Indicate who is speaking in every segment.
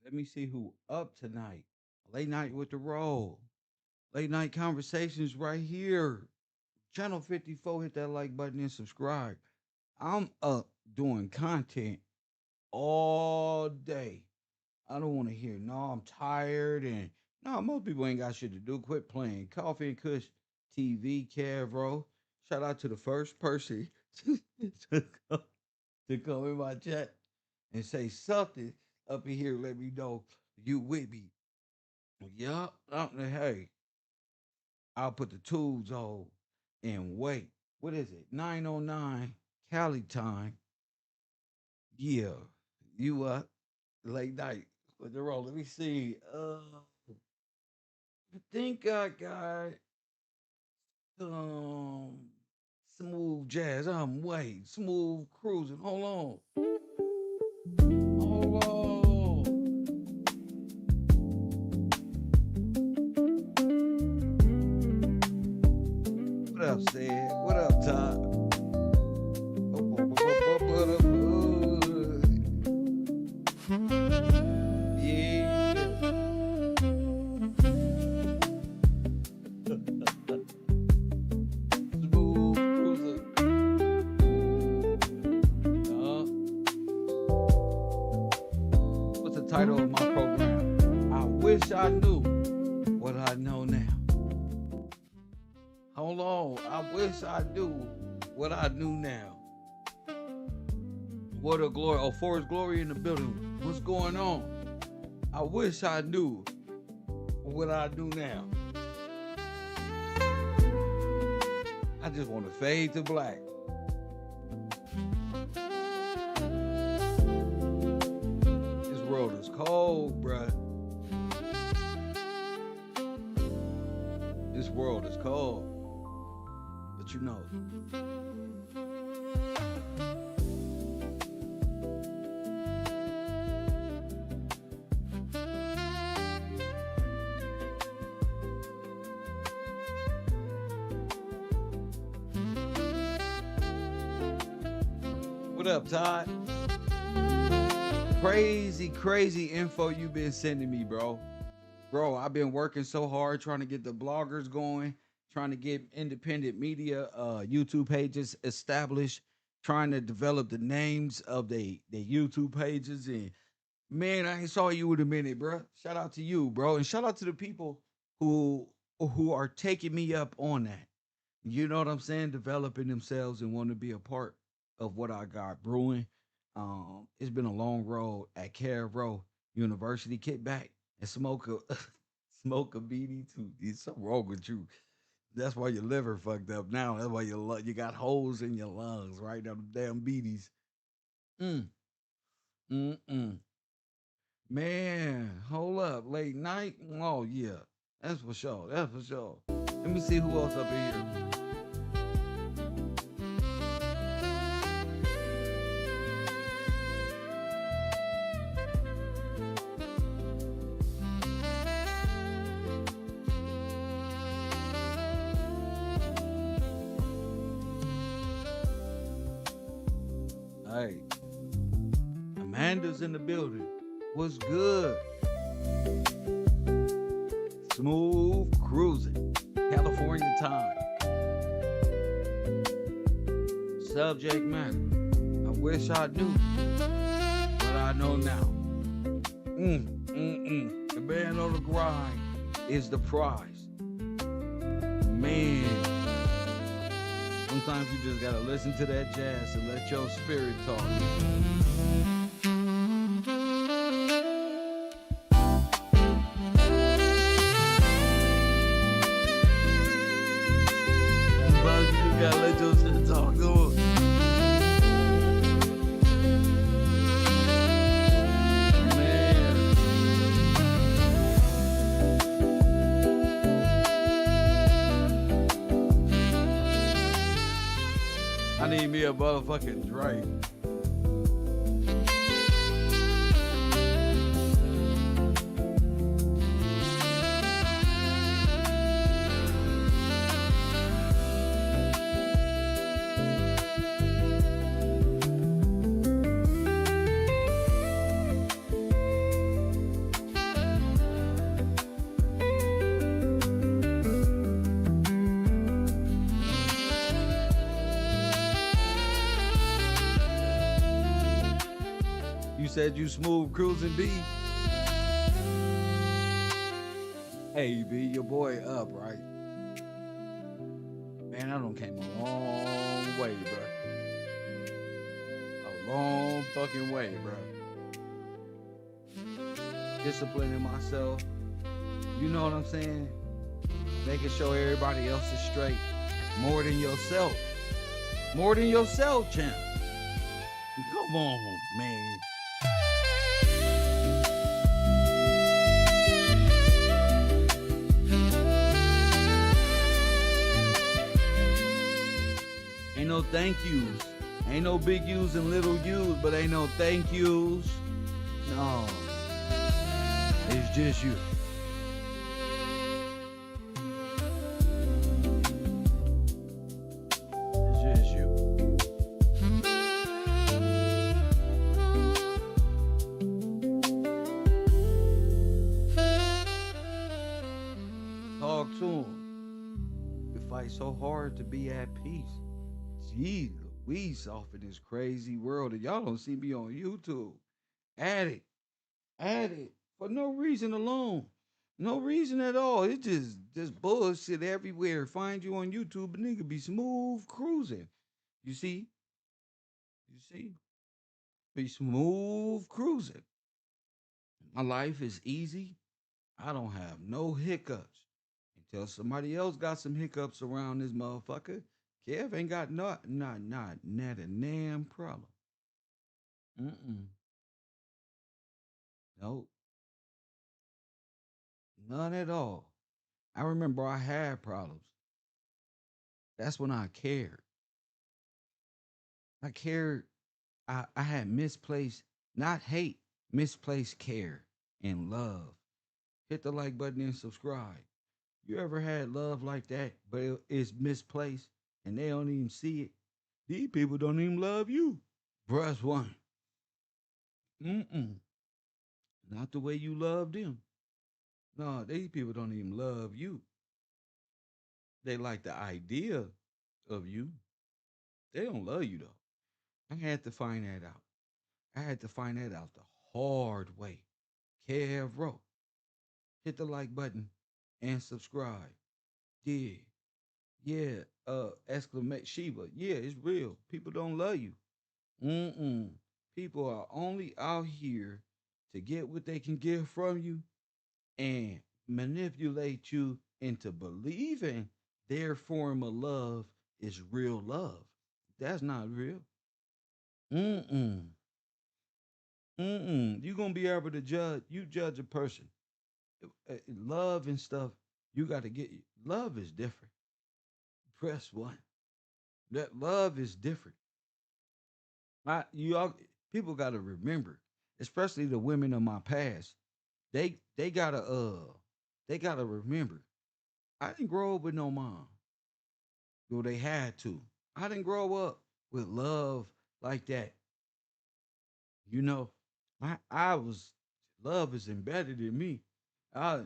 Speaker 1: Let me see who up tonight. Late night with the roll. Late night conversations right here. Channel 54. Hit that like button and subscribe. I'm up doing content all day. I don't want to hear, no, I'm tired. And no, most people ain't got shit to do. Quit playing. Coffee and Kush TV, KevRow. Shout out to the first person to come, to come in my chat and say something up in here. Let me know you with me. Yup. Hey, I'll put the tools on and wait. What is it? 9:09 Cali time. Yeah. You up late night with the roll. Let me see. I think I got um smooth jazz. I'm wait. Smooth cruising. Hold on. Hold on. What up, Sid? What up, Todd? Yeah. Smooth cruiser. What's the title of my program? I wish I knew what I know now. Hold on. I wish I knew what I knew now. What a glory. Oh, Forest Glory in the building. What's going on? I wish I knew what I do now. I just want to fade to black. This world is cold, bruh. This world is cold. But you know. What up, Todd? Crazy info you been sending me, bro. Bro, I've been working so hard trying to get the bloggers going, trying to get independent media YouTube pages established, trying to develop the names of the YouTube pages. And man, I ain't saw you in a minute, bro. Shout out to you, bro. And shout out to the people who are taking me up on that. You know what I'm saying? Developing themselves and want to be a part of what I got brewing. It's been a long road at KevRow University. Kick back and smoke a smoke a BD too. There's something wrong with you. That's why your liver fucked up now. That's why you got holes in your lungs, right? Them damn beaties. Mm, mm. Man, hold up. Late night? Oh yeah. That's for sure. That's for sure. Let me see who else up in here. Hey, Amanda's in the building. What's good? Smooth cruising. California time. Subject matter. I wish I knew what I know now. The man on the grind is the prize. Man. Sometimes you just gotta listen to that jazz and let your spirit talk. Sometimes you gotta let your shit talk. Go on. Man. I need me a motherfucking drink. said you smooth cruising, B. Hey, B, your boy up, right? Man, I don't came a long way, bro. A long fucking way, bro. Disciplining myself. You know what I'm saying? Making sure everybody else is straight. More than yourself. More than yourself, champ. Come on, man. Ain't no thank yous. Ain't no big U's and little U's, but ain't no thank yous. No. It's just you. It's just you. Talk to him. You fight so hard to be at peace. Gee Louise, off in this crazy world, and y'all don't see me on YouTube. At it. At it. For no reason alone. No reason at all. It's just bullshit everywhere. Find you on YouTube, a nigga be smooth cruising. You see? You see? Be smooth cruising. My life is easy. I don't have no hiccups. Until somebody else got some hiccups around this motherfucker. Kev ain't got not a damn problem. Mm-mm. Nope. None at all. I remember I had problems. That's when I cared. I cared. I had misplaced, not hate, misplaced care and love. Hit the like button and subscribe. You ever had love like that, but it's misplaced and they don't even see it? These people don't even love you. Press one. Mm-mm. Not the way you love them. No, these people don't even love you. They like the idea of you. They don't love you though. I had to find that out. I had to find that out the hard way. KevRow. Hit the like button and subscribe. Yeah. Yeah. Exclamation Sheba. Yeah, it's real. People don't love you. Mm-mm. People are only out here to get what they can get from you and manipulate you into believing their form of love is real love. That's not real. Mm-mm. Mm-mm. You're gonna be able to judge. You judge a person. Love and stuff. You got to get love is different. Press one. That love is different. You all people got to remember, especially the women of my past. They gotta they gotta remember. I didn't grow up with no mom. Well, they had to. I didn't grow up with love like that. You know, I was love is embedded in me. I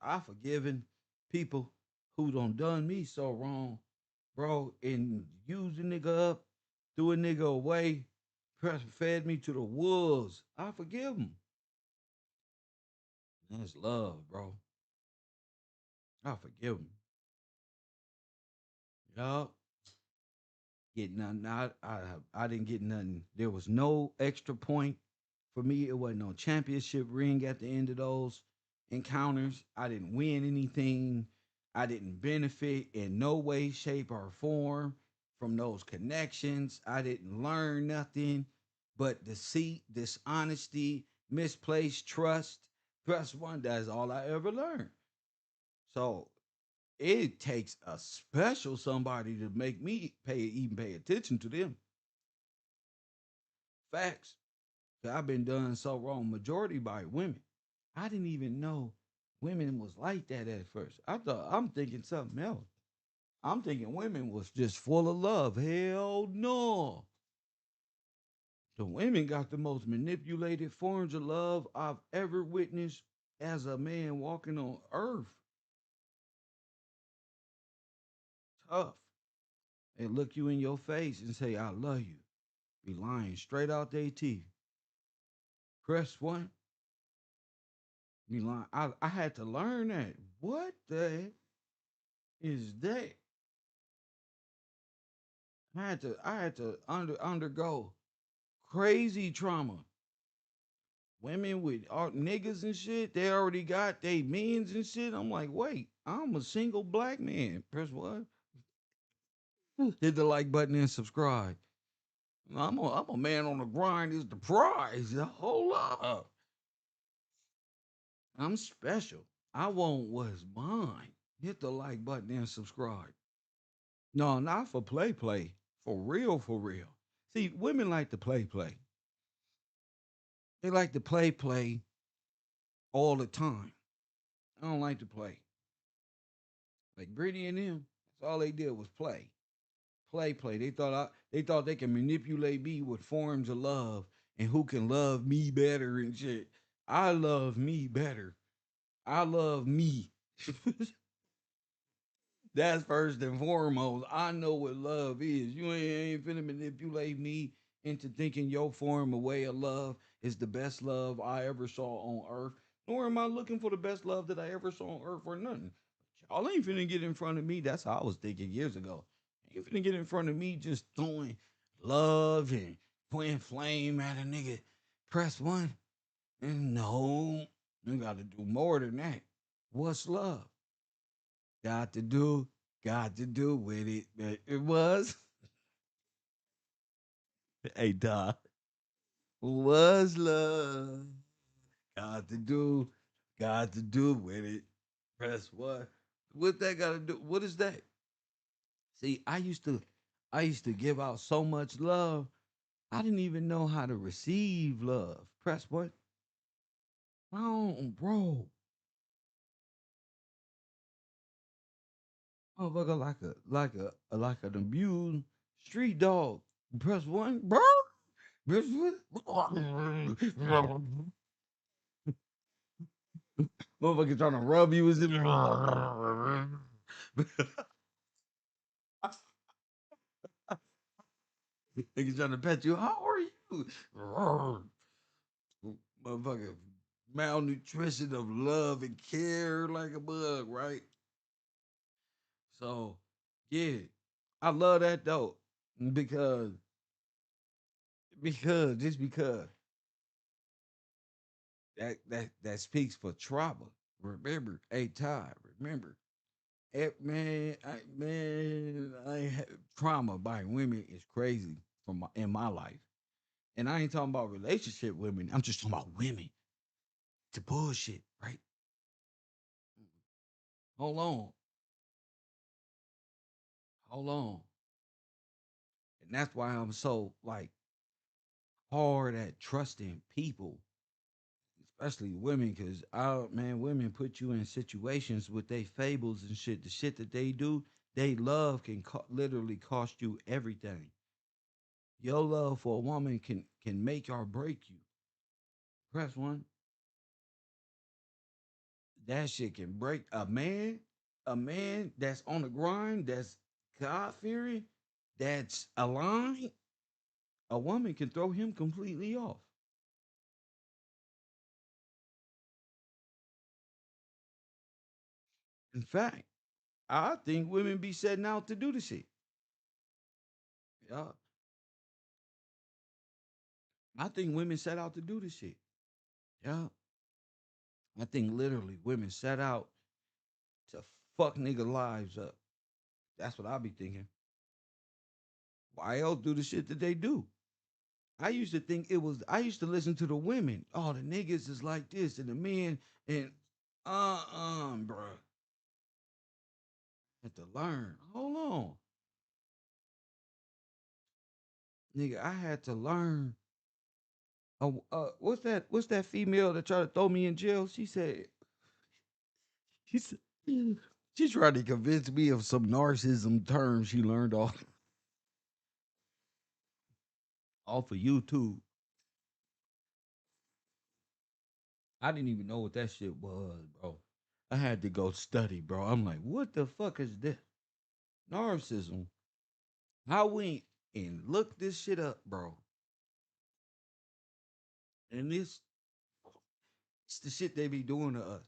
Speaker 1: I forgiven people who done me so wrong, bro, and used a nigga up, threw a nigga away, fed me to the wolves. I forgive them. That's love, bro. I forgive them. Yup. Get nothing. I didn't get nothing. There was no extra point for me. It wasn't no championship ring at the end of those encounters. I didn't win anything. I didn't benefit in no way, shape, or form from those connections. I didn't learn nothing but deceit, dishonesty, misplaced trust. Trust one, that's all I ever learned. So it takes a special somebody to make me pay attention to them. Facts. 'Cause I've been done so wrong, majority by women. I didn't even know women was like that at first. I'm thinking something else. I'm thinking women was just full of love. Hell no. The women got the most manipulated forms of love I've ever witnessed as a man walking on earth. Tough. They look you in your face and say, I love you. Be lying straight out their teeth. Press one. You line. I had to learn that. What the heck is that? I had to undergo crazy trauma. Women with niggas and shit, they already got they means and shit. I'm like, wait, I'm a single black man. Press what? Hit the like button and subscribe. I'm a man on the grind. Is the prize? Hold up. I'm special. I want what's mine. Hit the like button and subscribe. No, not for play. For real, for real. See, women like to play. They like to play all the time. I don't like to play. Like Brittany and them, that's all they did was play. They thought they can manipulate me with forms of love and who can love me better and shit. I love me better. I love me. That's first and foremost. I know what love is. You ain't finna manipulate me into thinking your form of way of love is the best love I ever saw on earth. Nor am I looking for the best love that I ever saw on earth or nothing. Y'all ain't finna get in front of me. That's how I was thinking years ago. Ain't finna get in front of me just throwing love and pointing flame at a nigga. Press one. And no, you gotta do more than that. What's love? Got to do, got to do with it. It was. Hey, Doc. Was love. Got to do with it. Press what? What that got to do? What is that? See, I used to give out so much love. I didn't even know how to receive love. Press what? Bro. Motherfucker like an abused street dog. Press one, bro. Press one. Motherfucker trying to rub you as if nigga trying to pet you. How are you? Motherfucker malnutrition of love and care like a bug, right? So yeah, I love that though. Because because that speaks for trauma. Remember, a time. Remember, trauma by women is crazy in my life. And I ain't talking about relationship women. I'm just talking about women. To bullshit, right? Hold on, hold on. And that's why I'm so like hard at trusting people, especially women, because women put you in situations with they fables and shit. The shit that they do, they love can literally cost you everything. Your love for a woman can make or break you. Press one. That shit can break a man. A man that's on the grind, that's God fearing, that's aligned. A woman can throw him completely off. In fact, I think women be setting out to do the shit. Yeah, I think women set out to do this shit. Yeah, I think literally women set out to fuck nigga lives up. That's what I be thinking. Why else do the shit that they do? I used to think it was. I used to listen to the women. Oh, the niggas is like this, and the men, and bruh, had to learn. Hold on, nigga. I had to learn. What's that? What's that female that tried to throw me in jail? She said, she tried to convince me of some narcissism terms she learned off of YouTube. I didn't even know what that shit was, bro. I had to go study, bro. I'm like, what the fuck is this? Narcissism. I went and looked this shit up, bro. And this It's the shit they be doing to us.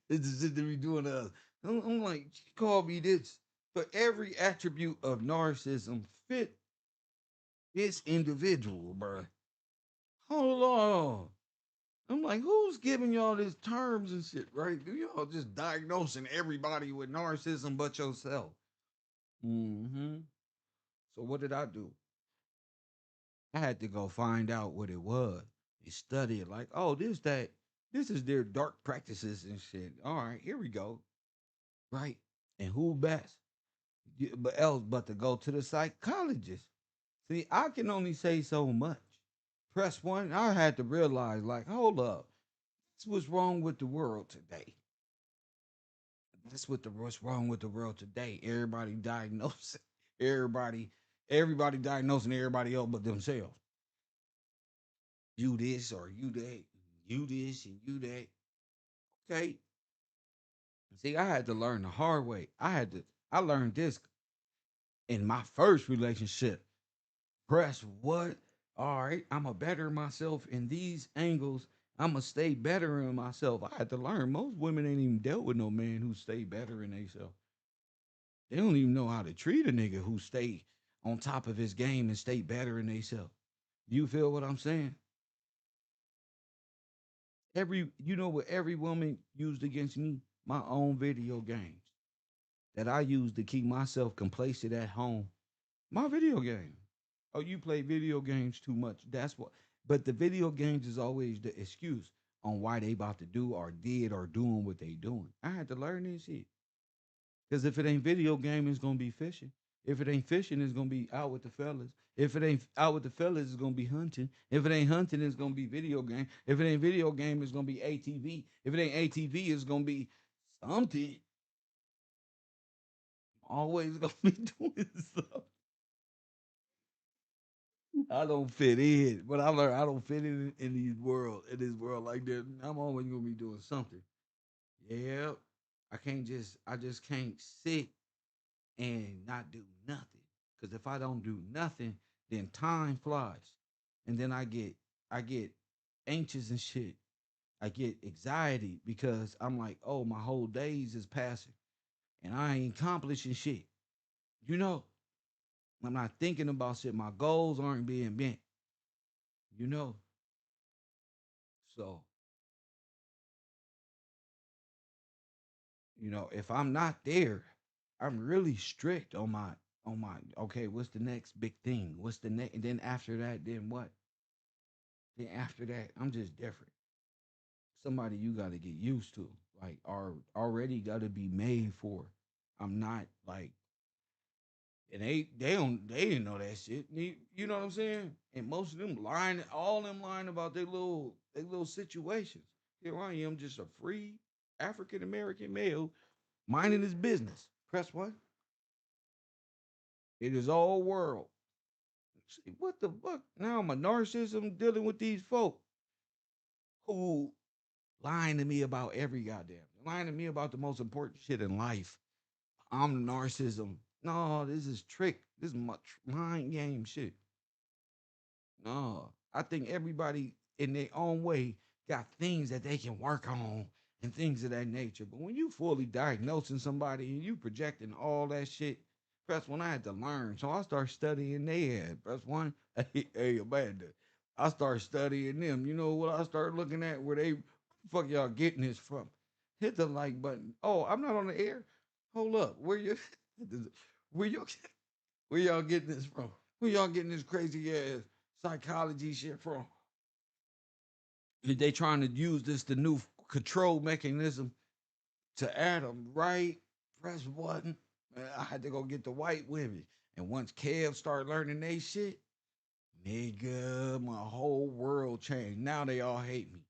Speaker 1: It's the shit they be doing to us. I'm like, she called me this. But every attribute of narcissism fit this individual, bro. Hold on. I'm like, who's giving y'all these terms and shit, right? Do y'all just diagnosing everybody with narcissism but yourself? Mm-hmm. So what did I do? I had to go find out what it was and study it. Like, oh, this is their dark practices and shit. All right, here we go. Right? And who best? But else but to go to the psychologist. See, I can only say so much. Press one, I had to realize, like, hold up, that's what's wrong with the world today. What's wrong with the world today. Everybody diagnosing everybody, everybody diagnosing everybody else but themselves. You this or you that, you this and you that. Okay. See, I had to learn the hard way. I learned this in my first relationship. Press what? All right, I'ma better myself in these angles. I'ma stay better in myself. I had to learn most women ain't even dealt with no man who stay better in themselves. They don't even know how to treat a nigga who stay on top of his game and stay better in themselves. You feel what I'm saying? You know what every woman used against me? My own video games that I use to keep myself complacent at home. My video game. Oh, you play video games too much. That's what. But the video games is always the excuse on why they about to do or did or doing what they doing. I had to learn this shit. Because if it ain't video game, it's gonna be fishing. If it ain't fishing, it's gonna be out with the fellas. If it ain't out with the fellas, it's gonna be hunting. If it ain't hunting, it's gonna be video game. If it ain't video game, it's gonna be ATV. If it ain't ATV, it's gonna be something. Always gonna be doing something. I don't fit in, but I learned I don't fit in this world like that. I'm always gonna be doing something. Yeah, I just can't sit and not do nothing. Because if I don't do nothing, then time flies, and then I get anxious and shit. I get anxiety because I'm like, oh, my whole days is passing, and I ain't accomplishing shit. You know, I'm not thinking about shit. My goals aren't being bent. You know, so if I'm not there, I'm really strict on my okay, what's the next big thing? What's the next and then after that, then what? Then after that, I'm just different. Somebody you gotta get used to. Like are already gotta be made for. I'm not like and they didn't know that shit. You know what I'm saying? And most of them lying, all them lying about their little situations. Here I am, just a free African American male minding his business. Press what? It is all world. See, what the fuck? Now I'm a narcissism dealing with these folk who lying to me about every goddamn lying to me about the most important shit in life. I'm the narcissism. No, this is trick. This is much mind game shit. No, I think everybody in their own way got things that they can work on and things of that nature. But when you fully diagnosing somebody and you projecting all that shit, press one, I had to learn. So I start studying their head. Press one, hey, Amanda. I start studying them. You know what I start looking at where they fuck y'all getting this from? Hit the like button. Oh, I'm not on the air. Hold up. Where you where y'all getting this from? Where y'all getting this crazy ass psychology shit from? They trying to use this the new control mechanism to add them right. Press button. Man, I had to go get the white women, and once Kev started learning they shit, nigga, my whole world changed. Now they all hate me.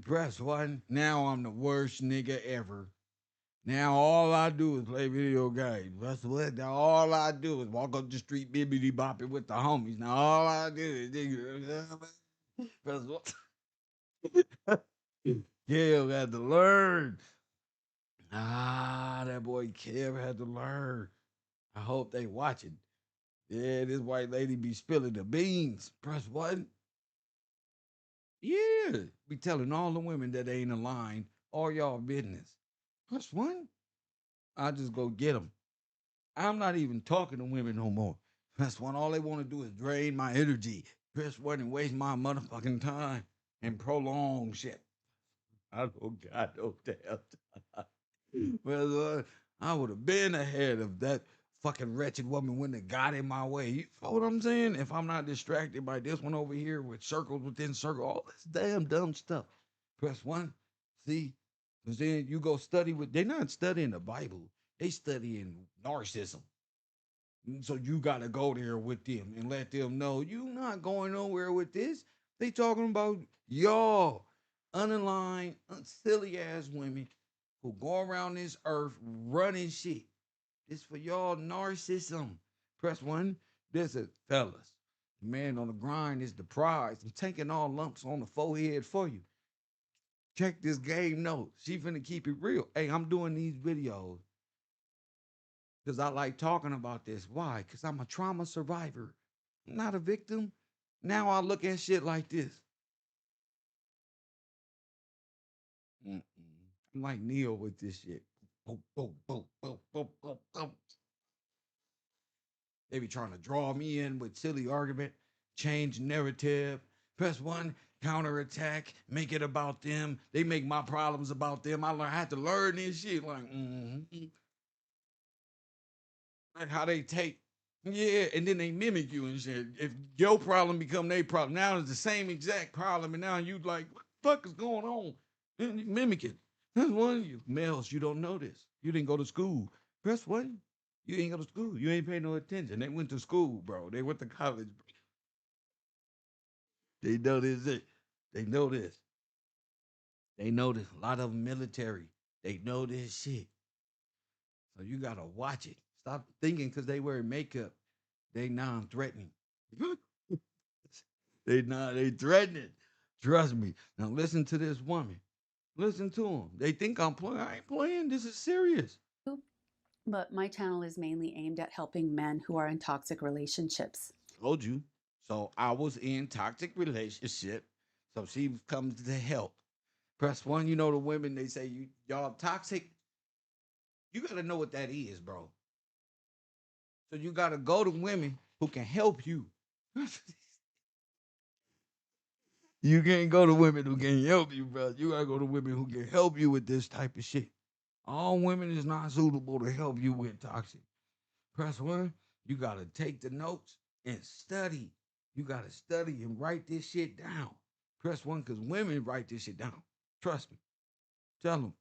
Speaker 1: Press one. Now I'm the worst nigga ever. Now all I do is play video games. That's what. Now all I do is walk up the street, bibbity bopping with the homies. Now all I do is press what. Kev had to learn. Ah, that boy Kev had to learn. I hope they watching. Yeah, this white lady be spilling the beans. Press one. Yeah, be telling all the women that ain't aligned, all y'all business. Press one, I just go get them. I'm not even talking to women no more. Press one, all they want to do is drain my energy. Press one and waste my motherfucking time and prolong shit. I don't got no damn time. Well, I would have been ahead of that fucking wretched woman when it got in my way. You know what I'm saying? If I'm not distracted by this one over here with circles within circles, all this damn dumb stuff. Press one. See? Because then you go study with, they're not studying the Bible. They studying narcissism. So you got to go there with them and let them know you not going nowhere with this. They talking about y'all unaligned, silly ass women who go around this earth running shit. It's for y'all narcissism. Press one. This is fellas. The man on the grind is the prize. I'm taking all lumps on the forehead for you. Check this game note. She finna keep it real. Hey, I'm doing these videos because I like talking about this. Why? Because I'm a trauma survivor. I'm not a victim. Now I look at shit like this. Mm-mm. I'm like Neil with this shit. Boom, boom, boom, boom, boom, boom, boom. They be trying to draw me in with silly argument, change narrative. Press one, counterattack, make it about them. They make my problems about them. I had to learn this shit. Like how they take, yeah, and then they mimic you and shit. If your problem become their problem, now it's the same exact problem, and now you like, what the fuck is going on? And you mimic it. That's one of you males. You don't know this. You didn't go to school. Press one. You ain't go to school. You ain't pay no attention. They went to school, bro. They went to college. They know this. They know this. They know this. A lot of them military. They know this shit. So you gotta watch it. Stop thinking because they wear makeup, they non-threatening. They threatening. Trust me. Now listen to this woman. Listen to them. They think I'm playing. I ain't playing. This is serious.
Speaker 2: But my channel is mainly aimed at helping men who are in toxic relationships.
Speaker 1: Told you. So I was in toxic relationship. So she comes to help. Press one. You know the women. They say y'all toxic. You gotta know what that is, bro. So you gotta go to women who can help you. You can't go to women who can't help you, bro. You gotta go to women who can help you with this type of shit. All women is not suitable to help you with toxic. Press one, you gotta take the notes and study. You gotta study and write this shit down. Press one, because women write this shit down. Trust me. Tell them.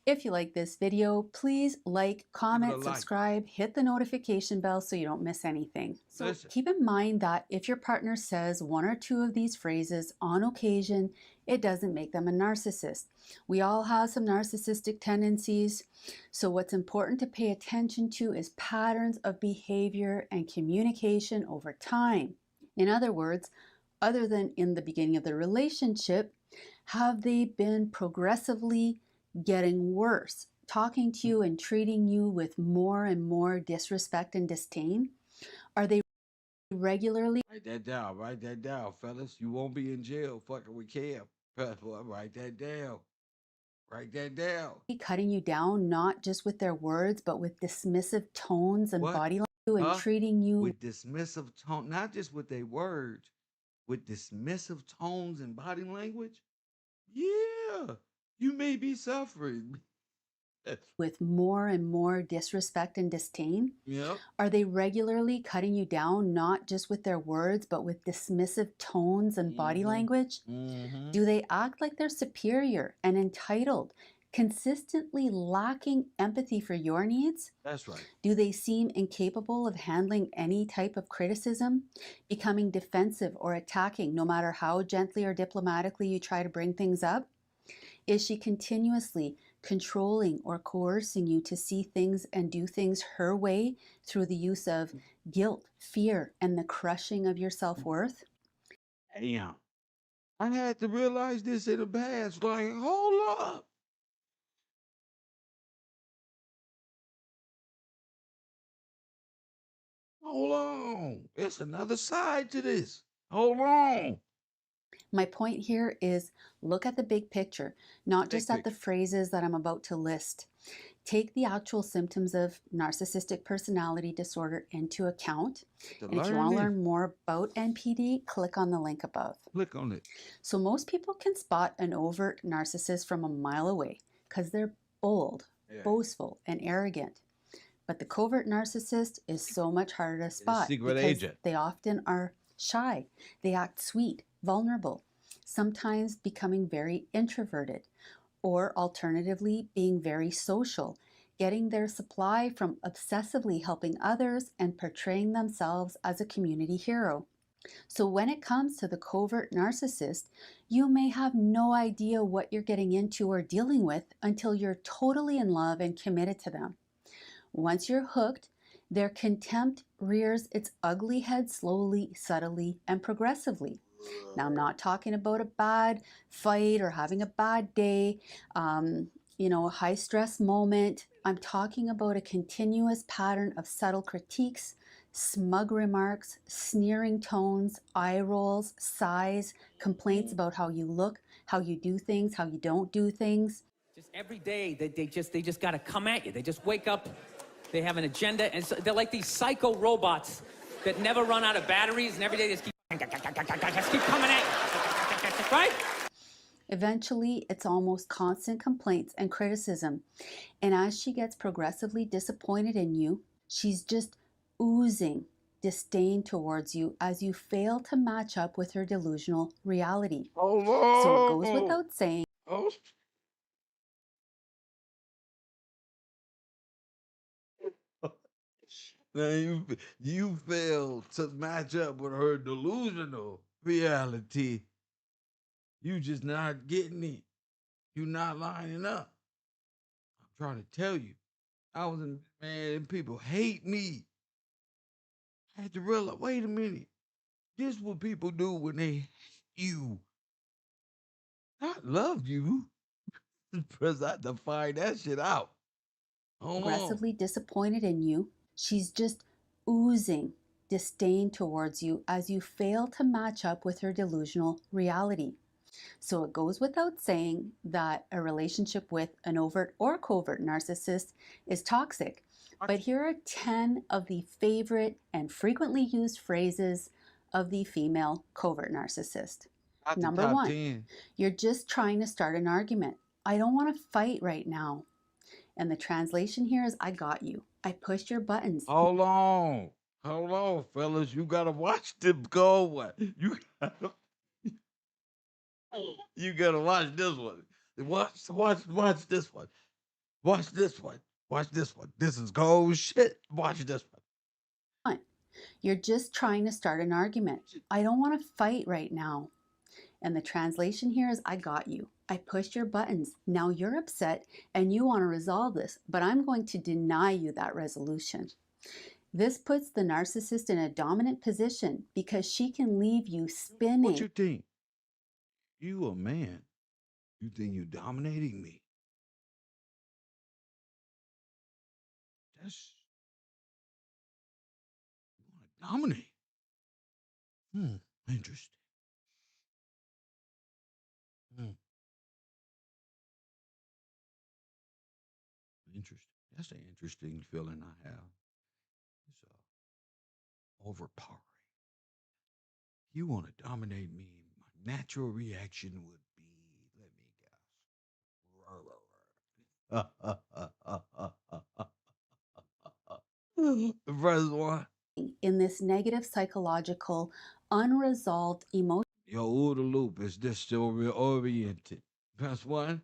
Speaker 2: If you like this video, please like,
Speaker 1: Give it a
Speaker 2: comment,
Speaker 1: like.
Speaker 2: subscribe, hit the notification bell so you don't miss anything. So
Speaker 1: Listen.
Speaker 2: keep in mind that if your partner says one or two of these phrases on occasion, it doesn't make them a narcissist. We all have some narcissistic tendencies. So what's important to pay attention to is patterns of behavior and communication over time. In other words, other than in the beginning of the relationship, have they been progressively getting worse, talking to you and treating you with more and more disrespect and disdain? Are they regularly
Speaker 1: Write that down. Write that down, fellas. You won't be in jail fucking with Kev. Press one. Write that down. Write that down.
Speaker 2: cutting you down, not just with their words, but with dismissive tones and
Speaker 1: What?
Speaker 2: body language and
Speaker 1: Huh?
Speaker 2: treating you
Speaker 1: With dismissive tone, not just with their words, with dismissive tones and body language? Yeah, you may be suffering.
Speaker 2: with more and more disrespect and disdain?
Speaker 1: Yep.
Speaker 2: Are they regularly cutting you down, not just with their words, but with dismissive tones and body
Speaker 1: Mm-hmm.
Speaker 2: language?
Speaker 1: Mm-hmm.
Speaker 2: Do they act like they're superior and entitled, consistently lacking empathy for your needs?
Speaker 1: That's right.
Speaker 2: Do they seem incapable of handling any type of criticism, becoming defensive or attacking no matter how gently or diplomatically you try to bring things up? Is she continuously controlling or coercing you to see things and do things her way through the use of guilt, fear, and the crushing of your self-worth?
Speaker 1: Damn. I had to realize this in the past. Like, hold up. Hold on. It's another side to this. Hold on.
Speaker 2: My point here is look at the big picture, not
Speaker 1: Big
Speaker 2: just at the
Speaker 1: picture.
Speaker 2: phrases that I'm about to list. Take the actual symptoms of narcissistic personality disorder into account.
Speaker 1: To
Speaker 2: And if you want
Speaker 1: learn
Speaker 2: to
Speaker 1: this,
Speaker 2: learn more about NPD, click on the link above.
Speaker 1: click on it.
Speaker 2: So, most people can spot an overt narcissist from a mile away because they're bold,
Speaker 1: Yeah.
Speaker 2: boastful, and arrogant. But the covert narcissist is so much harder to
Speaker 1: It's a
Speaker 2: spot
Speaker 1: secret
Speaker 2: because
Speaker 1: agent.
Speaker 2: they often are shy, they act sweet, vulnerable, sometimes becoming very introverted, or alternatively, being very social, getting their supply from obsessively helping others and portraying themselves as a community hero. So, when it comes to the covert narcissist, you may have no idea what you're getting into or dealing with until you're totally in love and committed to them. Once you're hooked, their contempt rears its ugly head slowly, subtly, and progressively. Now, I'm not talking about a bad fight or having a bad day, a high stress moment. I'm talking about a continuous pattern of subtle critiques, smug remarks, sneering tones, eye rolls, sighs, complaints about how you look, how you do things, how you don't do things.
Speaker 3: Just every day they just got to come at you. They just wake up, they have an agenda, and so they're like these psycho robots that never run out of batteries, and every day they just keep coming at you, right?
Speaker 2: Eventually, it's almost constant complaints and criticism. And as she gets progressively disappointed in you, she's just oozing disdain towards you as you fail to match up with her delusional reality. So it goes
Speaker 1: Oh,
Speaker 2: without saying,
Speaker 1: oh. Now you fail to match up with her delusional reality. You just not getting it. You not lining up. I'm trying to tell you. I was in man, people hate me. I had to realize, wait a minute. This is what people do when they hate you. Not love you. Because I had to find that shit out. Hold on.
Speaker 2: progressively disappointed in you, she's just oozing disdain towards you as you fail to match up with her delusional reality. So it goes without saying that a relationship with an overt or covert narcissist is toxic. But here are 10 of the favorite and frequently used phrases of the female covert narcissist.
Speaker 1: Not the
Speaker 2: Number
Speaker 1: top
Speaker 2: one,
Speaker 1: 10.
Speaker 2: you're just trying to start an argument. I don't want to fight right now. And the translation here is I got you. I pushed your buttons.
Speaker 1: Hold on. Hold on, fellas. You gotta watch them go. What? You gotta watch this one. Watch this one. Watch this one. Watch this one. This is gold shit. Watch this
Speaker 2: One, you're just trying to start an argument. I don't want to fight right now. And the translation here is I got you. I pushed your buttons. Now you're upset and you want to resolve this, but I'm going to deny you that resolution. This puts the narcissist in a dominant position because she can leave you
Speaker 1: one. What
Speaker 2: spinning.
Speaker 1: you think? You a man. You think you dominating me? That's you want to dominate. Interesting. Hmm, interesting. That's an interesting feeling I have. It's overpowering. You want to dominate me? My natural reaction would be, let me guess. First one.
Speaker 2: In this negative psychological, unresolved emotion
Speaker 1: Yo, OODA loop is this oriented. Press one.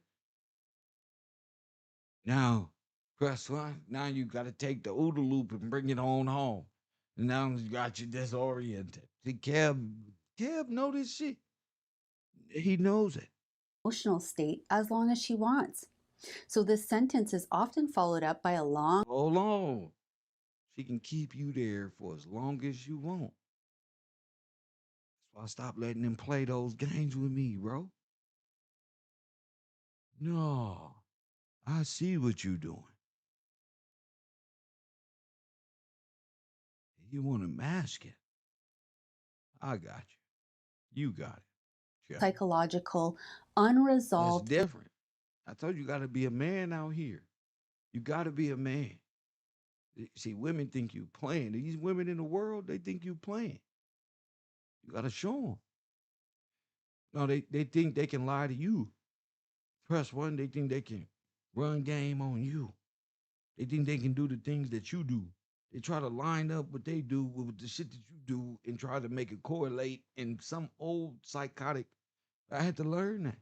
Speaker 1: Now, press one. Now you got to take the OODA loop and bring it on home. And now you got you disoriented. See, Kev know this shit. He knows it.
Speaker 2: emotional state as long as she wants. So this sentence is often followed up by a long
Speaker 1: Hold on. She can keep you there for as long as you want. So I stop letting them play those games with me, bro. No, I see what you doing. You want to mask it. I got you. You got it. Yeah.
Speaker 2: psychological,
Speaker 1: That's
Speaker 2: unresolved.
Speaker 1: different. I told you got to be a man out here. You got to be a man. See, women think you playing. These women in the world, they think you playing. You got to show them. No, they think they can lie to you. Press one, they think they can run game on you. They think they can do the things that you do. They try to line up what they do with the shit that you do and try to make it correlate in some old psychotic. I had to learn that.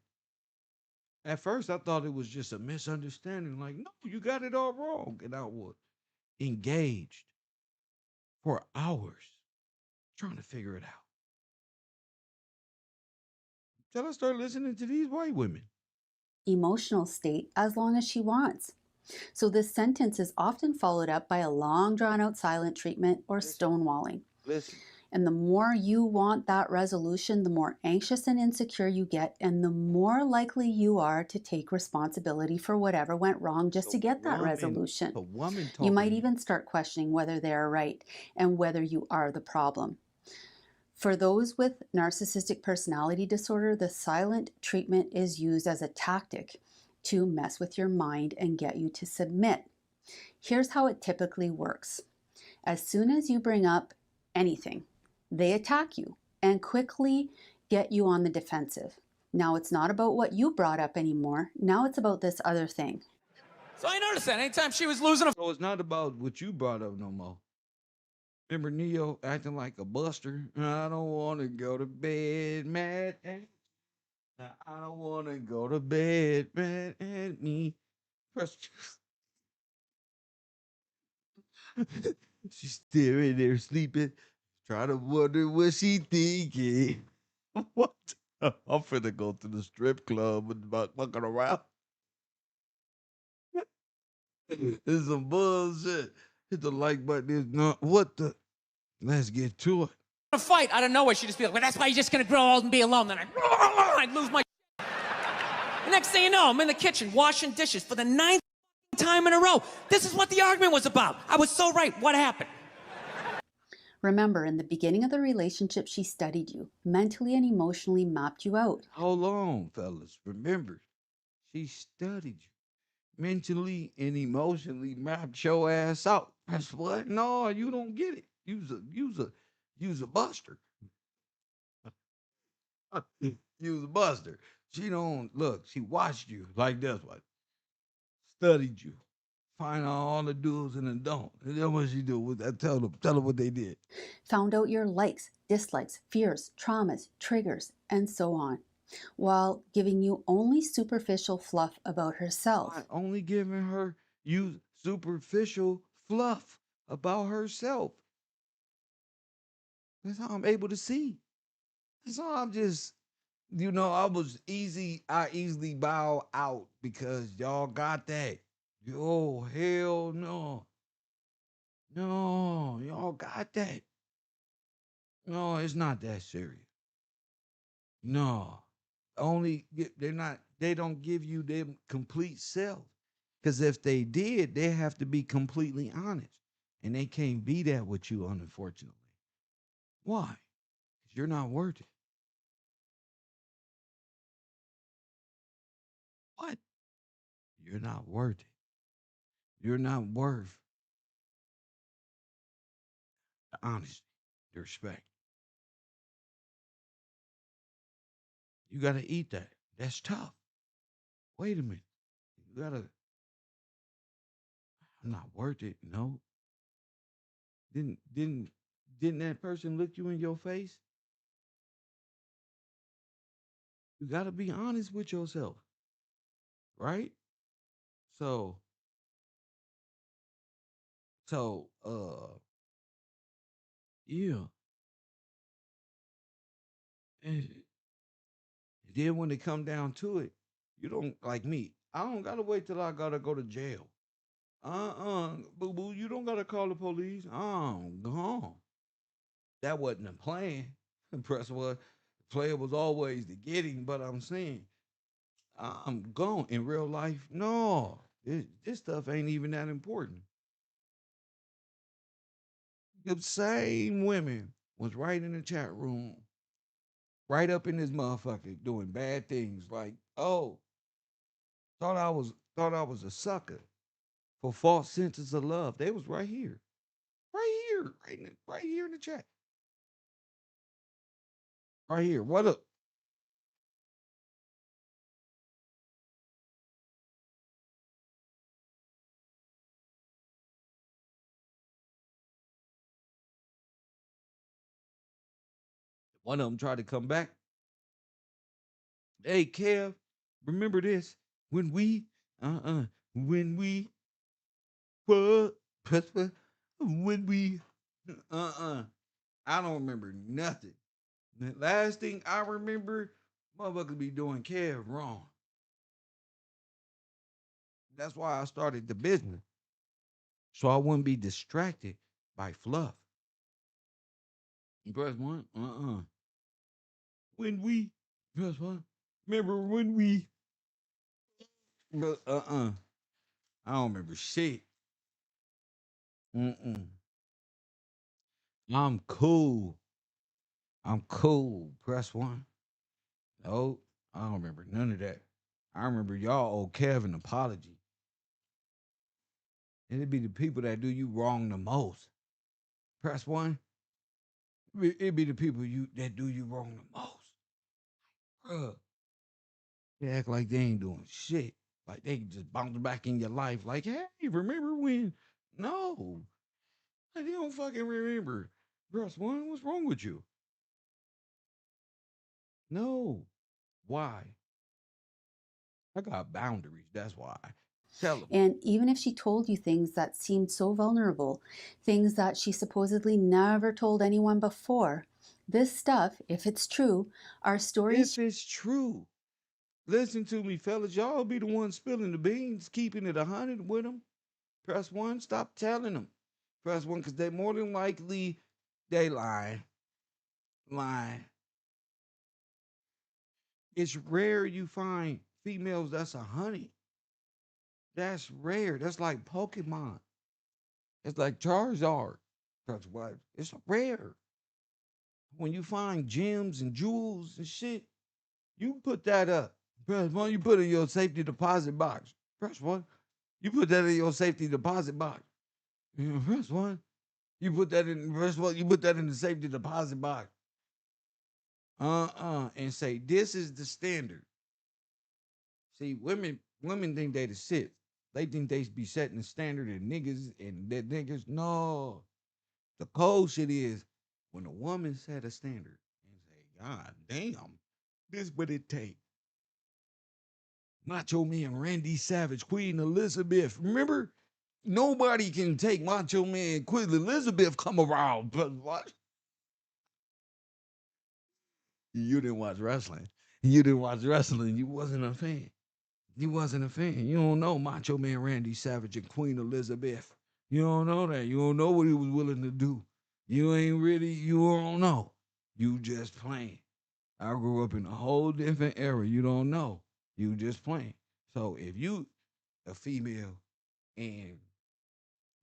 Speaker 1: At first, I thought it was just a misunderstanding. Like, no, you got it all wrong. And I was engaged for hours trying to figure it out. Till I started listening to these white women.
Speaker 2: Emotional state as long as she wants. So, this sentence is often followed up by a long, drawn out silent treatment or
Speaker 1: Listen,
Speaker 2: stonewalling.
Speaker 1: listen.
Speaker 2: And the more you want that resolution, the more anxious and insecure you get, and the more likely you are to take responsibility for whatever went wrong just to get that resolution.
Speaker 1: A woman
Speaker 2: You
Speaker 1: talking
Speaker 2: might
Speaker 1: to you.
Speaker 2: even start questioning whether they are right and whether you are the problem. For those with narcissistic personality disorder, the silent treatment is used as a tactic to mess with your mind and get you to submit. Here's how it typically works. As soon as you bring up anything, they attack you and quickly get you on the defensive. Now it's not about what you brought up anymore. Now it's about this other thing.
Speaker 3: So I noticed that anytime she was losing a
Speaker 1: So it's not about what you brought up no more. Remember Neo acting like a buster? I don't want to go to bed mad at. I don't want to go to bed mad at me. She's still in there sleeping, trying to wonder what she thinking. What? I'm finna go to the strip club and fucking around. It's some bullshit. Hit the like button. Is not what the. Let's get to it.
Speaker 3: fight out of nowhere, she'd just be like, well, that's why you're just gonna grow old and be alone. Then I'd lose my. The next thing you know, I'm in the kitchen washing dishes for the 9th time in a row. This is what the argument was about. I was so right. What happened?
Speaker 2: Remember, in the beginning of the relationship, she studied you, mentally and emotionally mapped you out.
Speaker 1: Hold on, fellas. Remember, she studied you mentally and emotionally, mapped your ass out. That's what? No, you don't get it. Use a buster. Use a buster. She don't look. She watched you like this. What? Studied you. Find out all the do's and the don't. And then what she do with that? Tell them what they did.
Speaker 2: Found out your likes, dislikes, fears, traumas, triggers, and so on, while giving you only superficial fluff about herself.
Speaker 1: By only giving her you superficial fluff about herself. That's how I'm able to see. That's how I'm just, I easily bow out because y'all got that. Oh, hell no. No, y'all got that. No, it's not that serious. No. They don't give you their complete self. Because if they did, they have to be completely honest. And they can't be that with you, unfortunately. Why? Because you're not worth it. What? You're not worth it. You're not worth the honesty, the respect. You got to eat that. That's tough. Wait a minute. You got to, I'm not worth it. No. Didn't, didn't, didn't that person look you in your face? You got to be honest with yourself, right? So, yeah. And then when it come down to it, you don't like me. I don't gotta wait till I gotta go to jail. Boo boo, you don't gotta call the police. I'm gone. That wasn't the plan. Press was the player was always the getting, but I'm saying I'm gone in real life. No, this stuff ain't even that important. The same women was right in the chat room right up in this motherfucker doing bad things. Like, oh, thought I was a sucker for false senses of love. They was right here in the chat, right here. What up? One of them tried to come back. Hey, Kev, remember this? When we, when we, what, when we, I don't remember nothing. The last thing I remember, motherfuckers be doing Kev wrong. That's why I started the business. So I wouldn't be distracted by fluff. Press one, When we, press one. Remember when we, I don't remember shit. Mm-mm. I'm cool. I'm cool. Press one. No, I don't remember none of that. I remember y'all owe Kev an apology. It'd be the people that do you wrong the most. Press one. It'd be the people you that do you wrong the most. Bruh. They act like they ain't doing shit. Like they just bounce back in your life. Like, hey, remember when? No. Like, they don't fucking remember. Press one, what's wrong with you? No. Why? I got boundaries. That's why. Tell them.
Speaker 2: And even if she told you things that seemed so vulnerable, things that she supposedly never told anyone before, this stuff, if it's true, are stories.
Speaker 1: If it's true, listen to me, fellas. Y'all be the ones spilling the beans, keeping it 100 with them. Press one, stop telling them. Press one, because they more than likely, they lying. Lying. It's rare you find females that's a honey. That's rare. That's like Pokemon. It's like Charizard. That's what it's rare. When you find gems and jewels and shit, you put that up. Press one, you put it in your safety deposit box. Press one. You put that in your safety deposit box. Press one. You put that in press one, you put that in the safety deposit box. And say this is the standard. See, women think they the shit. They think they be setting the standard and niggas and that niggas. No. The cold shit is when a woman set a standard and say, God damn, this what it take. Macho Man Randy Savage, Queen Elizabeth. Remember? Nobody can take Macho Man Queen Elizabeth come around. But what? You didn't watch wrestling. You didn't watch wrestling. You wasn't a fan. You wasn't a fan. You don't know Macho Man Randy Savage and Queen Elizabeth. You don't know that. You don't know what he was willing to do. You ain't really, you don't know. You just playing. I grew up in a whole different era. You don't know. You just playing. So if you a female and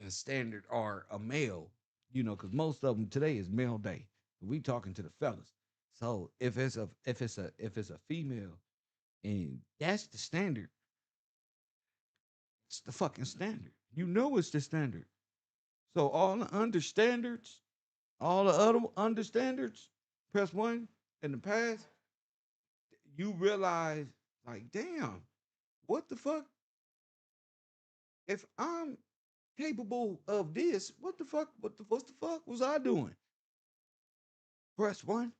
Speaker 1: a standard are a male, because most of them today is male day. We talking to the fellas. So if it's a female and that's the standard, it's the fucking standard. You know it's the standard. So all the understandards, all the other understandards, press one in the past, you realize like, damn, what the fuck? If I'm capable of this, what the fuck? What the fuck was I doing? Press one.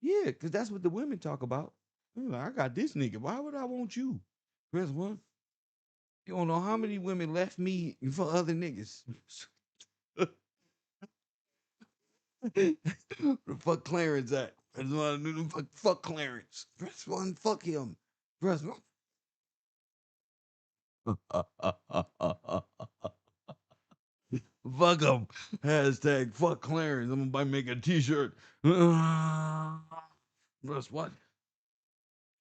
Speaker 1: Yeah, because that's what the women talk about. I got this nigga. Why would I want you? Press one. You don't know how many women left me for other niggas. The fuck Clarence at? That's what I knew. Fuck Clarence. Press one. Fuck him. Press one. Fuck him. Hashtag fuck Clarence. I'm about to make a t-shirt. Press what?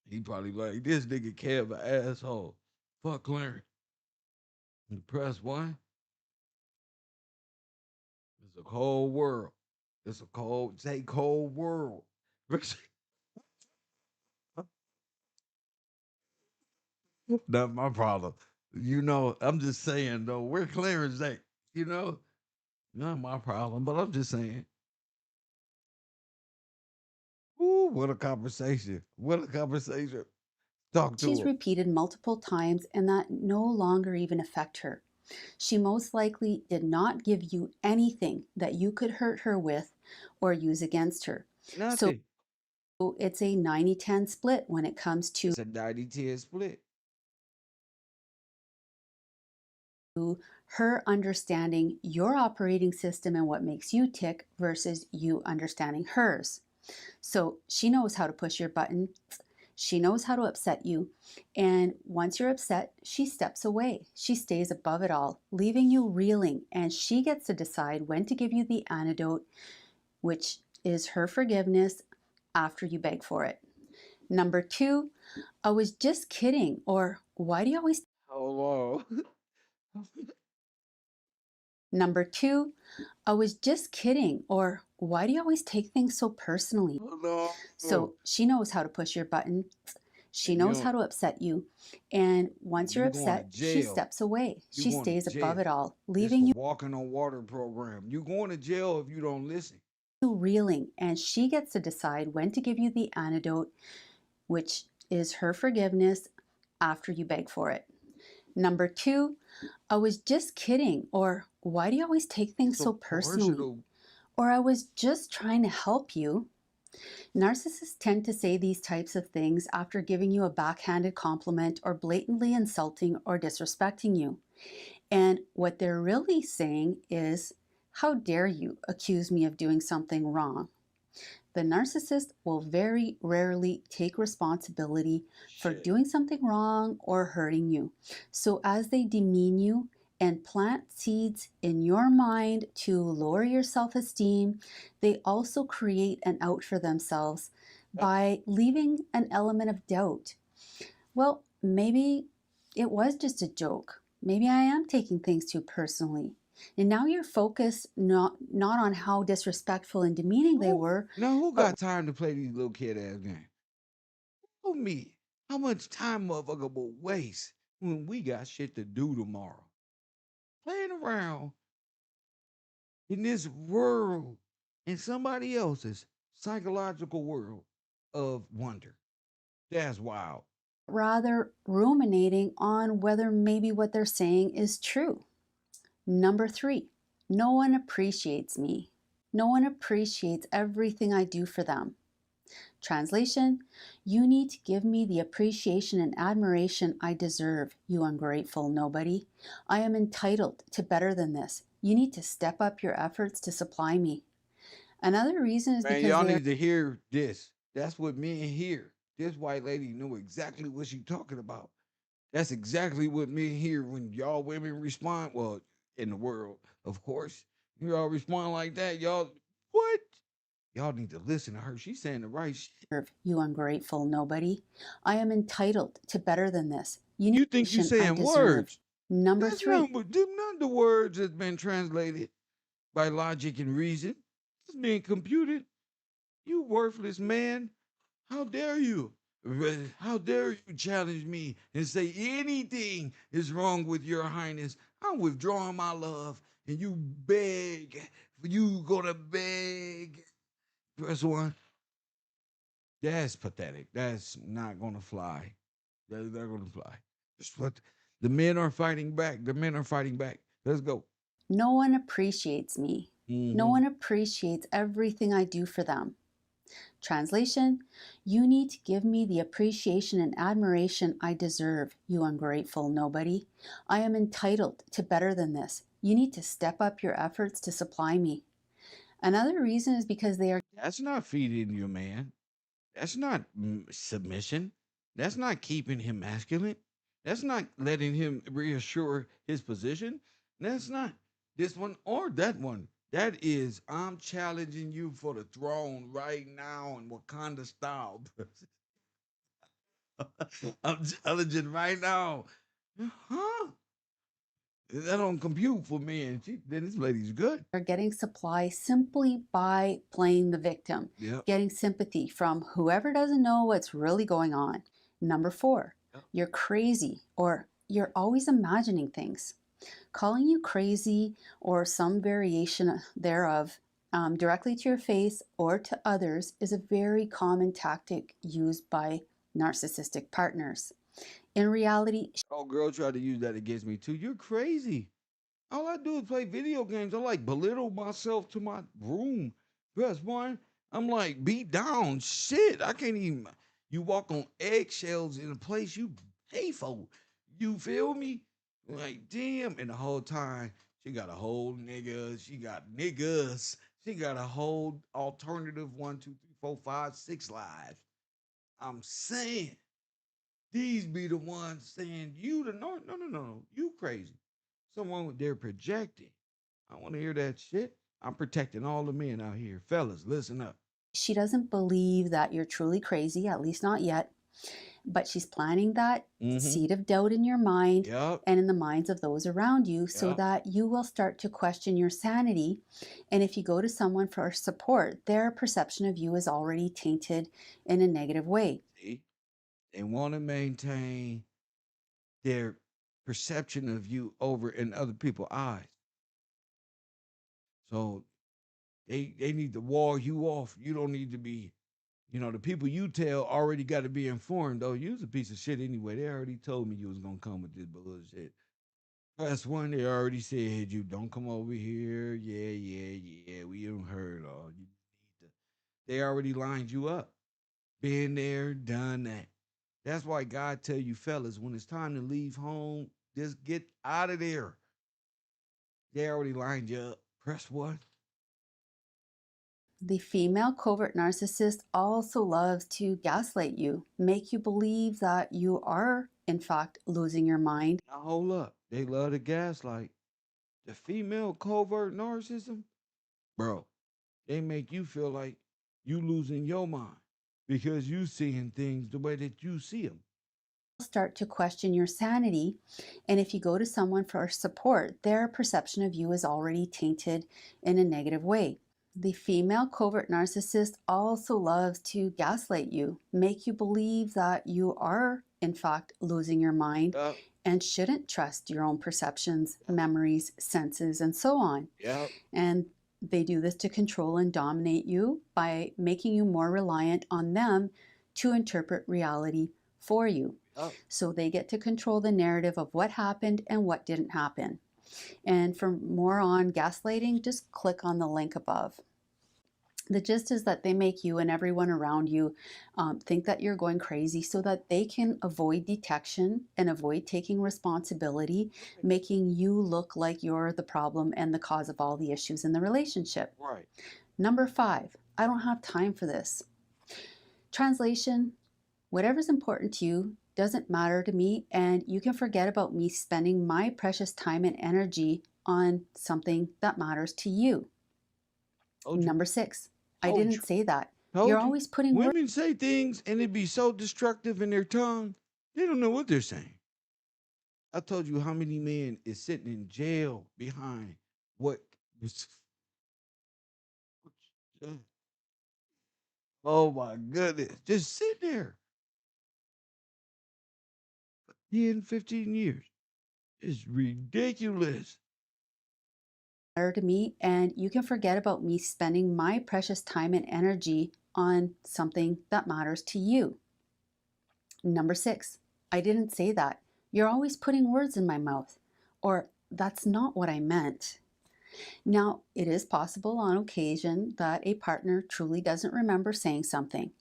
Speaker 1: He probably like this nigga Kev an asshole. Fuck Clarence. Press one. It's a cold world. It's a cold world. Not my problem. I'm just saying though, where Clarence at? You know, not my problem, but I'm just saying. Ooh, what a conversation. What a conversation. Talk to
Speaker 2: she's
Speaker 1: him.
Speaker 2: repeated multiple times and that no longer even affect her. She most likely did not give you anything that you could hurt her with or use against her. So
Speaker 1: Nothing.
Speaker 2: it's a 90-10 split when it comes to
Speaker 1: It's a 90-10 split.
Speaker 2: her understanding your operating system and what makes you tick versus you understanding hers. So she knows how to push your button. She knows how to upset you. And once you're upset, she steps away. She stays above it all, leaving you reeling. And she gets to decide when to give you the antidote, which is her forgiveness after you beg for it. Number two, I was just kidding. Or why do you always.
Speaker 1: Hold on.
Speaker 2: Number two, I was just kidding. Or why do you always take things so personally?
Speaker 1: Hold on.
Speaker 2: So she knows how to push your button. She
Speaker 1: You
Speaker 2: knows
Speaker 1: know,
Speaker 2: how to upset you. And once you're
Speaker 1: you going to
Speaker 2: upset, she
Speaker 1: jail.
Speaker 2: steps away.
Speaker 1: You
Speaker 2: She
Speaker 1: going to
Speaker 2: stays above it
Speaker 1: jail.
Speaker 2: all,
Speaker 1: It's
Speaker 2: leaving
Speaker 1: the
Speaker 2: you
Speaker 1: walking on water program. You going to jail if you don't listen.
Speaker 2: reeling. And she gets to decide when to give you the antidote, which is her forgiveness after you beg for it. Number two, I was just kidding. Or why do you always take things so
Speaker 1: So
Speaker 2: personally?
Speaker 1: personal.
Speaker 2: Or I was just trying to help you. Narcissists tend to say these types of things after giving you a backhanded compliment or blatantly insulting or disrespecting you. And what they're really saying is, how dare you accuse me of doing something wrong? The narcissist will very rarely take responsibility for
Speaker 1: Shit.
Speaker 2: doing something wrong or hurting you. So, as they demean you and plant seeds in your mind to lower your self esteem, they also create an out for themselves by leaving an element of doubt. Well, maybe it was just a joke. Maybe I am taking things too personally. And now you're focused not on how disrespectful and demeaning they were,
Speaker 1: Who
Speaker 2: but
Speaker 1: got time to play these little kid ass games? Who me? How much time motherfucker will waste when we got shit to do tomorrow? Playing around in this world, in somebody else's psychological world of wonder. That's wild.
Speaker 2: rather ruminating on whether maybe what they're saying is true. Number three, no one appreciates me. No one appreciates everything I do for them. Translation, you need to give me the appreciation and admiration I deserve, you ungrateful nobody. I am entitled to better than this. You need to step up your efforts to supply me. Another reason is
Speaker 1: Man,
Speaker 2: because
Speaker 1: y'all
Speaker 2: they are
Speaker 1: need to hear this. That's what men hear. This white lady knew exactly what she talking about. That's exactly what men hear when y'all women respond. Well, in the world, of course, y'all respond like that. Y'all, what? Y'all need to listen to her. She's saying the right shit.
Speaker 2: you ungrateful nobody. I am entitled to better than this. You need
Speaker 1: You
Speaker 2: the
Speaker 1: think you
Speaker 2: attention I
Speaker 1: saying
Speaker 2: deserve.
Speaker 1: words?
Speaker 2: Number
Speaker 1: That's not
Speaker 2: three,
Speaker 1: what. Them not the words that's been translated by logic and reason. It's being computed. You worthless man. How dare you? How dare you challenge me and say anything is wrong with your highness? I'm withdrawing my love and you beg. You gonna beg. Press one. That's pathetic. That's not gonna fly. That's not gonna fly. That's what the men are fighting back. The men are fighting back. Let's go.
Speaker 2: no one appreciates me. No
Speaker 1: Mm-hmm.
Speaker 2: one appreciates everything I do for them. Translation, you need to give me the appreciation and admiration I deserve, you ungrateful nobody. I am entitled to better than this. You need to step up your efforts to supply me. Another reason is because they are
Speaker 1: That's not feeding you, man. That's not submission. That's not keeping him masculine. That's not letting him reassure his position. That's not this one or that one. That is, I'm challenging you for the throne right now in Wakanda style. I'm challenging right now. Huh? That don't compute for me. And then this lady's good.
Speaker 2: Are getting supply simply by playing the victim,
Speaker 1: Yep.
Speaker 2: getting sympathy from whoever doesn't know what's really going on. Number 4,
Speaker 1: Yep.
Speaker 2: you're crazy or you're always imagining things. Calling you crazy or some variation thereof directly to your face or to others is a very common tactic used by narcissistic partners. In reality,
Speaker 1: Oh, girl tried to use that against me too. You're crazy. All I do is play video games. I like belittle myself to my room. Press one. I'm like beat down. Shit. I can't even. You walk on eggshells in a place you pay for. You feel me? Like, damn. And the whole time, she got a whole nigga. She got niggas. She got a whole alternative 1, 2, 3, 4, 5, 6 lives. I'm saying these be the ones saying you the no. You crazy. Someone they're projecting. I want to hear that shit. I'm protecting all the men out here. Fellas, listen up.
Speaker 2: she doesn't believe that you're truly crazy, at least not yet, but she's planting that
Speaker 1: Mm-hmm.
Speaker 2: seed of doubt in your mind
Speaker 1: Yep.
Speaker 2: and in the minds of those around you so
Speaker 1: Yep.
Speaker 2: that you will start to question your sanity. And if you go to someone for support, their perception of you is already tainted in a negative way.
Speaker 1: See? They want to maintain their perception of you over in other people's eyes. So they need to wall you off. You don't need to be, the people you tell already got to be informed. Oh, you was a piece of shit anyway. They already told me you was gonna come with this bullshit. That's one they already said you don't come over here. Yeah. We don't heard all. You need to. They already lined you up. Been there, done that. That's why God tell you fellas when it's time to leave home, just get out of there. They already lined you up. Press one.
Speaker 2: The female covert narcissist also loves to gaslight you, make you believe that you are, in fact, losing your mind.
Speaker 1: Now hold up. They love the gaslight. The female covert narcissism, bro. They make you feel like you losing your mind because you seeing things the way that you see them.
Speaker 2: Start to question your sanity. And if you go to someone for support, their perception of you is already tainted in a negative way. The female covert narcissist also loves to gaslight you, make you believe that you are, in fact, losing your mind
Speaker 1: Yep.
Speaker 2: and shouldn't trust your own perceptions, memories, senses, and so on.
Speaker 1: Yep.
Speaker 2: And they do this to control and dominate you by making you more reliant on them to interpret reality for you.
Speaker 1: Yep.
Speaker 2: So they get to control the narrative of what happened and what didn't happen. And for more on gaslighting, just click on the link above. The gist is that they make you and everyone around you think that you're going crazy so that they can avoid detection and avoid taking responsibility, making you look like you're the problem and the cause of all the issues in the relationship.
Speaker 1: Right.
Speaker 2: Number 5, I don't have time for this. Translation, whatever's important to you doesn't matter to me, and you can forget about me spending my precious time and energy on something that matters to you. Number 6, I
Speaker 1: Told
Speaker 2: didn't
Speaker 1: you.
Speaker 2: say that.
Speaker 1: Told
Speaker 2: You're
Speaker 1: you.
Speaker 2: always putting words.
Speaker 1: Women say things and it be so destructive in their tongue, they don't know what they're saying. I told you how many men is sitting in jail behind what was. Oh my goodness. Just sit there. 10, 15 years. It's ridiculous.
Speaker 2: To me, and you can forget about me spending my precious time and energy on something that matters to you. Number 6, I didn't say that. You're always putting words in my mouth, or that's not what I meant. Now, it is possible on occasion that a partner truly doesn't remember saying something,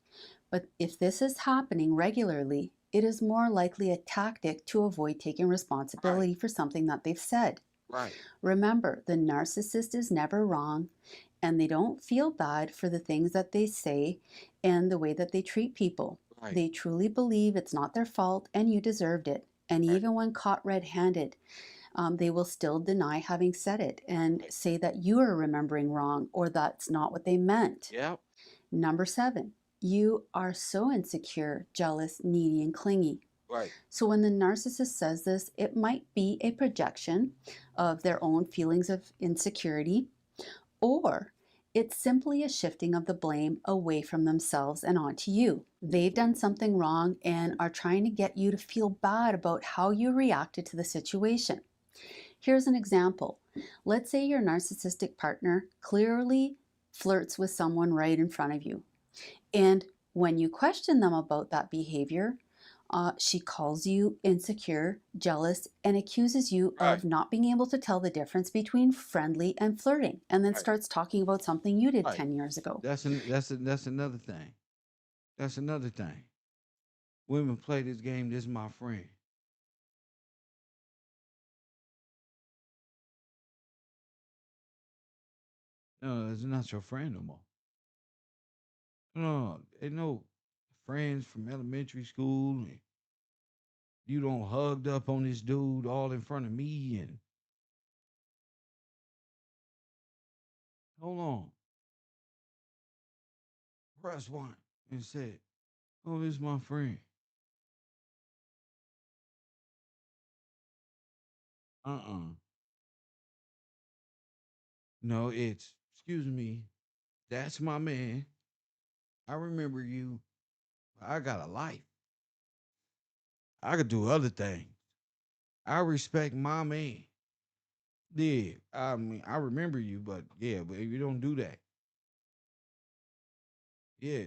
Speaker 2: but if this is happening regularly, it is more likely a tactic to avoid taking responsibility for something that they've said.
Speaker 1: Right.
Speaker 2: Remember, the narcissist is never wrong, and they don't feel bad for the things that they say and the way that they treat people.
Speaker 1: Right.
Speaker 2: They truly believe it's not their fault and you deserved it. And even when caught red-handed, they will still deny having said it and say that you are remembering wrong or that's not what they meant.
Speaker 1: Yep.
Speaker 2: Number 7, you are so insecure, jealous, needy, and clingy.
Speaker 1: Right.
Speaker 2: So when the narcissist says this, it might be a projection of their own feelings of insecurity, or it's simply a shifting of the blame away from themselves and onto you. They've done something wrong and are trying to get you to feel bad about how you reacted to the situation. Here's an example. Let's say your narcissistic partner clearly flirts with someone right in front of you. And when you question them about that behavior, she calls you insecure, jealous, and accuses you
Speaker 1: Right.
Speaker 2: of not being able to tell the difference between friendly and flirting, and then
Speaker 1: Right.
Speaker 2: starts talking about something you did
Speaker 1: Right.
Speaker 2: 10 years ago.
Speaker 1: That's another thing. That's another thing. Women play this game. This is my friend. No, it's not your friend no more. No, ain't no friends from elementary school. And you don't hugged up on this dude all in front of me. And hold on, press one and said, "Oh, this is my friend." Uh-uh. No, it's excuse me. That's my man. I remember you. I got a life. I could do other things. I respect my man. Yeah, I mean, I remember you, but yeah, but you don't do that. Yeah,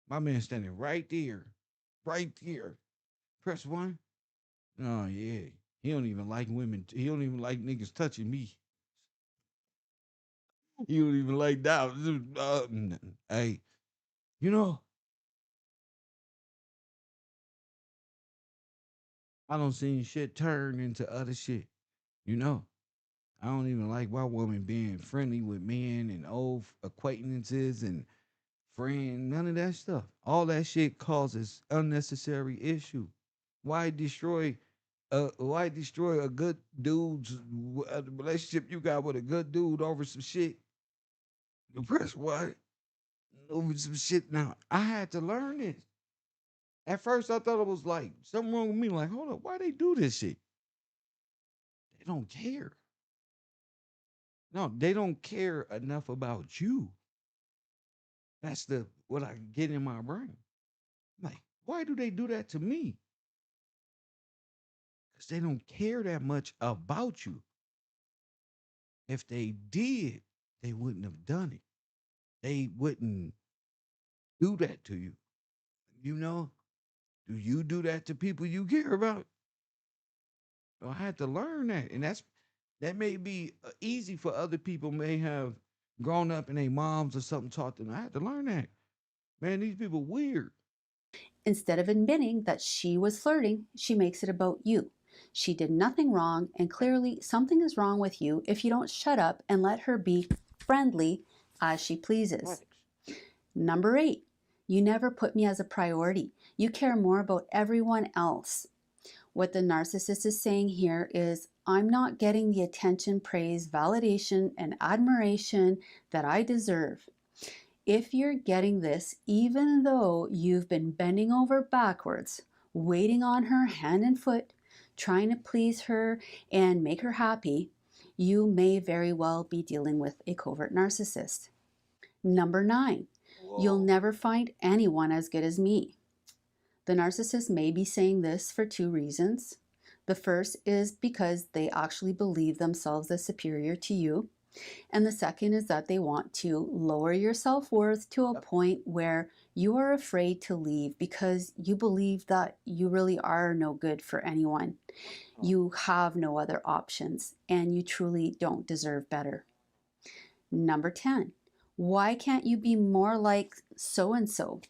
Speaker 1: my man standing right there, right there. Press one. Oh yeah, he don't even like women. He don't even like niggas touching me. He don't even like that. Hey, you know, I don't seen shit turn into other shit. You know, I don't even like white women being friendly with men and old acquaintances and friend, none of that stuff. All that shit causes unnecessary issue. Why destroy why destroy a good dude's relationship you got with a good dude over some shit? You press what? Over some shit. Now I had to learn this. At first I thought it was like something wrong with me. Like, hold up, why they do this shit? They don't care. No, they don't care enough about you. That's the what I get in my brain. Like, why do they do that to me? Because they don't care that much about you. If they did, they wouldn't have done it. They wouldn't do that to you. You know, do you do that to people you care about? So I had to learn that. And that may be easy for other people, may have grown up and their moms or something taught them. I had to learn that. Man, these people weird.
Speaker 2: Instead of admitting that she was flirting, she makes it about you. She did nothing wrong, and clearly something is wrong with you if you don't shut up and let her be friendly as she pleases. Number 8, you never put me as a priority. You care more about everyone else. What the narcissist is saying here is, I'm not getting the attention, praise, validation, and admiration that I deserve. If you're getting this, even though you've been bending over backwards, waiting on her hand and foot, trying to please her and make her happy, you may very well be dealing with a covert narcissist. Number 9, you'll
Speaker 1: Whoa.
Speaker 2: never find anyone as good as me. The narcissist may be saying this for 2 reasons. The first is because they actually believe themselves as superior to you. And the second is that they want to lower your self-worth to a point where you are afraid to leave because you believe that you really are no good for anyone. You have no other options and you truly don't deserve better. Number 10, why can't you be more like so-and-so?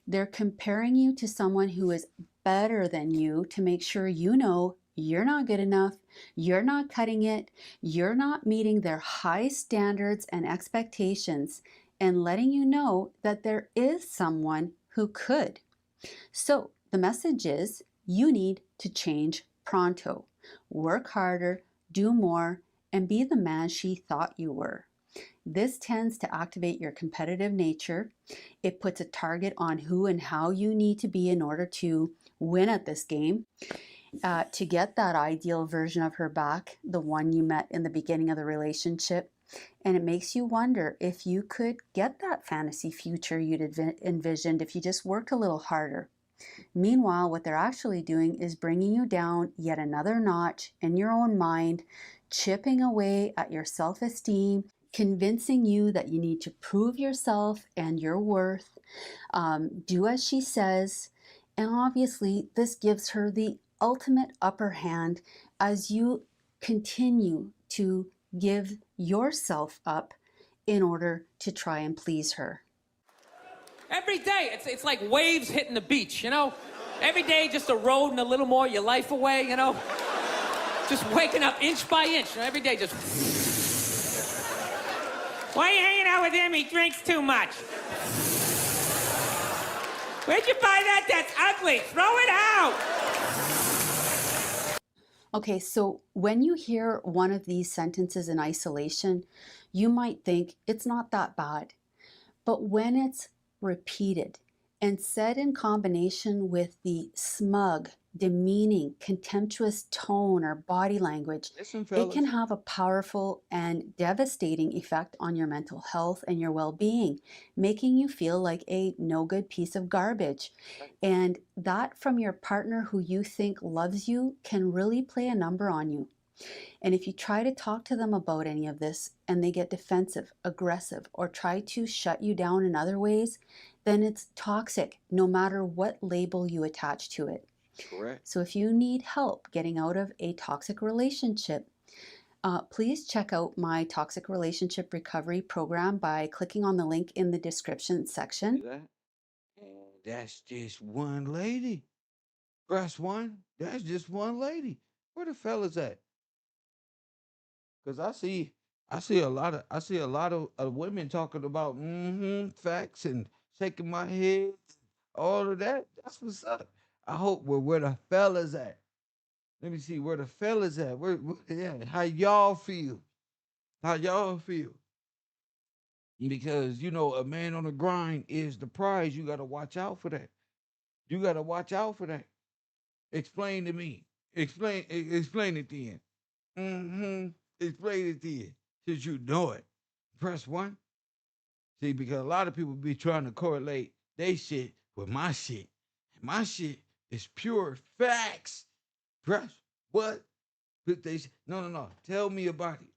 Speaker 2: They're comparing you to someone who is better than you to make sure you know you're not good enough, you're not cutting it, you're not meeting their high standards and expectations, and letting you know that there is someone who could. So the message is you need to change pronto. Work harder, do more, and be the man she thought you were. This tends to activate your competitive nature. It puts a target on who and how you need to be in order to win at this game, to get that ideal version of her back, the one you met in the beginning of the relationship. And it makes you wonder if you could get that fantasy future you'd envisioned if you just worked a little harder. Meanwhile, what they're actually doing is bringing you down yet another notch in your own mind, chipping away at your self-esteem, convincing you that you need to prove yourself and your worth, do as she says. And obviously, this gives her the ultimate upper hand as you continue to give yourself up in order to try and please her.
Speaker 3: Every day, it's like waves hitting the beach, you know? Every day, just eroding a little more your life away, you know? Just waking up inch by inch, you know? Every day, just... Why are you hanging out with him? He drinks too much. Where'd you buy that? That's ugly. Throw it out.
Speaker 2: Okay, so when you hear one of these sentences in isolation, you might think it's not that bad. But when it's repeated and said in combination with the smug, demeaning, contemptuous tone or body language,
Speaker 1: Listen,
Speaker 2: it can
Speaker 1: fellas.
Speaker 2: have a powerful and devastating effect on your mental health and your well-being, making you feel like a no-good piece of garbage. And that from your partner who you think loves you can really play a number on you. And if you try to talk to them about any of this and they get defensive, aggressive, or try to shut you down in other ways, then it's toxic, no matter what label you attach to it.
Speaker 1: Correct.
Speaker 2: So if you need help getting out of a toxic relationship, please check out my toxic relationship recovery program by clicking on the link in the description section.
Speaker 1: See that? And that's just one lady. Press one. That's just one lady. Where the fellas at? Cause I see a lot of women talking about facts and shaking my head, all of that. That's what's up. I hope where the fellas at. Let me see where the fellas at. Yeah, how y'all feel? How y'all feel? Because you know a man on the grind is the prize. You got to watch out for that. You got to watch out for that. Explain to me. Explain it then. Explain it then. Since you know it. Press one. See, because a lot of people be trying to correlate they shit with my shit. My shit is pure facts. Press what? Put they no. Tell me about it.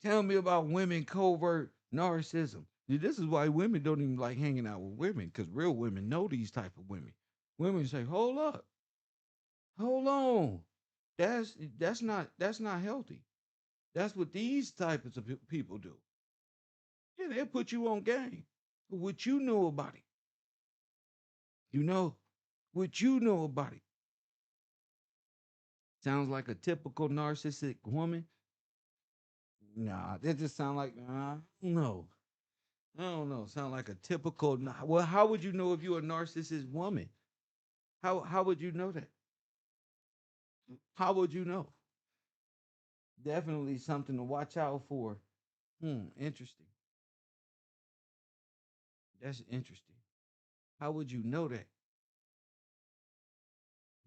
Speaker 1: Tell me about women covert narcissism. See, this is why women don't even like hanging out with women, because real women know these type of women. Women say, hold up, hold on. That's not healthy. That's what these types of people do. Yeah, they'll put you on game. What you know about it. You know what you know about it. Sounds like a typical narcissistic woman. Nah, that just sound like no. I don't know. Sound like a typical. Well, how would you know if you're a narcissist woman? How would you know that? How would you know? Definitely something to watch out for. Interesting. That's interesting. How would you know that?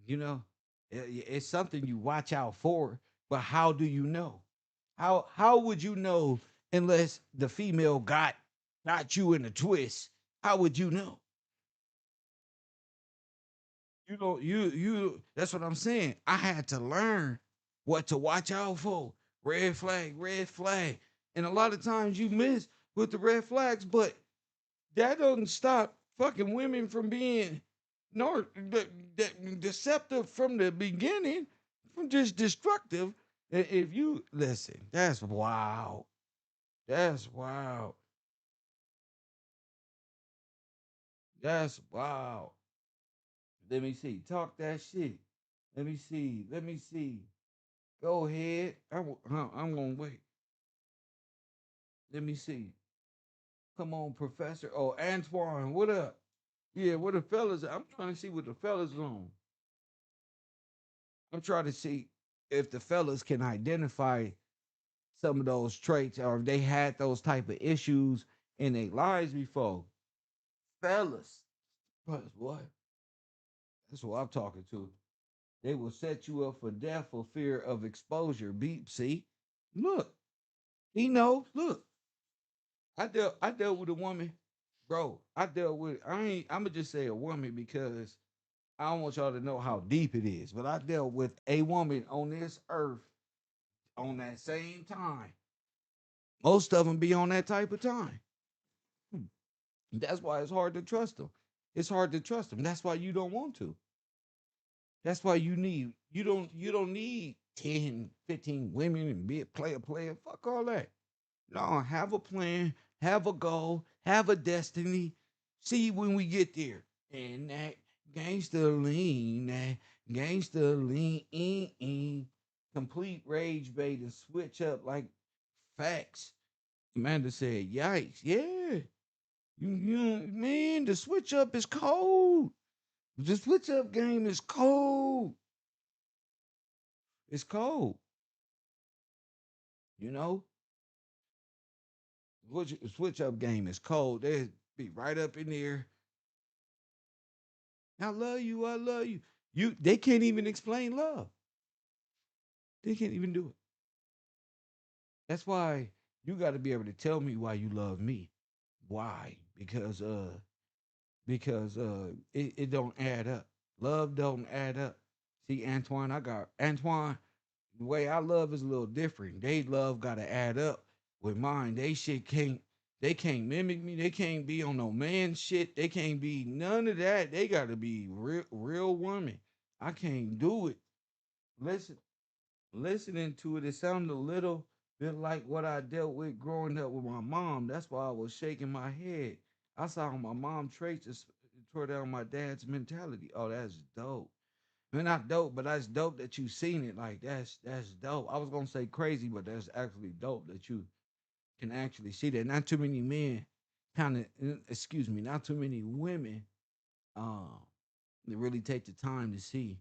Speaker 1: You know, it's something you watch out for, but how do you know? How would you know unless the female got you in a twist? How would you know? You know, you that's what I'm saying. I had to learn what to watch out for. Red flag, red flag. And a lot of times you miss with the red flags, but that doesn't stop fucking women from being deceptive from the beginning, from just destructive. If you listen, that's wow. That's wow. That's wow. Let me see. Talk that shit. Let me see. Let me see. Go ahead. I'm gonna wait. Let me see. Come on, Professor. Oh, Antoine, what up? Yeah, where the fellas at? I'm trying to see what the fellas on. I'm trying to see if the fellas can identify some of those traits or if they had those type of issues in their lives before. Fellas. What? That's what I'm talking to. They will set you up for death for fear of exposure. Beep. See, look, he knows. Look, I dealt with a woman, bro. I dealt with. I ain't. I'ma just say a woman because I don't want y'all to know how deep it is. But I dealt with a woman on this earth on that same time. Most of them be on that type of time. Hmm. That's why it's hard to trust them. It's hard to trust them. That's why you don't want to. That's why you don't need 10, 15 women and be a player. Fuck all that. No, have a plan, have a goal, have a destiny. See when we get there. And that gangster lean, complete rage bait and switch up like facts. Amanda said, "Yikes, yeah, man, the switch up is cold. The switch up game is cold. It's cold. You know, switch up game is cold. They be right up in there. I love you. I love you. They can't even explain love. They can't even do it. That's why you got to be able to tell me why you love me. Why? Because it don't add up. Love don't add up. See, Antoine, I got Antoine. The way I love is a little different. They love got to add up with mine. They shit can't. They can't mimic me. They can't be on no man shit. They can't be none of that. They got to be real woman. I can't do it. Listen, listening to it, it sounded a little bit like what I dealt with growing up with my mom. That's why I was shaking my head. I saw my mom traits just tore down my dad's mentality. Oh, that's dope. Man, not dope, but that's dope that you seen it. Like that's dope. I was gonna say crazy, but that's actually dope that you can actually see that. Not too many men kind of excuse me, not too many women um that really take the time to see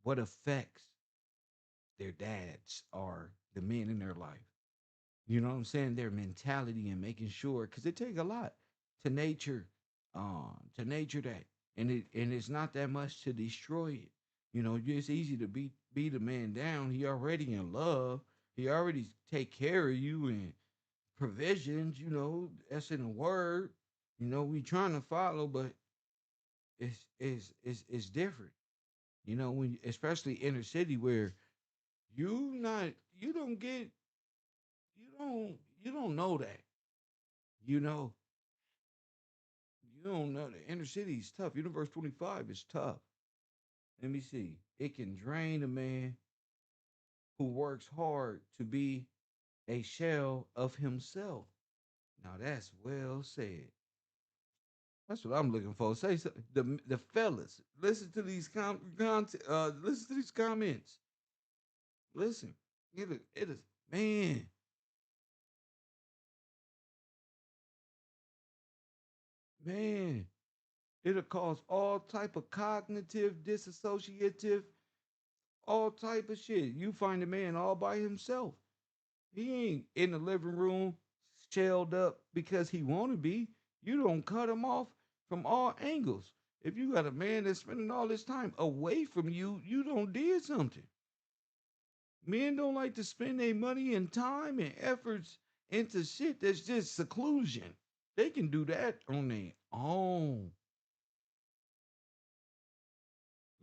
Speaker 1: what effects their dads are the men in their life. You know what I'm saying? Their mentality and making sure because it take a lot to nature that. And it's not that much to destroy it. You know, it's easy to beat a man down. He already in love. He already take care of you and provisions, that's in the word. We trying to follow, but it's different. When especially inner city where you not you don't get you don't know that. You know, you don't know the inner city is tough. Universe 25 is tough. Let me see. It can drain a man who works hard to be a shell of himself. Now that's well said. That's what I'm looking for. Say so, the fellas. Listen to these listen to these comments. Listen. It is man, man. It'll cause all type of cognitive disassociative all type of shit. You find a man all by himself. He ain't in the living room shelled up because he want to be. You don't cut him off from all angles. If you got a man that's spending all this time away from you, you don't did something. Men don't like to spend their money and time and efforts into shit that's just seclusion. They can do that on their own.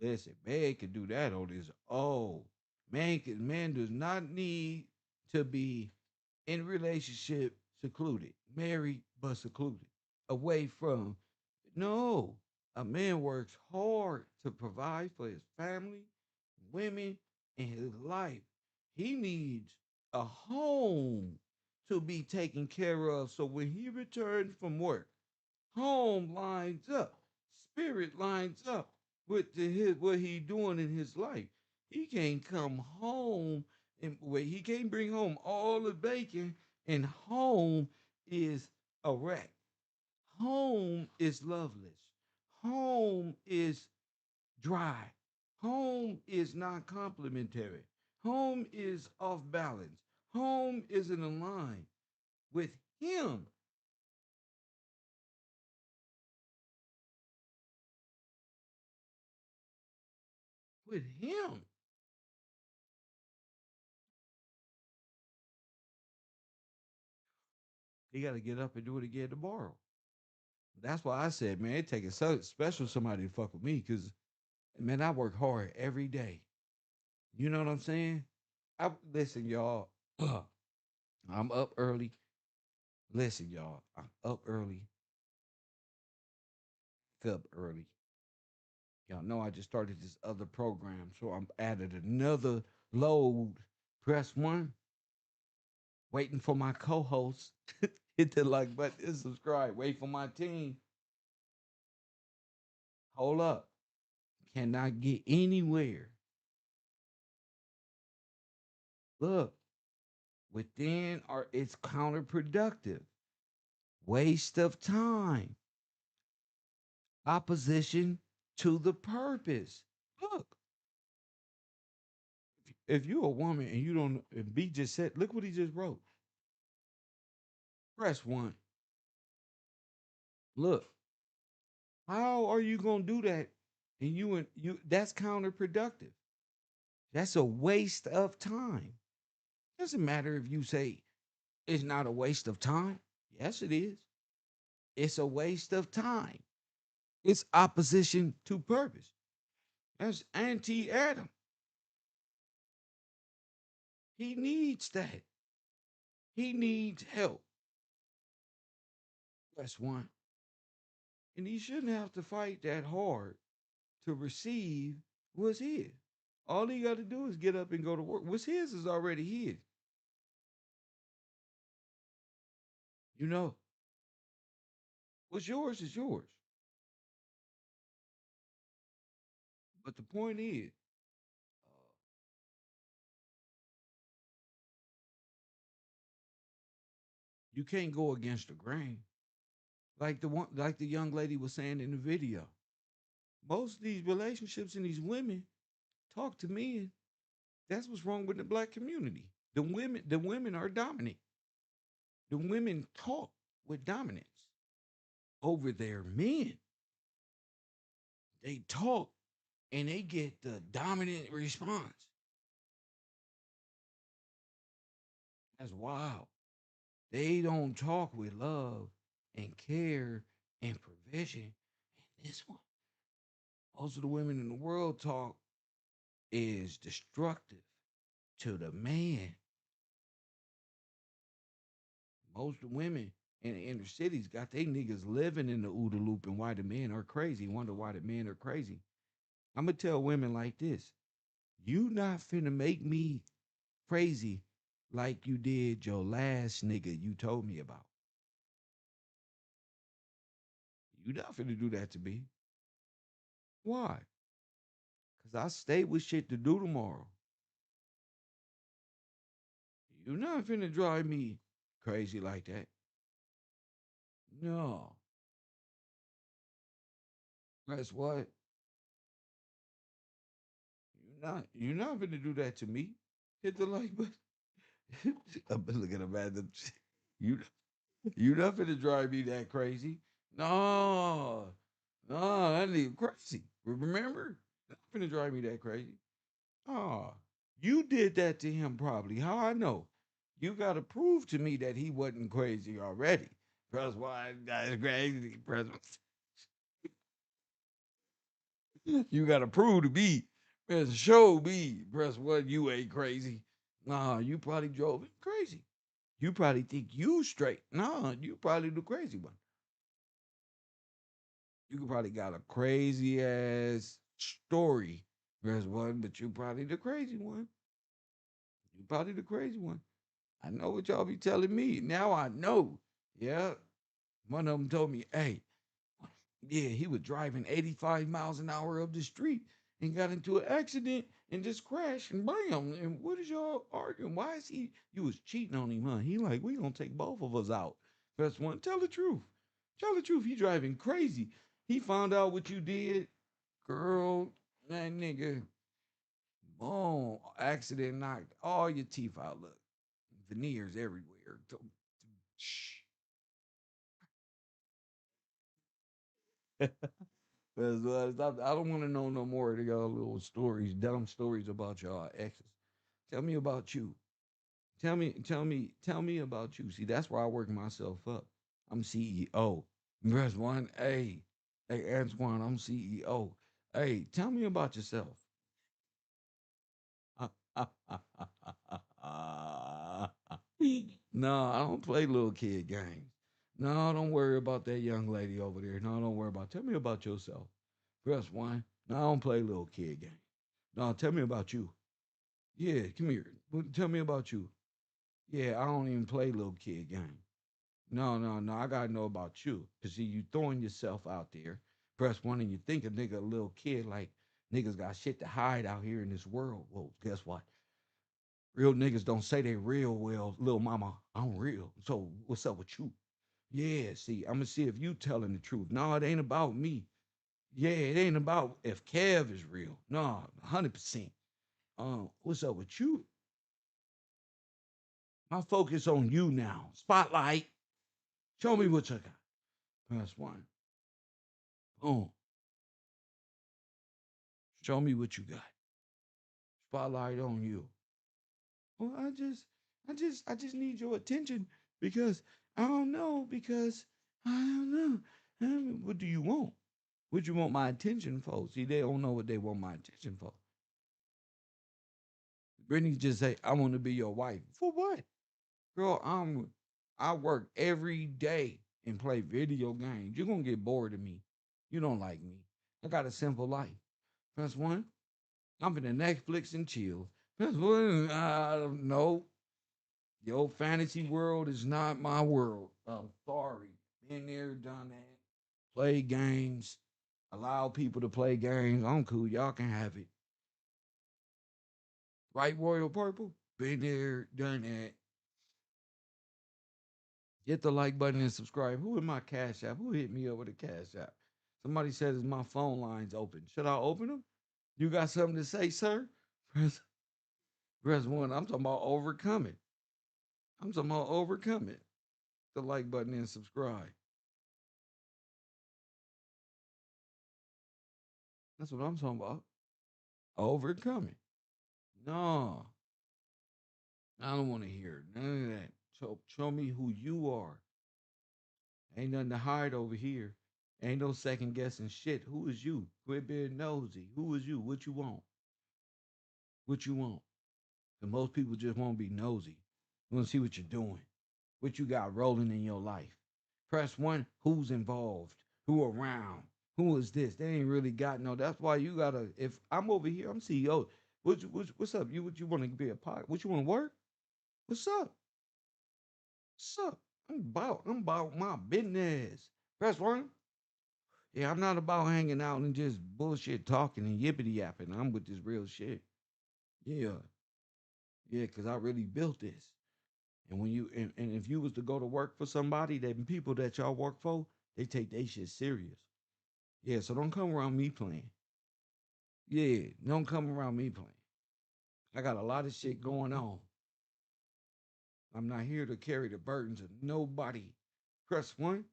Speaker 1: Listen, man can do that on his own. Man does not need to be in relationship secluded, married but secluded, away from. No, a man works hard to provide for his family, women, and his life. He needs a home to be taken care of. So when he returns from work, home lines up, spirit lines up with what he doing in his life. He can't come home and wait. He can't bring home all the bacon, and home is a wreck. Home is loveless. Home is dry. Home is not complimentary. Home is off balance. Home isn't aligned with him. with him. He got to get up and do it again tomorrow. That's why I said, man, it takes so special somebody to fuck with me because, man, I work hard every day. You know what I'm saying? Listen, y'all. I'm up early. Listen, y'all. I'm up early, up early. Y'all know I just started this other program, so I'm added another load. Press one, waiting for my co-host. Hit the like button and subscribe. Wait for my team. Hold up. Cannot get anywhere. Look, within are it's counterproductive. Waste of time. Opposition to the purpose. Look, if you're a woman and you don't, and B just said, look what he just wrote. Press one. Look, how are you gonna do that? And you that's counterproductive. That's a waste of time. Doesn't matter if you say it's not a waste of time. Yes, it is. It's a waste of time. It's opposition to purpose. That's anti-Adam. He needs that. He needs help. That's one. And he shouldn't have to fight that hard to receive what's his. All he got to do is get up and go to work. What's his is already his. You know, what's yours is yours. But the point is, you can't go against the grain. Like the young lady was saying in the video. Most of these relationships and these women talk to men. That's what's wrong with the black community. The women are dominant. The women talk with dominance over their men. They talk and they get the dominant response. That's wild. They don't talk with love and care and provision. And this one, most of the women in the world talk is destructive to the man. Most of the women in the inner cities got they niggas living in the OODA loop and why the men are crazy. Wonder why the men are crazy. I'm gonna tell women like this. You not finna make me crazy like you did your last nigga you told me about. You not finna do that to me. Why? Cause I stay with shit to do tomorrow. You not finna drive me crazy like that. No. That's what. You not finna do that to me. Hit the like button. I've been looking at them. You you not finna drive me that crazy. No. No, that nigga crazy. Remember? Not finna drive me that crazy. Oh, you did that to him probably. How I know? You gotta prove to me that he wasn't crazy already. Press one, that's crazy. Press you gotta prove to me. Press show me. Press one, you ain't crazy. Nah, you probably drove him crazy. You probably think you straight. Nah, you probably the crazy one. You probably got a crazy ass story. Press one, but you probably the crazy one. You probably the crazy one. I know what y'all be telling me. Now I know. Yeah. One of them told me, hey, yeah, he was driving 85 miles an hour up the street and got into an accident and just crashed and bam. And what is y'all arguing? Why is he? You was cheating on him, huh? He like, we gonna take both of us out. First one, tell the truth. Tell the truth. He driving crazy. He found out what you did, girl. That nigga, boom, accident knocked all your teeth out. Look, veneers everywhere. I don't want to know no more of y'all little stories, dumb stories about y'all exes. Tell me about you. Tell me about you. See, that's where I work myself up. I'm CEO. Press one. Hey, Antoine, I'm CEO. Hey, tell me about yourself. No, I don't play little kid games. No, don't worry about that young lady over there. No, don't worry about. Tell me about yourself. Press one. No, I don't play little kid games. No, tell me about you. Yeah, come here. Tell me about you. Yeah, I don't even play little kid games. No, no, no. I gotta know about you. Cause see, you throwing yourself out there. Press one, and you think a nigga a little kid like niggas got shit to hide out here in this world. Well, guess what? Real niggas don't say they real well, little mama. I'm real. So what's up with you? Yeah, see, I'm gonna see if you telling the truth. No, it ain't about me. Yeah, it ain't about if Kev is real. No, 100%. What's up with you? My focus on you now. Spotlight. Show me what you got. Press one. Boom. Show me what you got. Spotlight on you. Well, I just need your attention because I don't know because I don't know. What do you want? What you want my attention for? See, they don't know what they want my attention for. Brittany just say, "I want to be your wife." For what, girl? I work every day and play video games. You're gonna get bored of me. You don't like me. I got a simple life. Press one. I'm in the Netflix and chill. Press one. No, your fantasy world is not my world. I'm sorry. Been there, done that. Play games. Allow people to play games. I'm cool. Y'all can have it. Right, Royal Purple? Been there, done that. Hit the like button and subscribe. Who in my Cash App? Who hit me up with a Cash App? Somebody said, is my phone lines open? Should I open them? You got something to say, sir? Press, press one. I'm talking about overcoming. I'm talking about overcoming. The like button and subscribe. That's what I'm talking about. Overcoming. No, I don't want to hear none of that. Show me who you are. Ain't nothing to hide over here. Ain't no second guessing shit. Who is you? Quit being nosy. Who is you? What you want? What you want? And most people just want to be nosy. Want to see what you're doing, what you got rolling in your life. Press one. Who's involved? Who around? Who is this? They ain't really got no. That's why you gotta. If I'm over here, I'm CEO. What's up? What you want to be a pot? What you want to work? What's up? What's up? I'm about my business. Press one. Yeah, I'm not about hanging out and just bullshit talking and yippity yapping. I'm with this real shit. Yeah, yeah, because I really built this. And when and if you was to go to work for somebody, that people that y'all work for, they take they shit serious. Yeah, so don't come around me playing. Yeah, don't come around me playing. I got a lot of shit going on. I'm not here to carry the burdens of nobody. Press one.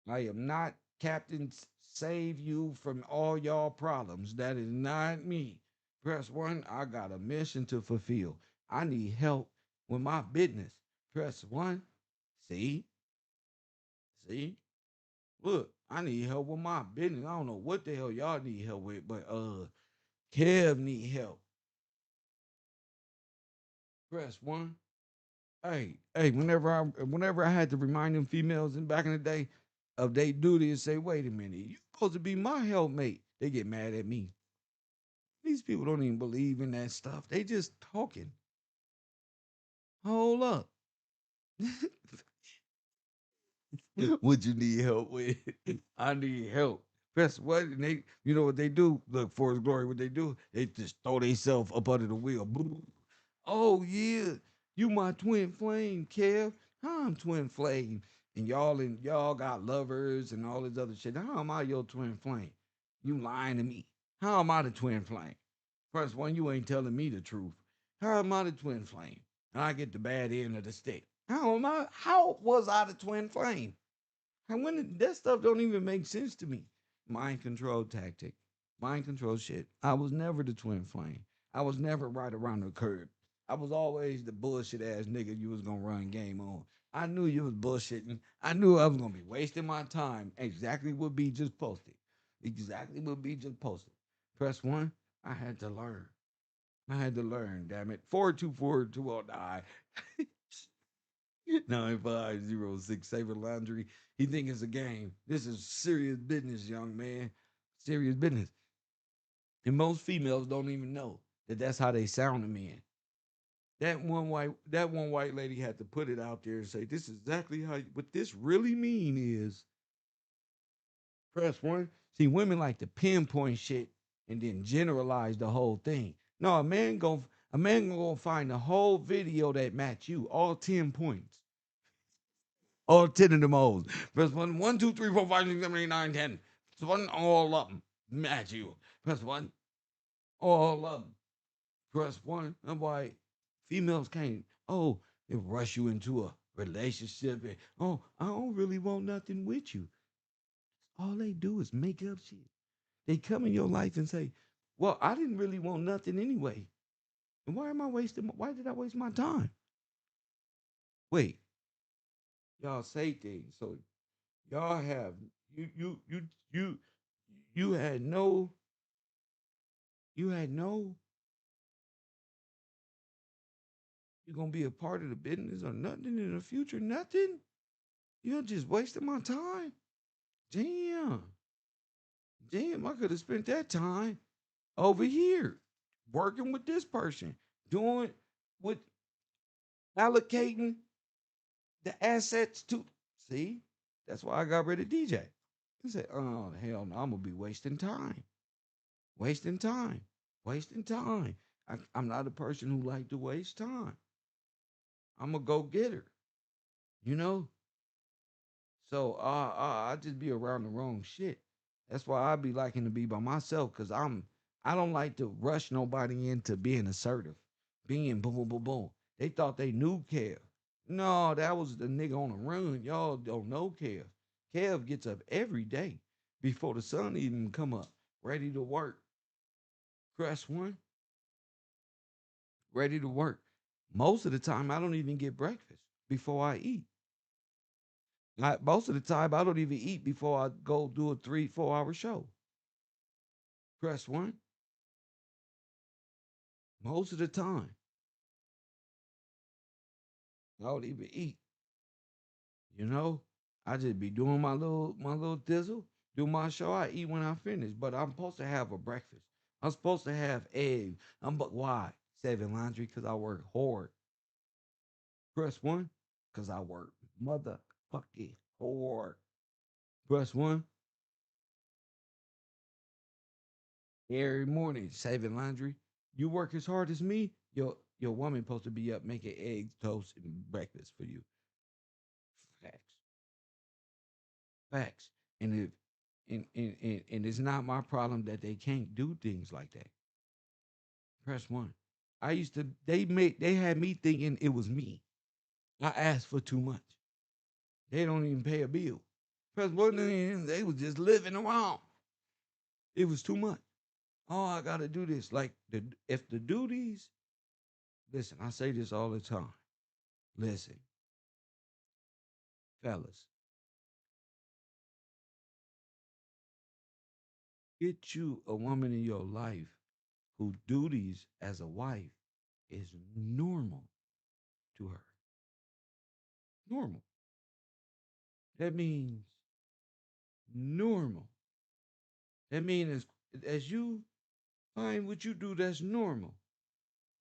Speaker 1: I am not Captain Save you from all y'all problems. That is not me. Press one. I got a mission to fulfill. I need help with my business. Press one. See? See? Look, I need help with my business. I don't know what the hell y'all need help with, but Kev need help. Press one. Hey, whenever I had to remind them females in back in the day of they duty and say, wait a minute, you supposed to be my helpmate. They get mad at me. These people don't even believe in that stuff. They just talking. Hold up. What you need help with? I need help. Press what? And they, you know what they do? Look, for his glory, what they do? They just throw themselves up under the wheel. Oh yeah, you my twin flame, Kev. How I'm twin flame, and y'all got lovers and all this other shit. How am I your twin flame? You lying to me? How am I the twin flame? First one, you ain't telling me the truth. How am I the twin flame? And I get the bad end of the stick. How am I? How was I the twin flame? And when that stuff don't even make sense to me. Mind control tactic. Mind control shit. I was never the twin flame. I was never right around the curb. I was always the bullshit ass nigga you was gonna run game on. I knew you was bullshitting. I knew I was gonna be wasting my time. Exactly what B just posted. Exactly what B just posted. Press one. I had to learn. I had to learn, damn it. 424-209. 9506 Saver Laundry. He think it's a game. This is serious business, young man. Serious business. And most females don't even know that that's how they sound to men. That one white lady had to put it out there and say, this is exactly how what this really mean is press one. See, women like to pinpoint shit and then generalize the whole thing. No, a man gonna find the whole video that match you, all 10 points. All 10 of them hoes. Press one, 1, 2, 3, 4, 5, 6, 7, 8, 9, 10. Press one, all of them. Match you. Press one, all of them. Press one. I'm why females can't, oh, they rush you into a relationship. And, oh, I don't really want nothing with you. All they do is make up shit. They come in your life and say, well, I didn't really want nothing anyway. And why did I waste my time? Wait, y'all say things. So y'all have you you you you you had no you had no you're gonna be a part of the business or nothing in the future, nothing. You're just wasting my time. Damn. Damn, I could have spent that time over here working with this person, doing with allocating the assets to see. That's why I got rid of DJ. He said, oh hell no, I'm gonna be wasting time. Wasting time. Wasting time. I'm not a person who like to waste time. I'm a go getter, you know. So I just be around the wrong shit. That's why I be liking to be by myself because I don't like to rush nobody into being assertive, being boom boom boom boom. They thought they knew Kev. No, that was the nigga on the run. Y'all don't know Kev. Kev gets up every day before the sun even come up, ready to work. Press one, ready to work. Most of the time, I don't even get breakfast before I eat. Most of the time, I don't even eat before I go do a 3, 4 hour show. Press one. Most of the time, I don't even eat. You know, I just be doing my little thizzle, do my show. I eat when I finish, but I'm supposed to have a breakfast. I'm supposed to have eggs. But why? Saving laundry because I work hard. Press one because I work motherfucking hard. Press one every morning saving laundry. You work as hard as me, your woman supposed to be up making eggs, toast, and breakfast for you. Facts. Facts. And if and it's not my problem that they can't do things like that. Press one. They had me thinking it was me. I asked for too much. They don't even pay a bill. Press one, they was just living around. It was too much. Oh, I gotta do this. Like if the duties, listen, I say this all the time. Listen, fellas, get you a woman in your life whose duties as a wife is normal to her. Normal. That means normal. That means as you find what you do that's normal,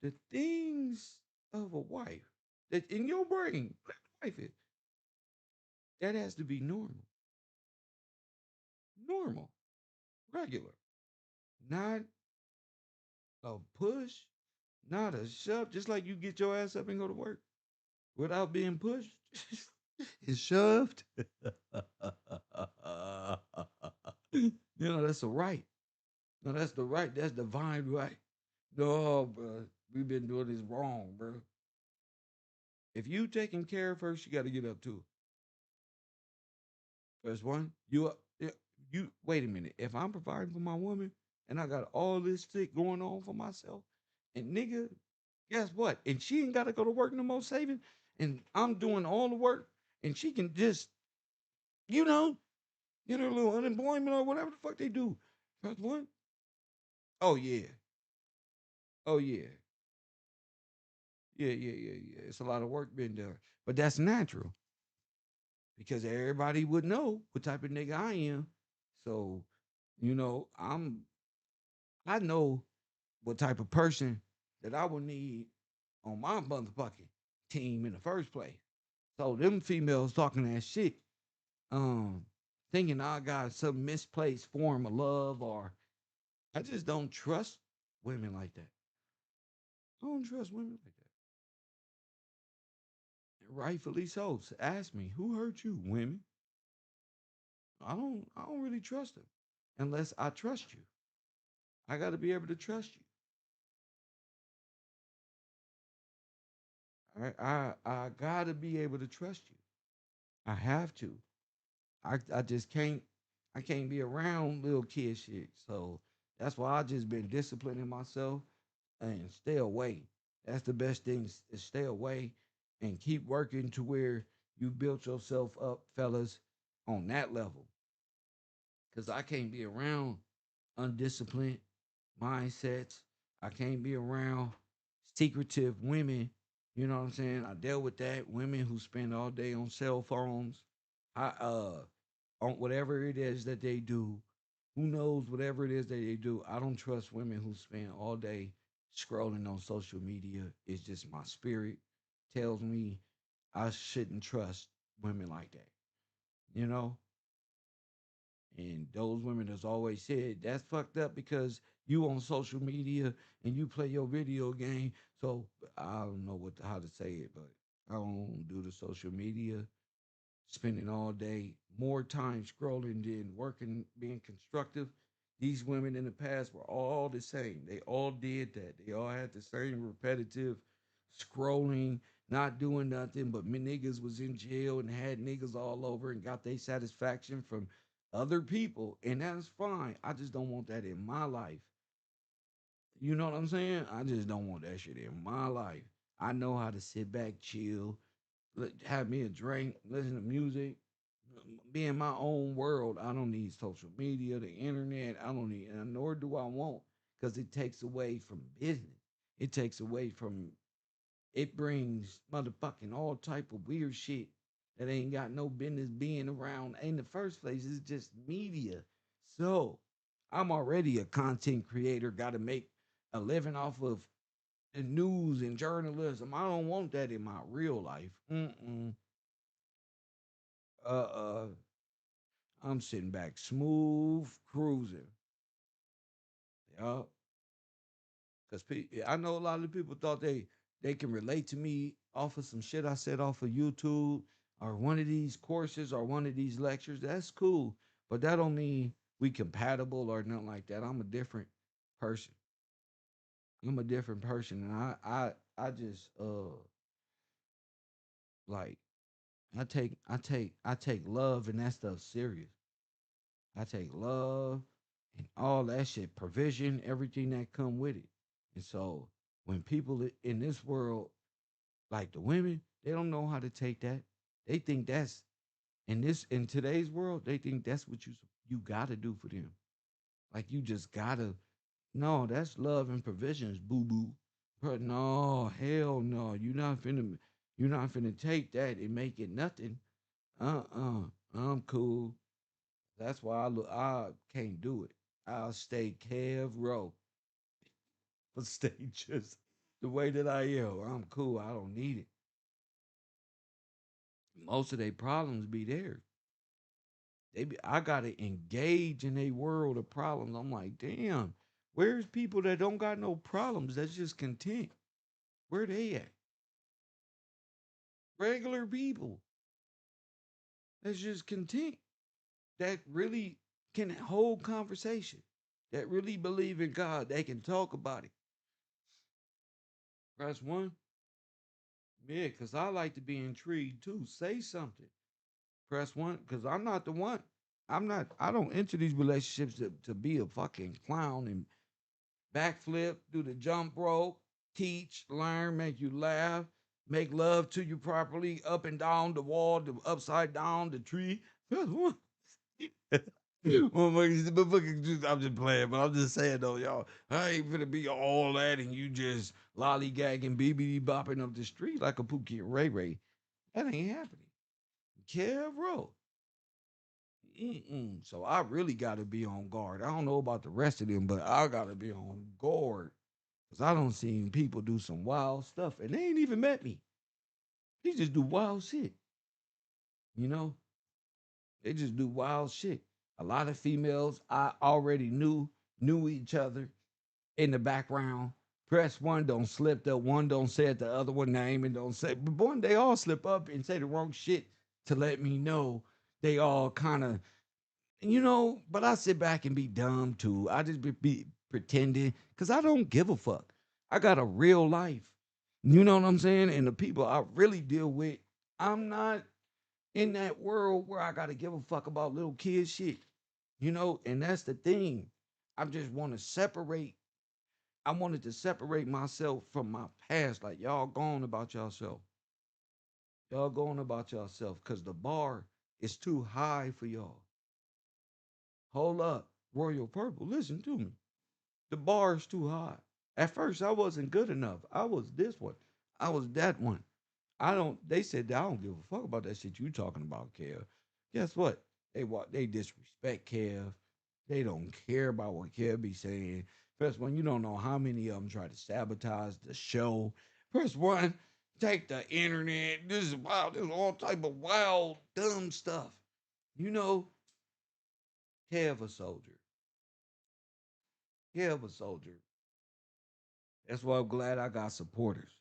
Speaker 1: the things of a wife that in your brain, wife is, that has to be normal. Normal. Regular. Not a push, not a shove, just like you get your ass up and go to work without being pushed and shoved. That's a right. No, that's the right. That's divine right. No, bro, we've been doing this wrong, bro. If you taking care of her, she got to get up too. First one, you up. Yeah. You wait a minute. If I'm providing for my woman and I got all this shit going on for myself, and nigga, guess what? And she ain't got to go to work no more saving, and I'm doing all the work, and she can just, you know, get her little unemployment or whatever the fuck they do. That's what? Oh yeah. Oh yeah. Yeah. It's a lot of work being done, but that's natural because everybody would know what type of nigga I am. So, I know what type of person that I would need on my motherfucking team in the first place. So them females talking that shit, um, thinking I got some misplaced form of love, or I just don't trust women like that. I don't trust women like that. Rightfully so. Ask me, who hurt you, women? I don't really trust them unless I trust you. I got to be able to trust you. I got to be able to trust you. I have to. I just can't. I can't be around little kid shit. So that's why I just been disciplining myself and stay away. That's the best thing is stay away and keep working to where you built yourself up, fellas, on that level. Cause I can't be around undisciplined mindsets. I can't be around secretive women. You know what I'm saying? I dealt with that. Women who spend all day on cell phones. On whatever it is that they do. Who knows whatever it is that they do? I don't trust women who spend all day scrolling on social media. It's just my spirit tells me I shouldn't trust women like that. You know? And those women that's always said that's fucked up because you on social media and you play your video game. So I don't know how to say it, but I don't do the social media spending all day, more time scrolling than working, being constructive. These women in the past were all the same. They all did that. They all had the same repetitive scrolling, not doing nothing, but me niggas was in jail and had niggas all over and got their satisfaction from other people. And that's fine. I just don't want that in my life. You know what I'm saying? I just don't want that shit in my life. I know how to sit back, chill, have me a drink, listen to music, be in my own world. I don't need social media, the internet. I don't need, and nor do I want, because it takes away from business. It takes away from. It brings motherfucking all type of weird shit that ain't got no business being around in the first place. It's just media. So I'm already a content creator. Got to make a living off of the news and journalism. I don't want that in my real life. Mm-mm. Uh, I'm sitting back, smooth cruising. Yeah, because I know a lot of people thought they can relate to me off of some shit I said off of YouTube or one of these courses or one of these lectures. That's cool, but that don't mean we compatible or nothing like that. I'm a different person. I'm a different person, and I just like I take love and that stuff serious. I take love and all that shit, provision, everything that come with it. And so when people in this world, like the women, they don't know how to take that. They think that's in today's world, they think that's what you gotta do for them. Like you just gotta. No, that's love and provisions, boo boo. But no, hell no, you're not finna take that and make it nothing. I'm cool. That's why I can't do it. I'll stay KevRow, but stay just the way that I am. I'm cool. I don't need it. Most of their problems be there. I gotta engage in a world of problems. I'm like, damn, where's people that don't got no problems? That's just content. Where they at? Regular people that's just content. That really can hold conversation. That really believe in God. They can talk about it. Press one. Yeah, because I like to be intrigued too. Say something. Press one, because I'm not the one. I don't enter these relationships to be a fucking clown and backflip, do the jump rope, teach, learn, make you laugh, make love to you properly, up and down the wall, the upside down the tree. I'm just playing, but I'm just saying though, y'all. I ain't gonna be all that and you just lollygagging, BB bopping up the street like a Pookie and Ray Ray. That ain't happening. KevRow. So I really got to be on guard. I don't know about the rest of them, but I got to be on guard because I don't seen people do some wild stuff and they ain't even met me. They just do wild shit. You know, they just do wild shit. A lot of females I already knew each other in the background. Press one, don't slip the one, don't say it, the other one name, and don't say. But one, they all slip up and say the wrong shit to let me know they all kind of, but I sit back and be dumb too. I just be pretending because I don't give a fuck. I got a real life. You know what I'm saying? And the people I really deal with, I'm not in that world where I got to give a fuck about little kid shit. And that's the thing. I just want to separate. I wanted to separate myself from my past. Like, y'all going about yourself. Y'all going about yourself because the bar is too high for y'all. Hold up. Royal Purple, listen to me. The bar is too high. At first, I wasn't good enough. I was this one. I was that one. They said that I don't give a fuck about that shit you talking about, Kev. Guess what? They disrespect Kev. They don't care about what Kev be saying. First one, you don't know how many of them try to sabotage the show. First one, take the internet. This is wild. This is all type of wild, dumb stuff. You know, Kev a soldier. Kev a soldier. That's why I'm glad I got supporters.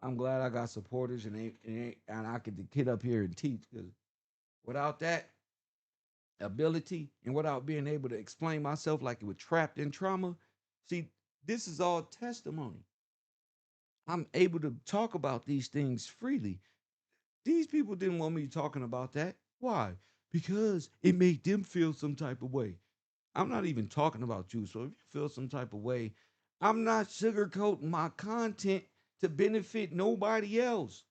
Speaker 1: I'm glad I got supporters and I could get up here and teach because without that ability and without being able to explain myself like it was trapped in trauma, see, this is all testimony. I'm able to talk about these things freely. These people didn't want me talking about that. Why? Because it made them feel some type of way. I'm not even talking about you. So if you feel some type of way, I'm not sugarcoating my content to benefit nobody else.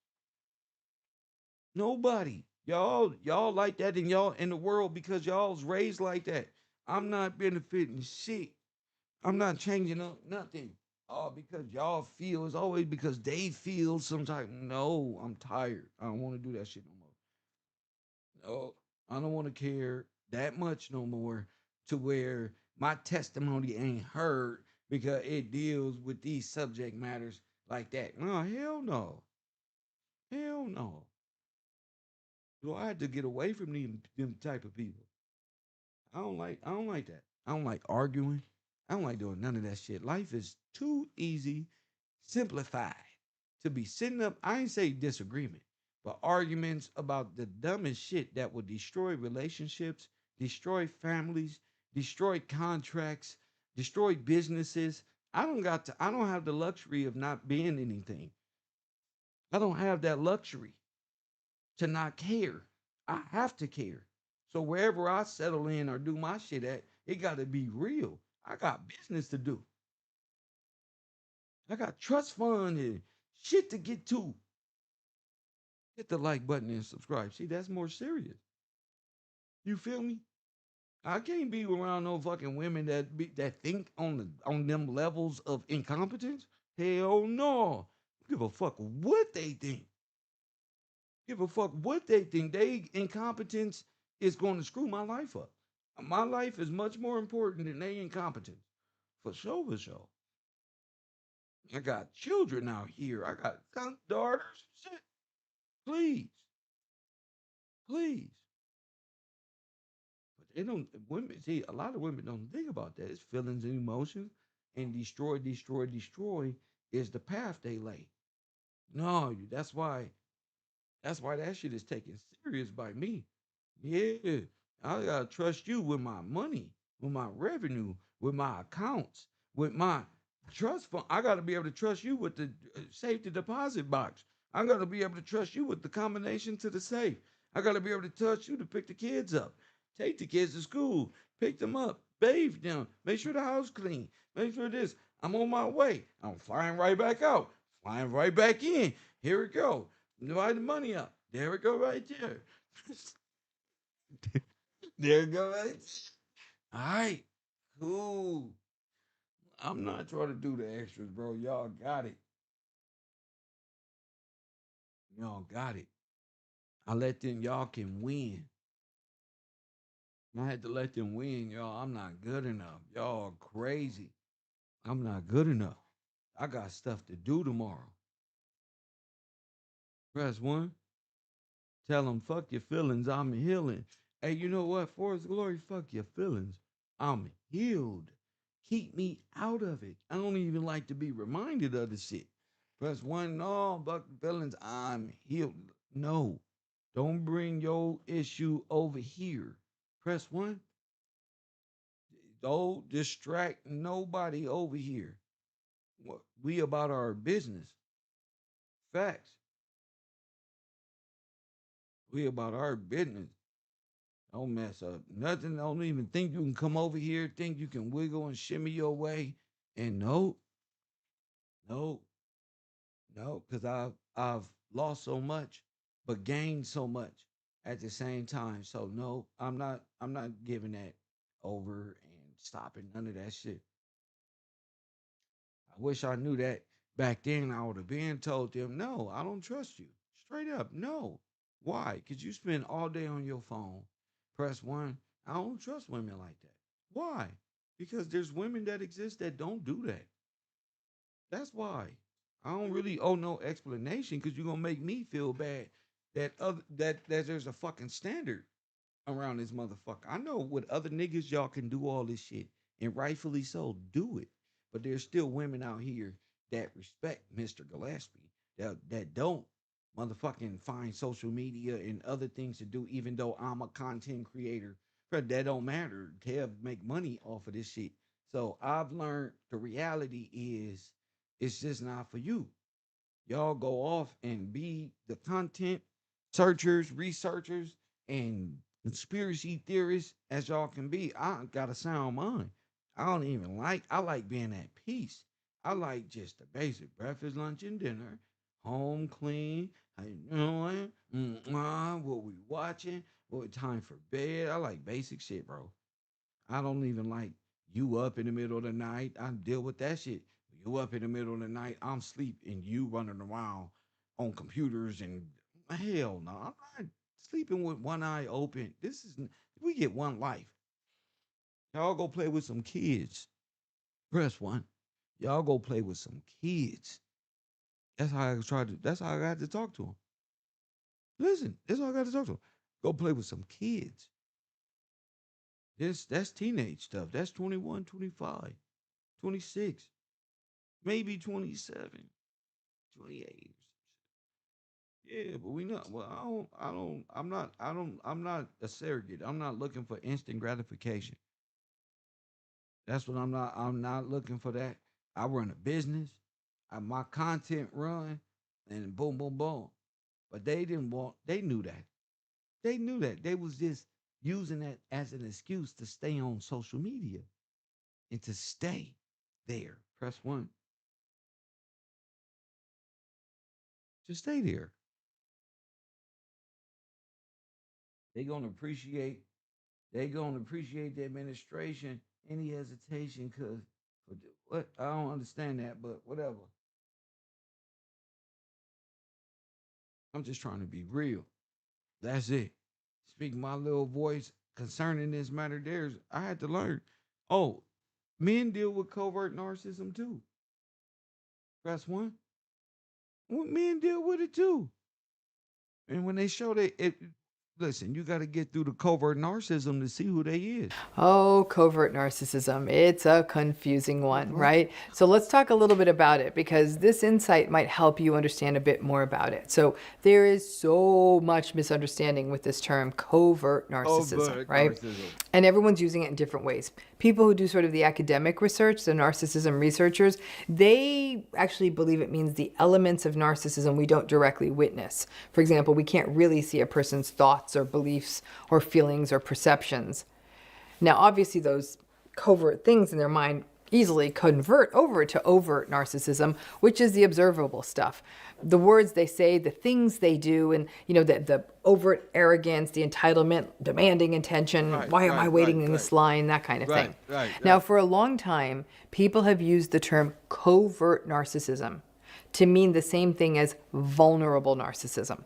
Speaker 1: Nobody. Y'all like that in y'all in the world because y'all's raised like that. I'm not benefiting shit. I'm not changing up nothing. Oh, because y'all feel it's always because they feel some type. No, I'm tired. I don't want to do that shit no more. No, I don't want to care that much no more to where my testimony ain't heard because it deals with these subject matters like that. No, hell no. Hell no. So I had to get away from them type of people. I don't like that. I don't like arguing. I don't like doing none of that shit. Life is too easy, simplified to be sitting up. I ain't say disagreement, but arguments about the dumbest shit that will destroy relationships, destroy families, destroy contracts, destroy businesses. I don't have the luxury of not being anything. I don't have that luxury to not care. I have to care. So wherever I settle in or do my shit at, it got to be real. I got business to do. I got trust fund and shit to get to. Hit the like button and subscribe. See, that's more serious. You feel me? I can't be around no fucking women that think on them levels of incompetence. Hell no. Give a fuck what they think. Give a fuck what they think. They incompetence is going to screw my life up. My life is much more important than they incompetence. For sure, for sure. I got children out here. I got daughters. Shit. Please, please. But they don't women see a lot of women don't think about that. It's feelings and emotions and destroy is the path they lay. No, that's why that shit is taken serious by me. Yeah, I gotta trust you with my money, with my revenue, with my accounts, with my trust fund. I gotta be able to trust you with the safety deposit box. I gotta be able to trust you with the combination to the safe. I gotta be able to trust you to pick the kids up. Take the kids to school, pick them up, bathe them, make sure the house clean, make sure this. I'm on my way. I'm flying right back out, flying right back in. Here we go. Divide the money up. There we go, right there. There we go, right. All right, cool. I'm not trying to do the extras, bro. Y'all got it. Y'all got it. I let them. Y'all can win. I had to let them win, y'all. I'm not good enough. Y'all are crazy. I'm not good enough. I got stuff to do tomorrow. Press one. Tell them, fuck your feelings. I'm healing. Hey, you know what? For his glory, fuck your feelings. I'm healed. Keep me out of it. I don't even like to be reminded of the shit. Press one. No, fuck the feelings. I'm healed. No. Don't bring your issue over here. Press one. Don't distract nobody over here. We about our business. Facts. We about our business. Don't mess up nothing. Don't even think you can come over here. Think you can wiggle and shimmy your way. And no, no, no, because I've lost so much, but gained so much at the same time. So no, I'm not giving that over and stopping none of that shit. I wish I knew that back then. I would have been told them, no, I don't trust you. Straight up, no. Why? Because you spend all day on your phone. Press one. I don't trust women like that. Why? Because there's women that exist that don't do that. That's why. I don't really owe no explanation because you're gonna make me feel bad that there's a fucking standard around this motherfucker. I know with other niggas y'all can do all this shit, and rightfully so, do it. But there's still women out here that respect Mr. Gillespie that don't motherfucking find social media and other things to do, even though I'm a content creator. But that don't matter. Kev make money off of this shit. So I've learned the reality is it's just not for you. Y'all go off and be the content searchers, researchers, and conspiracy theorists as y'all can be. I got a sound mind. I don't even like, I like being at peace. I like just the basic breakfast, lunch, and dinner. Home clean. You know what? What we watching? What time for bed? I like basic shit, bro. I don't even like you up in the middle of the night. I deal with that shit. You up in the middle of the night, I'm asleep, and you running around on computers and hell no, I'm not sleeping with one eye open. This is we get one life. Y'all go play with some kids. Press one. Y'all go play with some kids. That's how I tried to. That's how I got to talk to them. Listen, that's how I got to talk to them. Go play with some kids. That's teenage stuff. That's 21, 25, 26. Maybe 27, 28. Yeah, but we not. Well, I don't. I'm not. I don't. I'm not a surrogate. I'm not looking for instant gratification. That's what I'm not. I'm not looking for that. I run a business. My content run, and boom, boom, boom. But they didn't want. They knew that. They knew that. They was just using that as an excuse to stay on social media and to stay there. Press one. Just stay there. They gonna appreciate they gonna appreciate the administration any hesitation because what I don't understand that, but whatever. I'm just trying to be real. That's it. Speak my little voice concerning this matter. There's I had to learn. Oh, men deal with covert narcissism too. Press one. Well, men deal with it too. And when they show that it listen, you gotta get through the covert narcissism to see who they is.
Speaker 4: Oh, covert narcissism. It's a confusing one, right? So let's talk a little bit about it because this insight might help you understand a bit more about it. So there is so much misunderstanding with this term covert narcissism,
Speaker 1: Covert
Speaker 4: right?
Speaker 1: narcissism.
Speaker 4: And everyone's using it in different ways. People who do sort of the academic research, the narcissism researchers, they actually believe it means the elements of narcissism we don't directly witness. For example, we can't really see a person's thoughts thoughts or beliefs or feelings or perceptions. Now, obviously, those covert things in their mind easily convert over to overt narcissism, which is the observable stuff. The words they say, the things they do, and the overt arrogance, the entitlement, demanding attention. Why am I waiting in this line? That kind of thing. Now, for a long time, people have used the term covert narcissism to mean the same thing as vulnerable narcissism.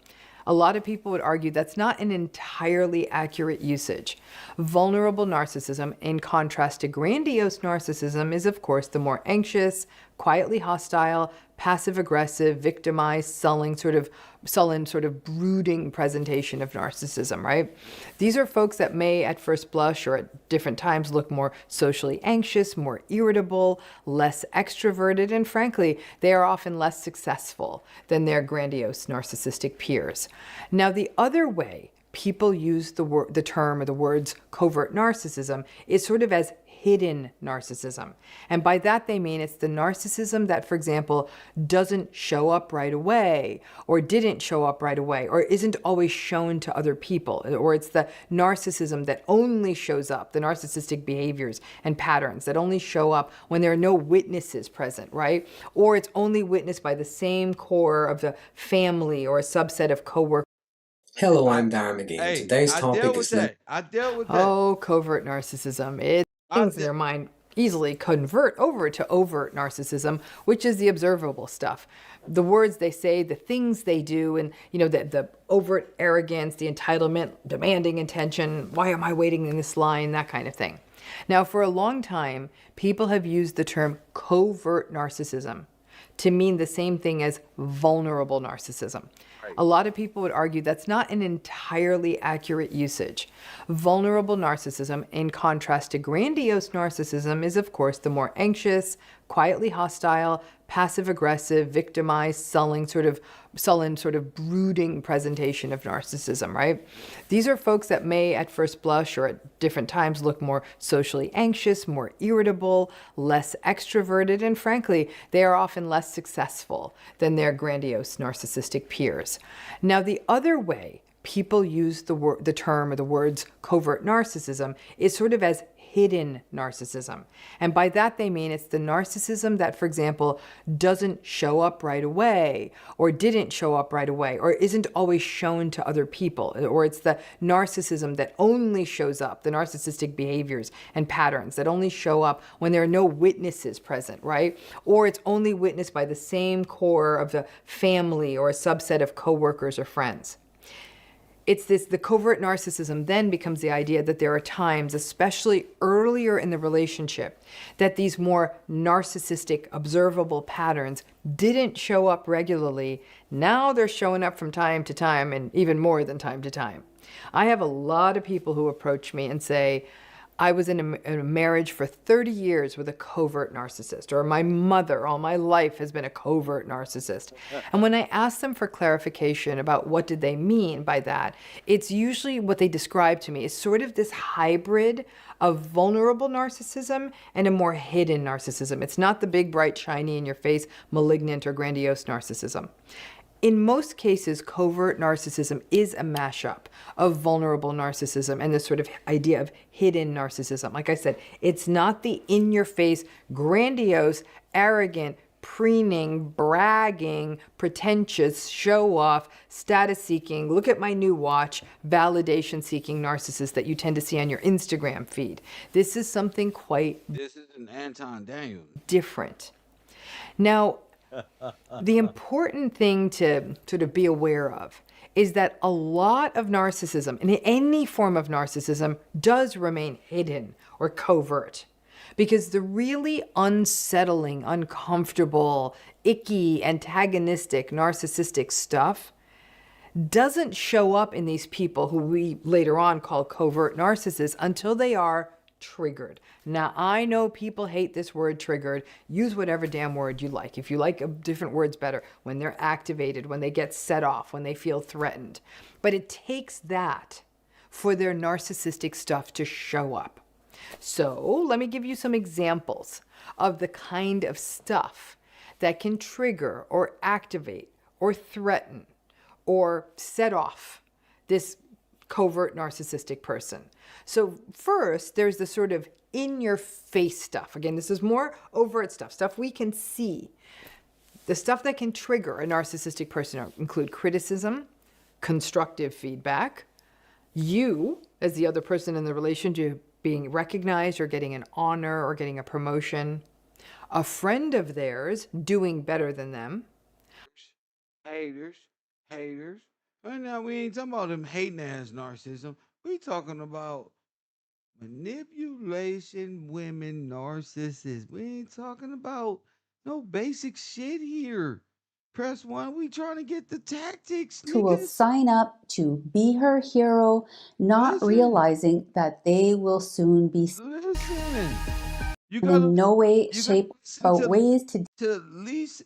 Speaker 4: A lot of people would argue that's not an entirely accurate usage. Vulnerable narcissism, in contrast to grandiose narcissism, is of course the more anxious, quietly hostile, passive-aggressive, victimized, sullen, sort of brooding presentation of narcissism, right? These are folks that may at first blush or at different times look more socially anxious, more irritable, less extroverted, and frankly, they are often less successful than their grandiose narcissistic peers. Now, the other way people use the term or the words covert narcissism is sort of as hidden narcissism. And by that they mean it's the narcissism that, for example, doesn't show up right away, or didn't show up right away, or isn't always shown to other people. Or it's the narcissism that only shows up, the narcissistic behaviors and patterns that only show up when there are no witnesses present, right? Or it's only witnessed by the same core of the family or a subset of coworkers.
Speaker 5: Hello, I'm Dime again.
Speaker 1: Hey,
Speaker 5: Today's
Speaker 1: I
Speaker 5: topic
Speaker 1: dealt with
Speaker 5: is
Speaker 1: that. I dealt with that.
Speaker 4: Oh, covert narcissism. It's things in their mind easily convert over to overt narcissism, which is the observable stuff. The words they say, the things they do, and the overt arrogance, the entitlement, demanding attention. Why am I waiting in this line? That kind of thing. Now, for a long time, people have used the term covert narcissism to mean the same thing as vulnerable narcissism. A lot of people would argue that's not an entirely accurate usage. Vulnerable narcissism, in contrast to grandiose narcissism, is of course the more anxious, quietly hostile, passive-aggressive, victimized, sullen, sort of brooding presentation of narcissism, right? These are folks that may at first blush or at different times look more socially anxious, more irritable, less extroverted, and frankly, they are often less successful than their grandiose narcissistic peers. Now, the other way people use the term or the words covert narcissism is sort of as hidden narcissism. And by that they mean it's the narcissism that, for example, doesn't show up right away, or didn't show up right away, or isn't always shown to other people. Or it's the narcissism that only shows up, the narcissistic behaviors and patterns that only show up when there are no witnesses present, right? Or it's only witnessed by the same core of the family or a subset of coworkers or friends. The covert narcissism then becomes the idea that there are times, especially earlier in the relationship, that these more narcissistic, observable patterns didn't show up regularly. Now they're showing up from time to time, and even more than time to time. I have a lot of people who approach me and say, I was in a marriage for 30 years with a covert narcissist, or my mother all my life has been a covert narcissist. And when I ask them for clarification about what did they mean by that, it's usually what they describe to me is sort of this hybrid of vulnerable narcissism and a more hidden narcissism. It's not the big, bright, shiny, in your face, malignant or grandiose narcissism. In most cases, covert narcissism is a mashup of vulnerable narcissism and this sort of idea of hidden narcissism. Like I said, it's not the in-your-face, grandiose, arrogant, preening, bragging, pretentious, show-off, status-seeking, look at my new watch, validation-seeking narcissist that you tend to see on your Instagram feed. This is something quite
Speaker 1: This is an Anton Daniel
Speaker 4: different. Now, the important thing to sort of be aware of is that a lot of narcissism, and any form of narcissism, does remain hidden or covert. Because the really unsettling, uncomfortable, icky, antagonistic, narcissistic stuff doesn't show up in these people who we later on call covert narcissists until they are triggered. Now, I know people hate this word triggered. Use whatever damn word you like. If you like different words better, when they're activated, when they get set off, when they feel threatened. But it takes that for their narcissistic stuff to show up. So let me give you some examples of the kind of stuff that can trigger or activate or threaten or set off this covert narcissistic person. So first, there's the sort of in-your-face stuff. Again, this is more overt stuff we can see. The stuff that can trigger a narcissistic person include criticism, constructive feedback, you as the other person in the relationship being recognized or getting an honor or getting a promotion, a friend of theirs doing better than them.
Speaker 1: Haters, haters. And now we ain't talking about them hating ass narcissism. We talking about manipulation women narcissists. We ain't talking about no basic shit here. Press one. We trying to get the tactics,
Speaker 2: Who will
Speaker 1: niggas.
Speaker 2: sign up to be her hero, not
Speaker 1: Listen,
Speaker 2: realizing that they will soon be
Speaker 1: listen. You gotta,
Speaker 2: in no way,
Speaker 1: you gotta
Speaker 2: shape,
Speaker 1: listen
Speaker 2: but ways to
Speaker 1: to Lisa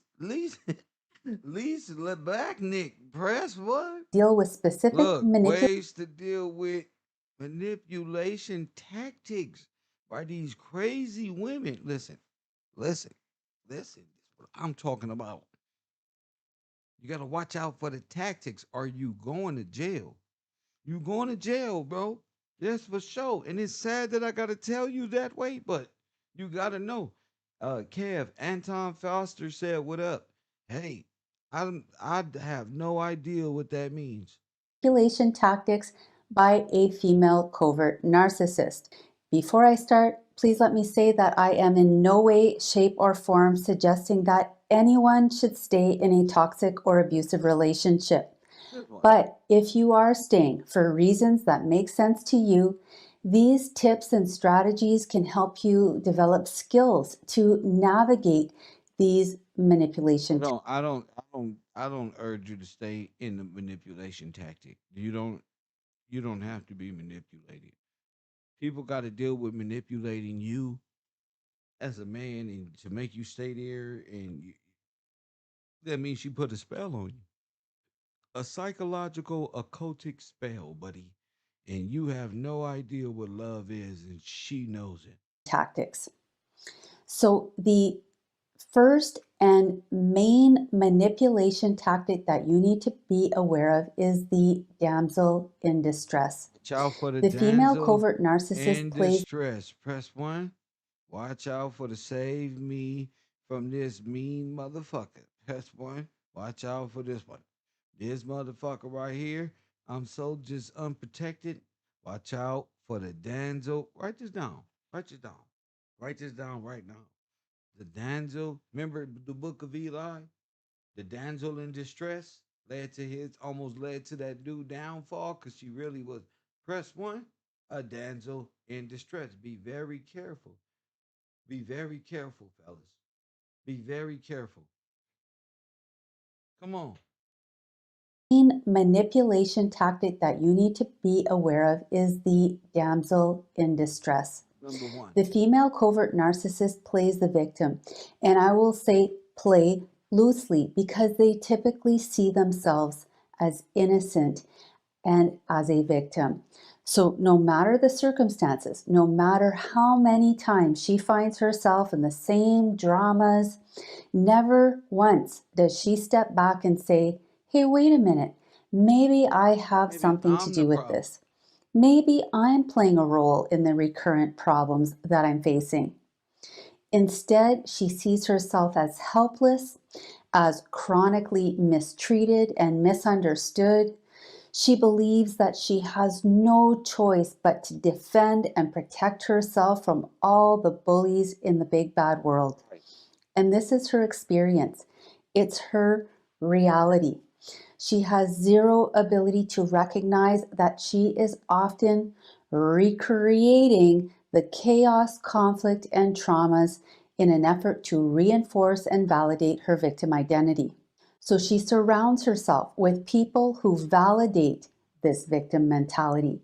Speaker 1: Lebachnik. Press what?
Speaker 2: deal with specific
Speaker 1: Look, ways to deal with manipulation tactics by these crazy women. Listen, listen, listen. This is what I'm talking about. You got to watch out for the tactics. Are you going to jail? You going to jail, bro. Yes, for sure. And it's sad that I got to tell you that way, but you got to know. Kev, Anton Foster said, what up? Hey, I have no idea what that means.
Speaker 2: manipulation tactics by a female covert narcissist. Before I start, please let me say that I am in no way, shape, or form suggesting that anyone should stay in a toxic or abusive relationship.
Speaker 1: Good one.
Speaker 2: But if you are staying for reasons that make sense to you, these tips and strategies can help you develop skills to navigate these manipulation
Speaker 1: I don't urge you to stay in the manipulation tactic. You don't have to be manipulated. People got to deal with manipulating you as a man and to make you stay there, and that means she put a spell on you. A psychological occultic spell, buddy. And you have no idea what love is, and she knows it.
Speaker 2: tactics. So, the first and main manipulation tactic that you need to be aware of is the damsel in distress.
Speaker 1: Watch out for the
Speaker 2: The female
Speaker 1: damsel
Speaker 2: covert narcissist
Speaker 1: in
Speaker 2: plays
Speaker 1: distress. Press one. Watch out for the save me from this mean motherfucker. Press one. Watch out for this one. This motherfucker right here. I'm so just unprotected. Watch out for the damsel. Write this down. Write this down. Write this down right now. The damsel. Remember the book of Eli? The damsel in distress almost led to that dude downfall because she really was. Press one. A damsel in distress. Be very careful. Be very careful, fellas. Be very careful. Come on.
Speaker 2: main manipulation tactic that you need to be aware of is the damsel in distress.
Speaker 1: Number one.
Speaker 2: The female covert narcissist plays the victim, and I will say play loosely because they typically see themselves as innocent and as a victim. So, no matter the circumstances, no matter how many times she finds herself in the same dramas, never once does she step back and say, hey, wait a minute, maybe I have
Speaker 1: Maybe
Speaker 2: something to
Speaker 1: I'm the
Speaker 2: do with
Speaker 1: problem.
Speaker 2: this. Maybe I'm playing a role in the recurrent problems that I'm facing. Instead, she sees herself as helpless, as chronically mistreated and misunderstood. She believes that she has no choice but to defend and protect herself from all the bullies in the big bad world.
Speaker 1: Right.
Speaker 2: And this is her experience. It's her reality. She has zero ability to recognize that she is often recreating the chaos, conflict, and traumas in an effort to reinforce and validate her victim identity. So she surrounds herself with people who validate this victim mentality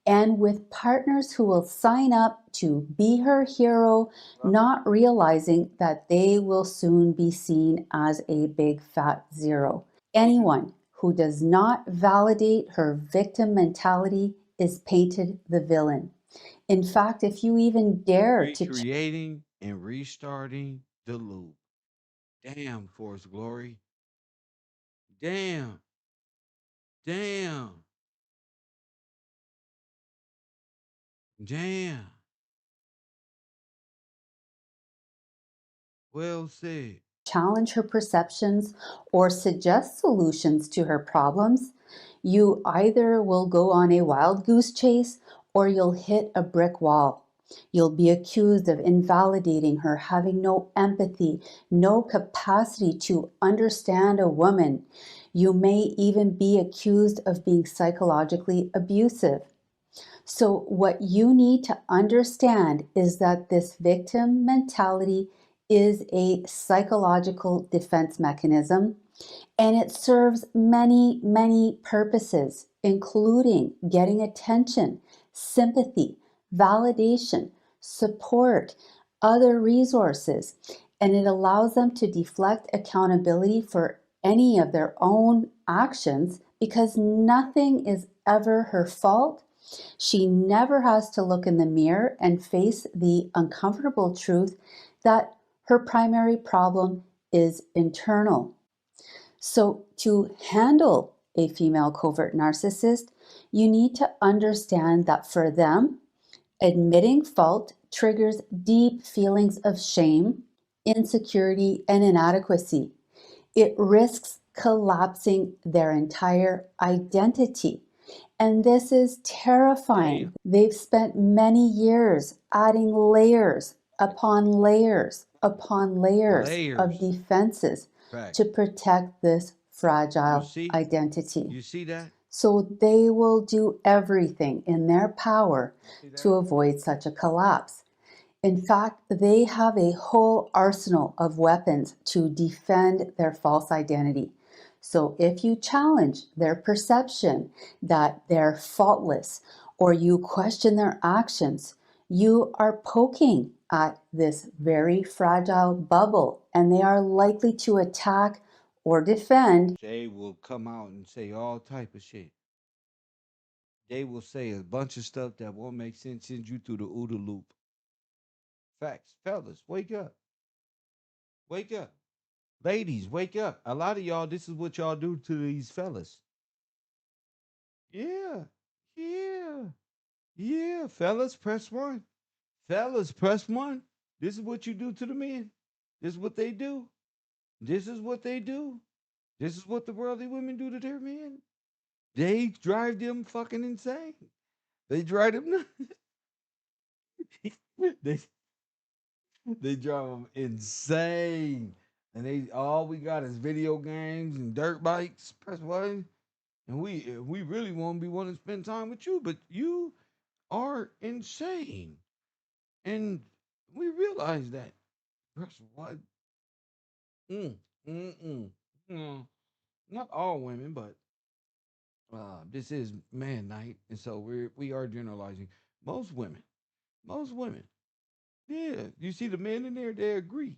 Speaker 2: and with partners who will sign up to be her hero, not realizing that they will soon be seen as a big fat zero. Anyone who does not validate her victim mentality is painted the villain. In fact, if you even dare to
Speaker 1: Recreating and restarting the loop. Damn, Force Glory. Damn. Damn. Damn. Well said.
Speaker 2: challenge her perceptions, or suggest solutions to her problems, you either will go on a wild goose chase or you'll hit a brick wall. You'll be accused of invalidating her, having no empathy, no capacity to understand a woman. You may even be accused of being psychologically abusive. So, what you need to understand is that this victim mentality is a psychological defense mechanism and it serves many, many purposes, including getting attention, sympathy, validation, support, other resources, and it allows them to deflect accountability for any of their own actions because nothing is ever her fault. She never has to look in the mirror and face the uncomfortable truth that her primary problem is internal. So, to handle a female covert narcissist, you need to understand that for them, admitting fault triggers deep feelings of shame, insecurity, and inadequacy. It risks collapsing their entire identity. And this is terrifying.
Speaker 1: Damn.
Speaker 2: They've spent many years adding layers upon layers upon layers of
Speaker 1: Layers.
Speaker 2: defenses to
Speaker 1: Facts.
Speaker 2: protect this
Speaker 1: You
Speaker 2: fragile
Speaker 1: see?
Speaker 2: identity.
Speaker 1: You see that?
Speaker 2: So they will do everything in their power
Speaker 1: You see
Speaker 2: to
Speaker 1: that?
Speaker 2: avoid such a collapse. In fact, they have a whole arsenal of weapons to defend their false identity. So if you challenge their perception that they're faultless or you question their actions, you are poking at this very fragile bubble and they are likely to attack or defend.
Speaker 1: They will come out and say all type of shit. They will say a bunch of stuff that won't make sense, send you through the OODA loop. Facts. Fellas, wake up. Wake up. Ladies, wake up. A lot of y'all, this is what y'all do to these fellas. Yeah. Yeah. Yeah. Fellas, press one. Fellas, press one. This is what you do to the men. This is what they do. This is what they do. This is what the worldly women do to their men. They drive them fucking insane. They drive them nuts. they they drive them insane. And they all we got is video games and dirt bikes. Press one. And we really won't be wanting to spend time with you, but you are insane. And we realize that. Press one. Mm, mm, mm. Mm. Not all women, but this is man night, and so we are generalizing. Most women, most women, yeah. You see the men in there, they agree.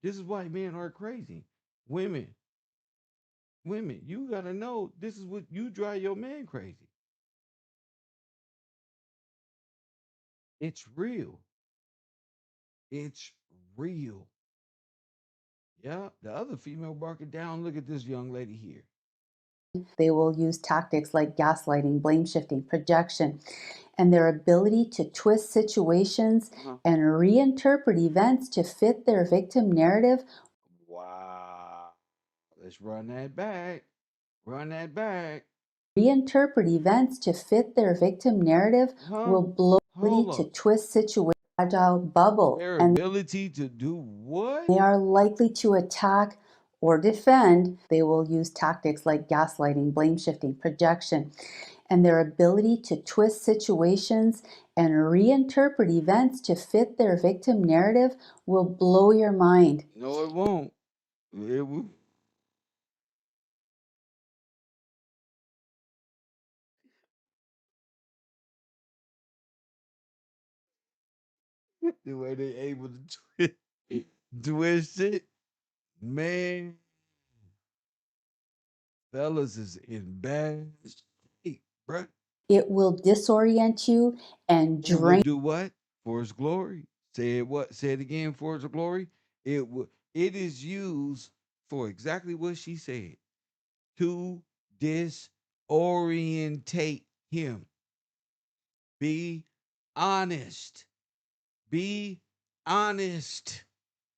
Speaker 1: This is why men are crazy. Women, women, you gotta know this is what you drive your man crazy. It's real. It's real. Yeah. The other female broke it down. Look at this young lady here.
Speaker 2: They will use tactics like gaslighting, blame shifting, projection, and their ability to twist situations
Speaker 1: Uh-huh.
Speaker 2: and reinterpret events to fit their victim narrative.
Speaker 1: Wow. Let's run that back. Run that back.
Speaker 2: Reinterpret events to fit their victim narrative
Speaker 1: Huh?
Speaker 2: will blow the ability
Speaker 1: Hold
Speaker 2: to
Speaker 1: up.
Speaker 2: twist situations fragile bubble,
Speaker 1: Their
Speaker 2: and
Speaker 1: ability to do what?
Speaker 2: they are likely to attack or defend. They will use tactics like gaslighting, blame shifting, projection, and their ability to twist situations and reinterpret events to fit their victim narrative will blow your mind.
Speaker 1: No, it won't. It will. The way they able to twist it, man. Fellas is in bad shape, bruh.
Speaker 2: It will disorient you and
Speaker 1: It will
Speaker 2: drain.
Speaker 1: do what? For his glory. Say it what? Say it again for his glory. It will it is used for exactly what she said. To disorientate him. Be honest. Be honest.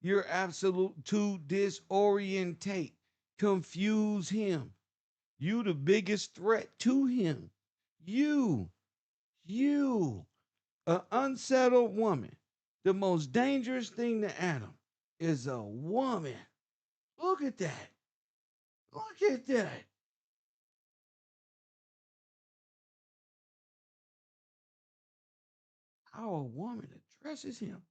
Speaker 1: You're absolute to disorientate, confuse him. You the biggest threat to him. You, you, an unsettled woman. The most dangerous thing to Adam is a woman. Look at that. Look at that. How a woman addresses him.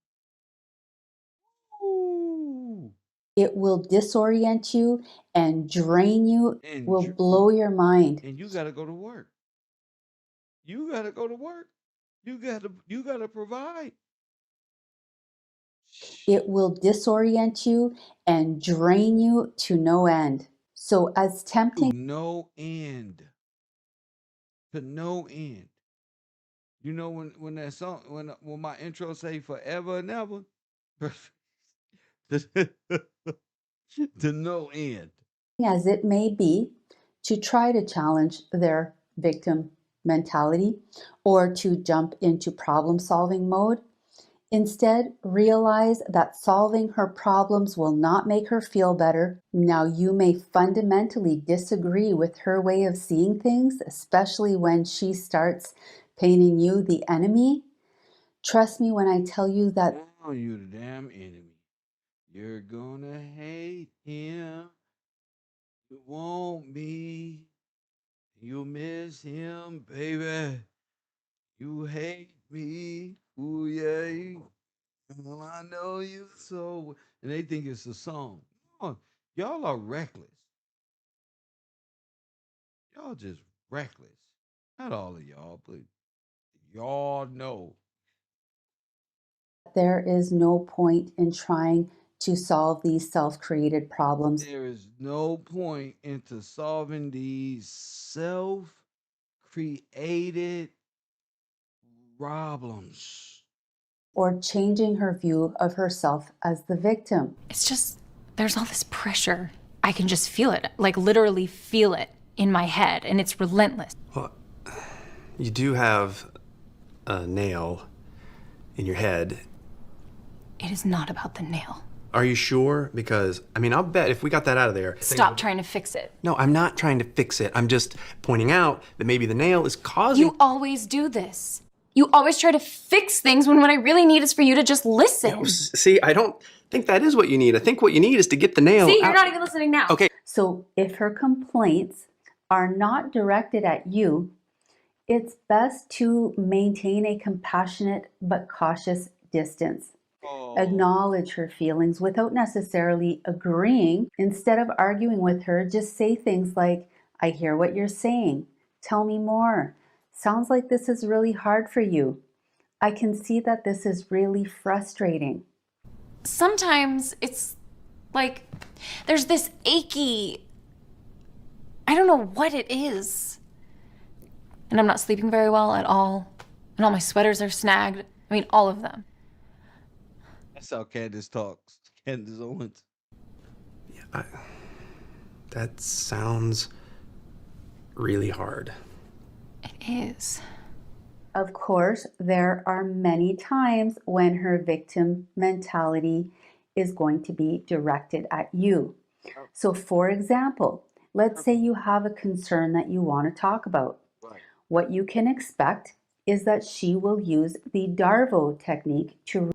Speaker 1: Ooh.
Speaker 2: It will disorient you and drain you,
Speaker 1: And
Speaker 2: will blow your mind.
Speaker 1: and you gotta go to work. You gotta go to work. You gotta provide.
Speaker 2: It will disorient you and drain you to no end. So, as
Speaker 1: To
Speaker 2: tempting
Speaker 1: no end. To no end. You know when that song when my intro say forever and ever to no end.
Speaker 2: as it may be, to try to challenge their victim mentality or to jump into problem solving mode, instead, realize that solving her problems will not make her feel better. Now, you may fundamentally disagree with her way of seeing things, especially when she starts painting you the enemy. Trust me when I tell you that
Speaker 1: Now you the damn enemy. You're gonna hate him. You want me. You miss him, baby. You hate me. Ooh, yeah. Well, I know you so. And they think it's a song. No, y'all are reckless. Y'all just reckless. Not all of y'all, but y'all know
Speaker 2: there is no point in trying to solve these self created problems
Speaker 1: there is no point into solving these self-created problems.
Speaker 2: or changing her view of herself as the victim.
Speaker 6: It's just, there's all this pressure. I can just feel it, like literally feel it in my head, and it's relentless.
Speaker 7: Well, you do have a nail in your head.
Speaker 6: It is not about the nail.
Speaker 7: Are you sure? Because, I mean, I'll bet if we got that out of there.
Speaker 6: Stop trying to fix it.
Speaker 7: No, I'm not trying to fix it. I'm just pointing out that maybe the nail is causing.
Speaker 6: You always do this. You always try to fix things when what I really need is for you to just listen.
Speaker 7: No, see, I don't think that is what you need. I think what you need is to get the nail
Speaker 6: See,
Speaker 7: out.
Speaker 6: you're not even listening now.
Speaker 7: Okay.
Speaker 2: So, if her complaints are not directed at you, it's best to maintain a compassionate but cautious distance.
Speaker 1: Oh,
Speaker 2: Acknowledge her feelings without necessarily agreeing. Instead of arguing with her, just say things like, I hear what you're saying. Tell me more. Sounds like this is really hard for you. I can see that this is really frustrating.
Speaker 6: Sometimes it's like there's this achy, I don't know what it is. And I'm not sleeping very well at all. And all my sweaters are snagged. I mean, all of them.
Speaker 1: that's how Candace talks. Candace Owens.
Speaker 7: That sounds really hard.
Speaker 6: It is.
Speaker 2: Of course, there are many times when her victim mentality is going to be directed at you. So, for example, let's say you have a concern that you want to talk about.
Speaker 1: Right.
Speaker 2: What you can expect is that she will use the Darvo technique to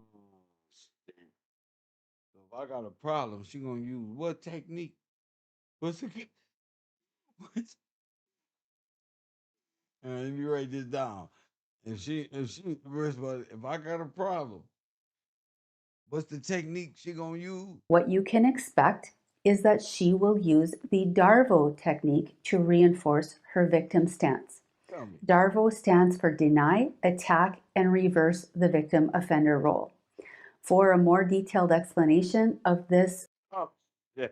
Speaker 1: So if I got a problem, she gonna use what technique? What's the what? Let me write this down. First of all, if I got a problem, what's the technique she gonna use?
Speaker 2: what you can expect is that she will use the Darvo technique to reinforce her victim stance.
Speaker 1: Tell me.
Speaker 2: Darvo stands for deny, attack, and reverse the victim offender role. For a more detailed explanation of this,
Speaker 1: Oh, yeah.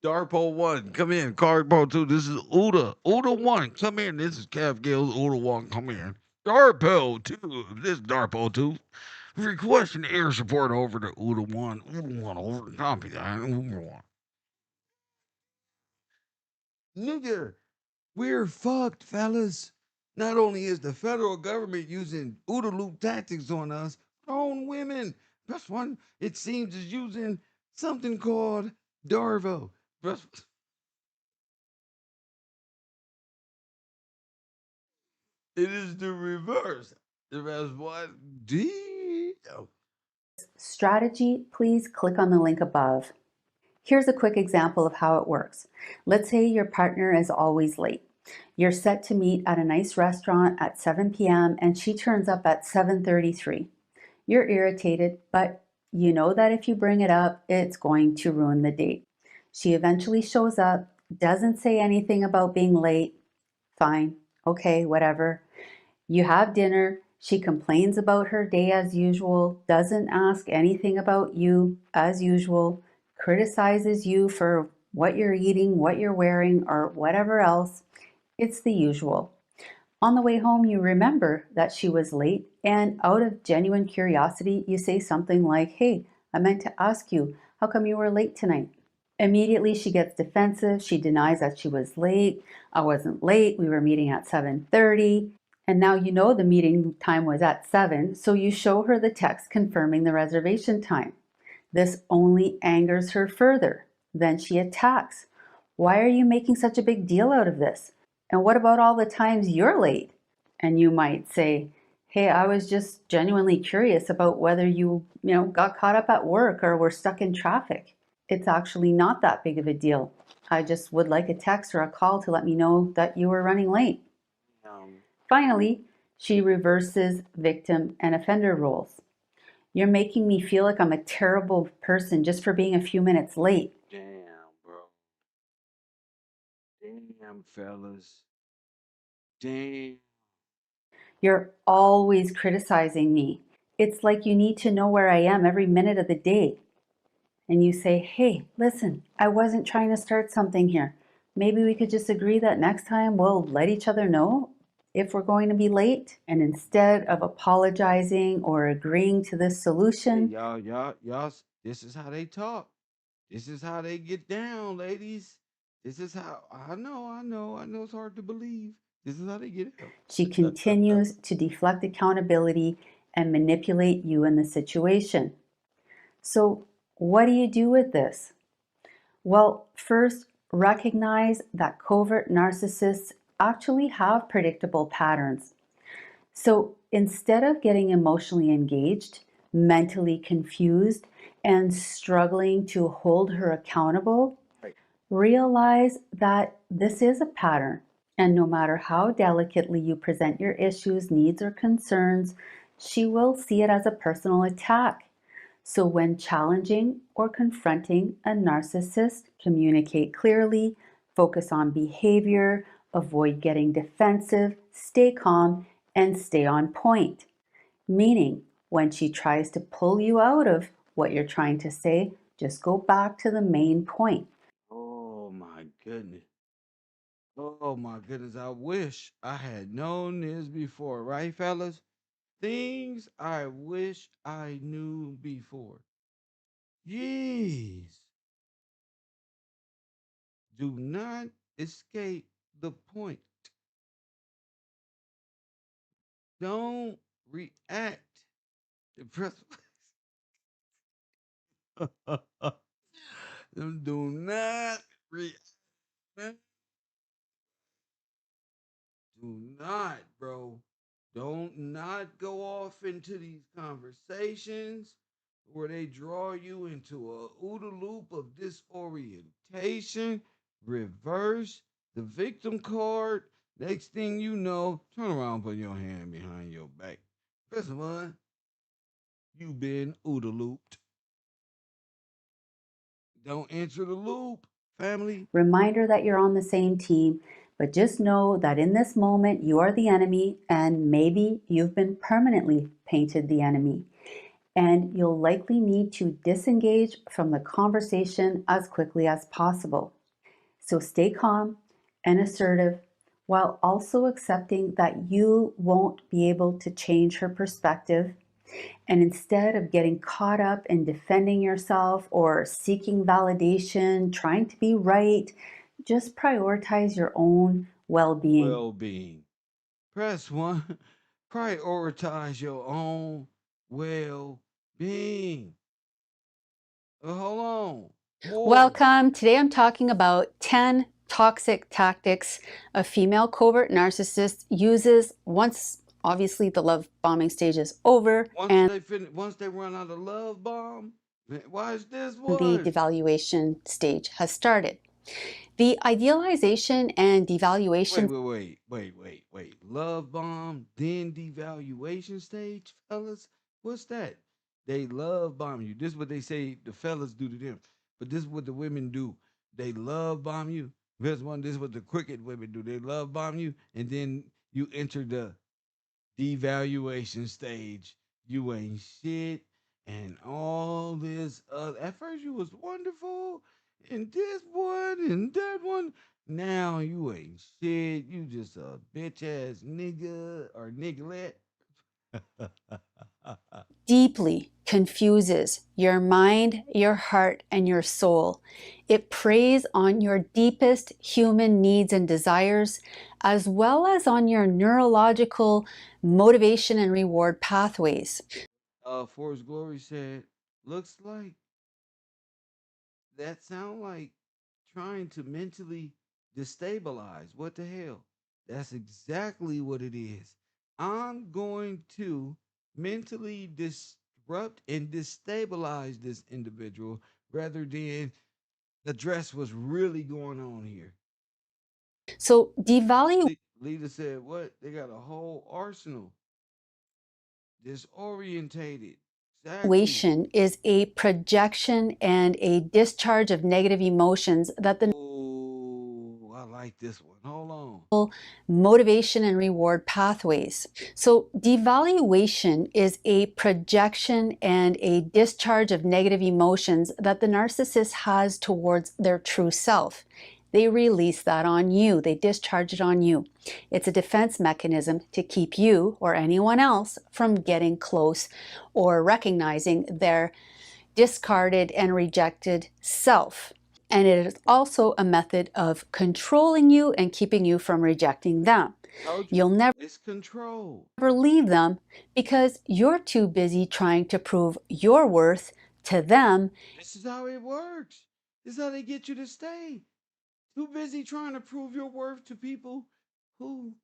Speaker 1: Darpo 1, come in. Cardbo 2, this is Uda. Uda 1, come in. This is Kev Gills. Uda 1, come in. Darpo 2, this is Darpo 2. Requesting air support over to Uda 1. Uda 1 over. Copy that. Uda 1. Nigga, we're fucked, fellas. Not only is the federal government using OODA loop tactics on us, our own women, plus one, it seems, is using something called Darvo. Plus, it is the reverse. The rest one, D. Oh,
Speaker 2: Strategy, please click on the link above. Here's a quick example of how it works. Let's say your partner is always late. You're set to meet at a nice restaurant at 7 p.m. and she turns up at 7:33. You're irritated, but you know that if you bring it up, it's going to ruin the date. She eventually shows up, doesn't say anything about being late. Fine, okay, whatever. You have dinner. She complains about her day as usual, doesn't ask anything about you as usual, criticizes you for what you're eating, what you're wearing, or whatever else. It's the usual. On the way home, you remember that she was late, and out of genuine curiosity, you say something like, "Hey, I meant to ask you, how come you were late tonight?" Immediately, she gets defensive. She denies that she was late. "I wasn't late. We were meeting at 7:30." And now you know the meeting time was at 7, so you show her the text confirming the reservation time. This only angers her further. Then she attacks. "Why are you making such a big deal out of this? And what about all the times you're late?" And you might say, "Hey, I was just genuinely curious about whether you got caught up at work or were stuck in traffic. It's actually not that big of a deal. I just would like a text or a call to let me know that you were running late." Finally, she reverses victim and offender roles. "You're making me feel like I'm a terrible person just for being a few minutes late."
Speaker 1: damn, bro. Damn, fellas. Damn.
Speaker 2: "You're always criticizing me. It's like you need to know where I am every minute of the day." And you say, "Hey, listen, I wasn't trying to start something here. Maybe we could just agree that next time we'll let each other know if we're going to be late." And instead of apologizing or agreeing to this
Speaker 1: Hey,
Speaker 2: solution,
Speaker 1: this is how they talk. This is how they get down, ladies. This is how I know it's hard to believe. This is how they get
Speaker 2: she
Speaker 1: out.
Speaker 2: continues to deflect accountability and manipulate you in the situation. So, what do you do with this? Well, first, recognize that covert narcissists actually have predictable patterns. So instead of getting emotionally engaged, mentally confused, and struggling to hold her accountable,
Speaker 1: Right.
Speaker 2: realize that this is a pattern. And no matter how delicately you present your issues, needs, or concerns, she will see it as a personal attack. So, when challenging or confronting a narcissist, communicate clearly, focus on behavior, avoid getting defensive, stay calm, and stay on point. Meaning, when she tries to pull you out of what you're trying to say, just go back to the main point.
Speaker 1: Oh my goodness. Oh my goodness. I wish I had known this before, right, fellas? Things I wish I knew before. Jeez. Do not escape the point. Don't react. Press. Do not react. Do not, bro. Don't not go off into these conversations where they draw you into a OODA loop of disorientation, reverse the victim card. Next thing you know, turn around, put your hand behind your back. First one, you've been OODA looped. Don't enter the loop, family.
Speaker 2: Reminder that you're on the same team, but just know that in this moment you are the enemy, and maybe you've been permanently painted the enemy. And you'll likely need to disengage from the conversation as quickly as possible. So stay calm and assertive while also accepting that you won't be able to change her perspective. And instead of getting caught up in defending yourself or seeking validation, trying to be right, just prioritize your own well being.
Speaker 1: Well being. Press 1. Prioritize your own well-being. Hold on. Or
Speaker 2: Welcome. Today I'm talking about 10 toxic tactics a female covert narcissist uses once obviously the love bombing stage is over and
Speaker 1: once they run out of love bomb, watch this
Speaker 2: the
Speaker 1: one.
Speaker 2: devaluation stage has started. The idealization and devaluation
Speaker 1: Wait. Love bomb, then devaluation stage, fellas. What's that? They love bomb you. This is what they say the fellas do to them. But this is what the women do. They love bomb you. This is what the crooked women do. They love bomb you, and then you enter the devaluation stage. You ain't shit, and all this. At first, you was wonderful, and this one and that one. Now you ain't shit. You just a bitch ass nigga or niglet.
Speaker 2: deeply confuses your mind, your heart, and your soul. It preys on your deepest human needs and desires, as well as on your neurological motivation and reward pathways.
Speaker 1: Forrest Glory said, "Looks like that sound like trying to mentally destabilize. What the hell? That's exactly what it is. I'm going to mentally disrupt and destabilize this individual rather than address what's really going on here."
Speaker 2: So, devaluation
Speaker 1: Lita said, "What? They got a whole arsenal. Disorientated. Exactly.
Speaker 2: is a projection and a discharge of negative emotions that the
Speaker 1: Oh, I like this one. Hold on.
Speaker 2: motivation and reward pathways. So, devaluation is a projection and a discharge of negative emotions that the narcissist has towards their true self. They release that on you, they discharge it on you. It's a defense mechanism to keep you or anyone else from getting close or recognizing their discarded and rejected self. And it is also a method of controlling you and keeping you from rejecting them.
Speaker 1: Told you.
Speaker 2: You'll never
Speaker 1: It's control.
Speaker 2: leave them because you're too busy trying to prove your worth to them.
Speaker 1: This is how it works. This is how they get you to stay. Too busy trying to prove your worth to people who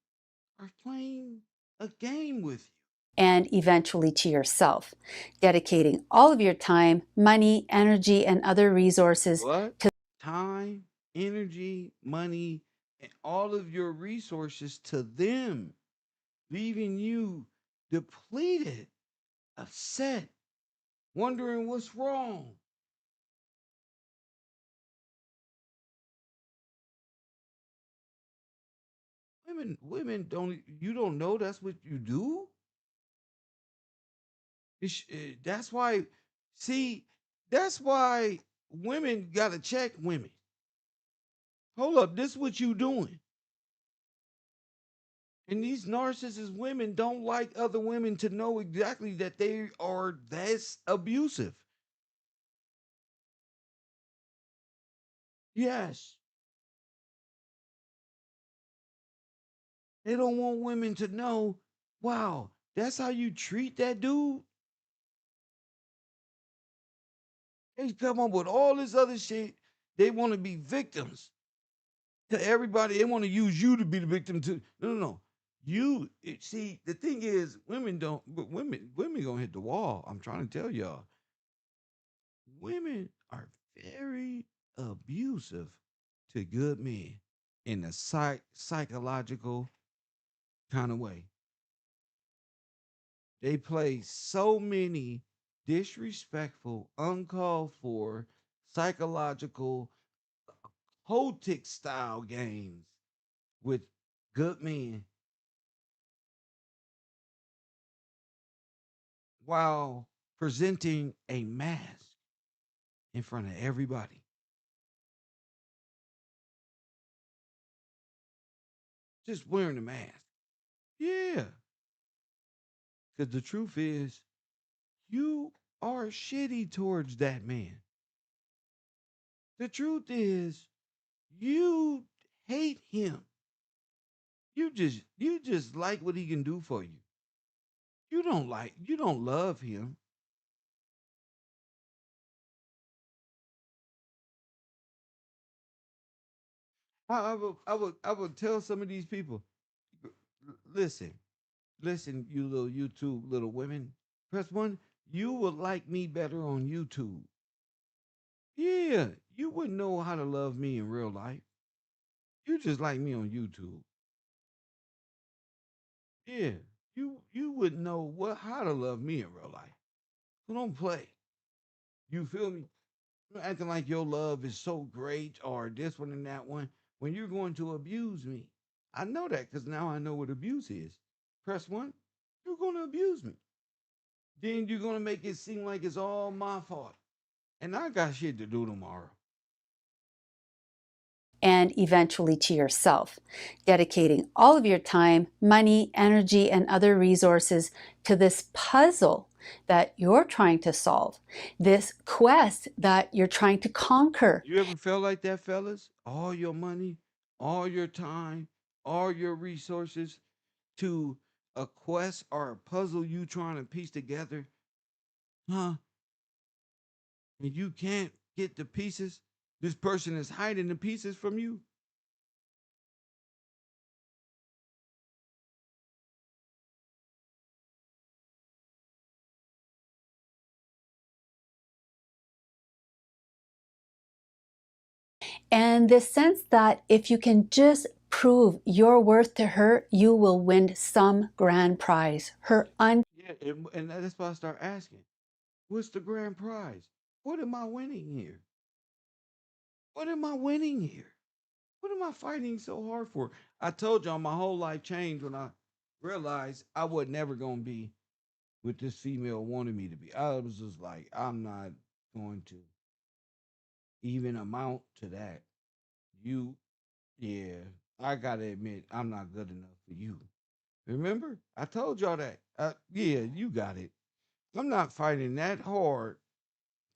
Speaker 1: are playing a game with you.
Speaker 2: And eventually to yourself, dedicating all of your time, money, energy, and other resources
Speaker 1: What?
Speaker 2: to
Speaker 1: Time, energy, money, and all of your resources to them, leaving you depleted, upset, wondering what's wrong. Women don't. You don't know that's what you do. That's why. See, that's why women gotta check women. Hold up, this what you doing? And these narcissist women don't like other women to know exactly that they are that's abusive. Yes, they don't want women to know. Wow, that's how you treat that dude. They come up with all this other shit. They want to be victims to everybody. They want to use you to be the victim too. No. See, the thing is, women don't. But women gonna hit the wall. I'm trying to tell y'all, women are very abusive to good men in a psychological kind of way. They play so many disrespectful, uncalled for, psychological, hotic style games with good men while presenting a mask in front of everybody. Just wearing a mask. Yeah. Because the truth is, you are shitty towards that man. The truth is, you hate him. You just like what he can do for you. You don't love him. I would tell some of these people, listen, listen, you little YouTube little women. Press one, you would like me better on YouTube. Yeah, you wouldn't know how to love me in real life. You just like me on YouTube. Yeah, you wouldn't know what how to love me in real life. So don't play. You feel me? You're acting like your love is so great or this one and that one when you're going to abuse me. I know that because now I know what abuse is. Press one, you're going to abuse me. Then you're going to make it seem like it's all my fault. And I got shit to do tomorrow.
Speaker 2: And eventually to yourself, dedicating all of your time, money, energy, and other resources to this puzzle that you're trying to solve, this quest that you're trying to conquer.
Speaker 1: You ever felt like that, fellas? All your money, all your time, all your resources to a quest or a puzzle you trying to piece together, huh? And you can't get the pieces. This person is hiding the pieces from you.
Speaker 2: And this sense that if you can just prove your worth to her, you will win some grand prize.
Speaker 1: Yeah, and that's why I start asking, what's the grand prize? What am I winning here? What am I winning here? What am I fighting so hard for? I told y'all my whole life changed when I realized I was never gonna be what this female wanted me to be. I was just like, I'm not going to even amount to that. You, yeah, I gotta admit, I'm not good enough for you. Remember? I told y'all that. Yeah, you got it. I'm not fighting that hard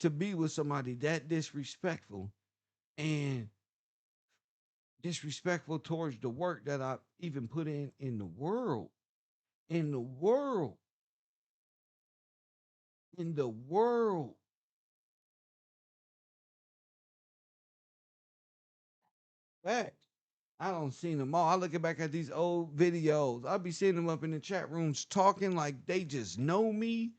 Speaker 1: to be with somebody that disrespectful and disrespectful towards the work that I even put in the world, in the world, in the world. Fact. I don't seen them all. I looking back at these old videos. I'll be seeing them up in the chat rooms talking like they just know me,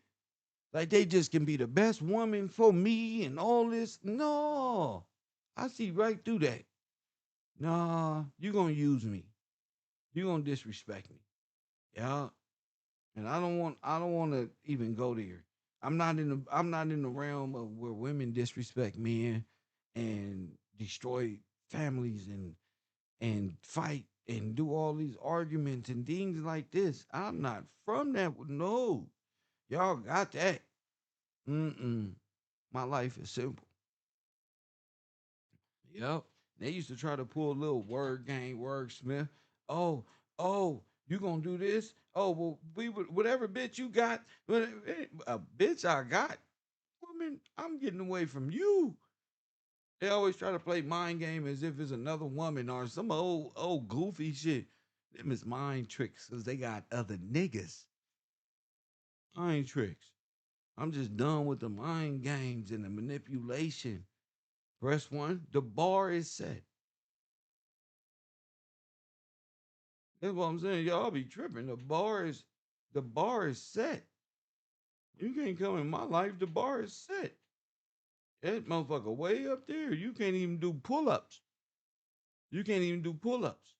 Speaker 1: like they just can be the best woman for me and all this. No, I see right through that. Nah, you gonna use me. You gonna disrespect me. Yeah, and I don't want to even go there. I'm not in the realm of where women disrespect men and destroy families and fight and do all these arguments and things like this. I'm not from that. No, y'all got that. Mm-mm. My life is simple. Yep. They used to try to pull a little word game, wordsmith. Oh, oh, you gonna do this? Oh, well, whatever bitch you got, a bitch I got. Woman, I'm getting away from you. They always try to play mind game as if it's another woman or some old goofy shit. Them is mind tricks because they got other niggas. Mind tricks. I'm just done with the mind games and the manipulation. Press one. The bar is set. That's what I'm saying. Y'all be tripping. The bar is set. You can't come in my life. The bar is set. That motherfucker way up there. You can't even do pull-ups. You can't even do pull-ups.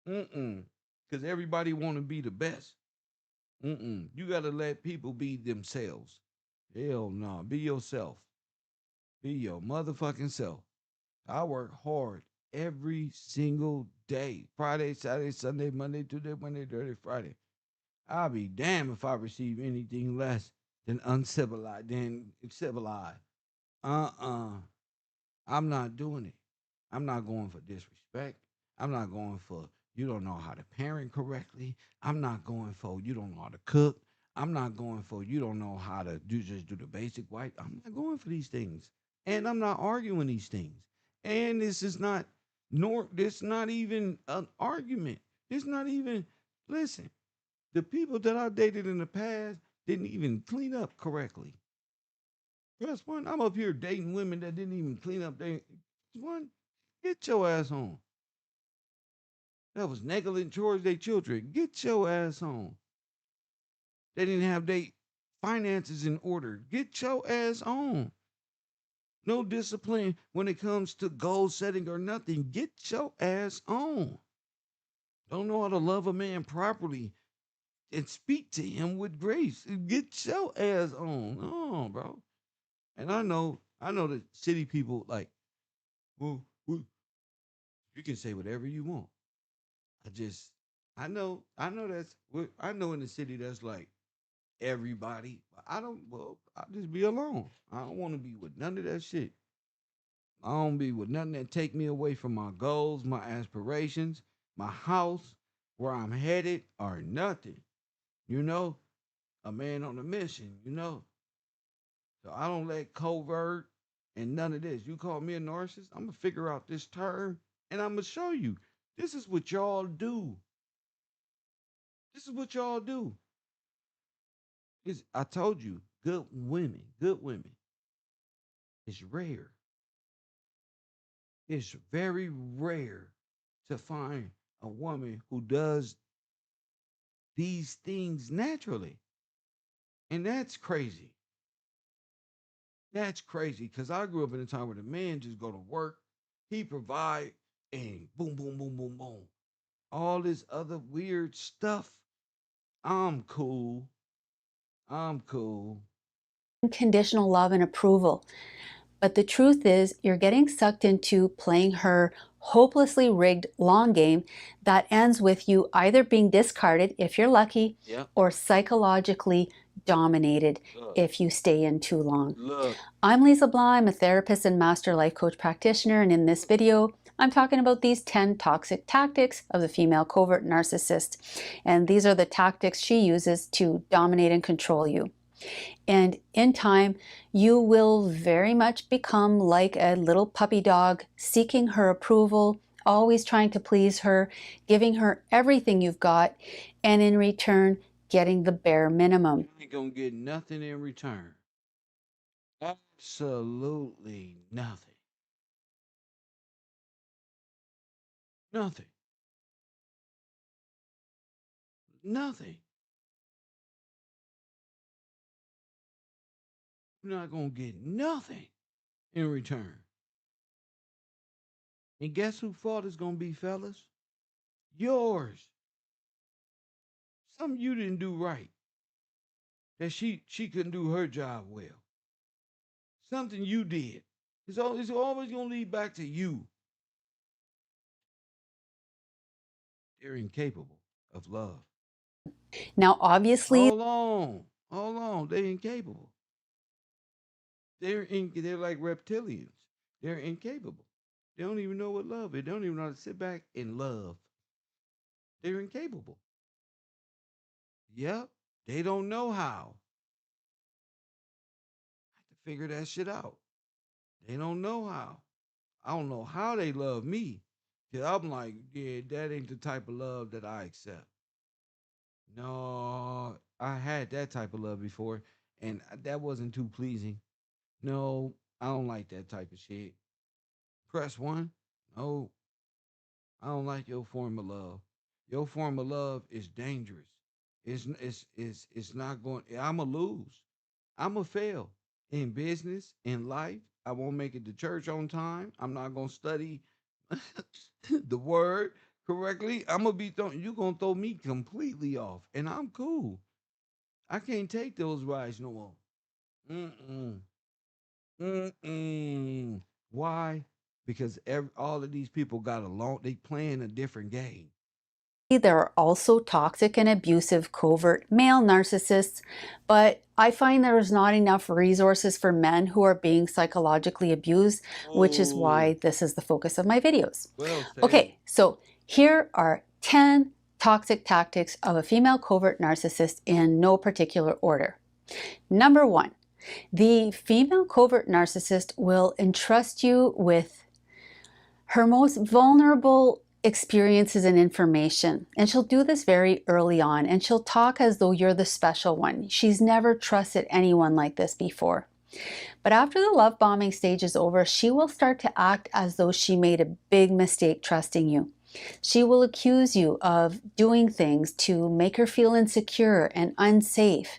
Speaker 1: Mm-mm. Because everybody want to be the best. Mm-mm. You got to let people be themselves. Hell no. Be yourself. Be your motherfucking self. I work hard every single day. Friday, Saturday, Sunday, Monday, Tuesday, Wednesday, Thursday, Friday. I'll be damned if I receive anything less than civilized. Uh-uh. I'm not doing it. I'm not going for disrespect. I'm not going for you don't know how to parent correctly. I'm not going for you don't know how to cook. I'm not going for you don't know how to do the basic white. I'm not going for these things. And I'm not arguing these things. And this is not Nor this not even an argument. This not even listen. The people that I dated in the past didn't even clean up correctly. Guess what? I'm up here dating women that didn't even clean up their one. Get your ass on. That was negligent towards their children. Get your ass on. They didn't have their finances in order. Get your ass on. No discipline when it comes to goal setting or nothing. Get your ass on. Don't know how to love a man properly and speak to him with grace. Get your ass on. Oh, bro. And I know that city people like, well, you can say whatever you want. I just, I know I know in the city that's like everybody. I don't, well, I just be alone. I don't want to be with none of that shit. I don't be with nothing that take me away from my goals, my aspirations, my house, where I'm headed, or nothing. You know, a man on a mission, you know. So I don't let covert and none of this. You call me a narcissist, I'm gonna figure out this term and I'm gonna show you. This is what y'all do. This is what y'all do. I told you, good women. It's rare. It's very rare to find a woman who does these things naturally. And that's crazy. That's crazy because I grew up in a time where the man just go to work, he provide, and boom, boom, boom, boom, boom. All this other weird stuff. I'm cool. I'm cool.
Speaker 2: Unconditional love and approval. But the truth is, you're getting sucked into playing her hopelessly rigged long game that ends with you either being discarded if you're lucky,
Speaker 1: Yep.
Speaker 2: or psychologically dominated
Speaker 1: Look.
Speaker 2: if you stay in too long.
Speaker 1: Look.
Speaker 2: I'm Lisa Blah. I'm a therapist and master life coach practitioner, and in this video, I'm talking about these 10 toxic tactics of the female covert narcissist. And these are the tactics she uses to dominate and control you. And in time, you will very much become like a little puppy dog, seeking her approval, always trying to please her, giving her everything you've got, and in return, getting the bare minimum.
Speaker 1: You ain't gonna get nothing in return. Absolutely nothing. Nothing. Nothing. You're not gonna get nothing in return. And guess whose fault it's gonna be, fellas? Yours. Something you didn't do right. That she couldn't do her job well. Something you did. It's always gonna lead back to you. They're incapable of love.
Speaker 2: Now, obviously,
Speaker 1: Hold on. They're incapable. They're like reptilians. They're incapable. They don't even know what love is. They don't even know how to sit back and love. They're incapable. Yep. They don't know how. I have to figure that shit out. They don't know how. I don't know how they love me. Cause I'm like, yeah, that ain't the type of love that I accept. No, I had that type of love before, and that wasn't too pleasing. No, I don't like that type of shit. Press one. No, I don't like your form of love. Your form of love is dangerous. It's not going. I'ma lose. I'ma fail in business, in life. I won't make it to church on time. I'm not gonna study the word correctly. I'm gonna be throwing. You gonna throw me completely off, and I'm cool. I can't take those rides no more. Mm-mm. Mm-mm. Why? Because all of these people got along. They playing a different game.
Speaker 2: there are also toxic and abusive covert male narcissists, but I find there's not enough resources for men who are being psychologically abused, which is why this is the focus of my videos.
Speaker 1: Well said.
Speaker 2: Okay, so here are 10 toxic tactics of a female covert narcissist in no particular order. Number 1, the female covert narcissist will entrust you with her most vulnerable experiences and information. And she'll do this very early on, and she'll talk as though you're the special one. She's never trusted anyone like this before. But after the love bombing stage is over, she will start to act as though she made a big mistake trusting you. She will accuse you of doing things to make her feel insecure and unsafe,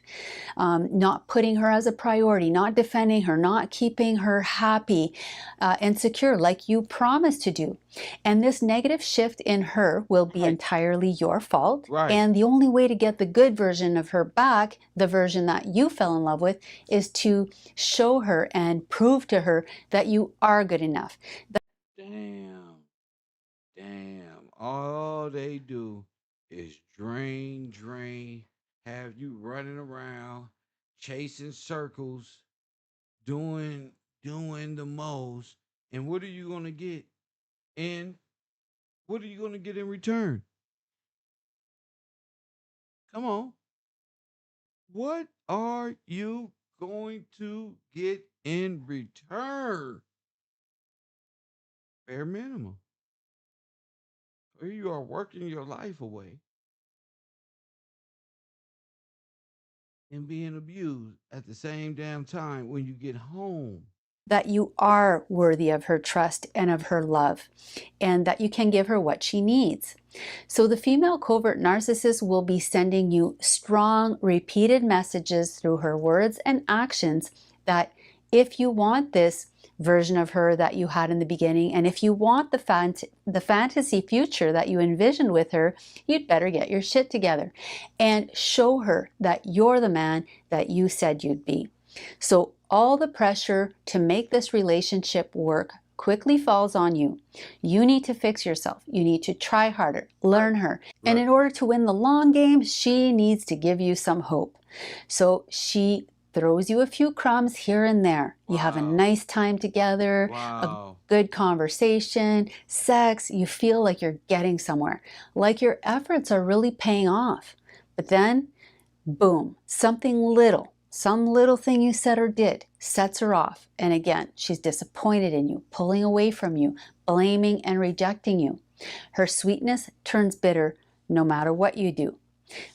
Speaker 2: not putting her as a priority, not defending her, not keeping her happy and secure like you promised to do. And this negative shift in her will be entirely your fault.
Speaker 1: Right.
Speaker 2: And the only way to get the good version of her back, the version that you fell in love with, is to show her and prove to her that you are good enough.
Speaker 1: Damn. All they do is drain, have you running around, chasing circles, doing the most. And what are you gonna get? And what are you gonna get in return? Come on. What are you going to get in return? Bare minimum. Or you are working your life away and being abused at the same damn time when you get home.
Speaker 2: That you are worthy of her trust and of her love, and that you can give her what she needs. So the female covert narcissist will be sending you strong, repeated messages through her words and actions that if you want this version of her that you had in the beginning, and if you want the fantasy future that you envisioned with her, you'd better get your shit together and show her that you're the man that you said you'd be. So all the pressure to make this relationship work quickly falls on you. You need to fix yourself. You need to try harder, learn her. And in order to win the long game, she needs to give you some hope. So she throws you a few crumbs here and there. You have a nice time together, a good conversation, sex. You feel like you're getting somewhere, like your efforts are really paying off. But then, boom, some little thing you said or did sets her off. And again, she's disappointed in you, pulling away from you, blaming and rejecting you. Her sweetness turns bitter no matter what you do.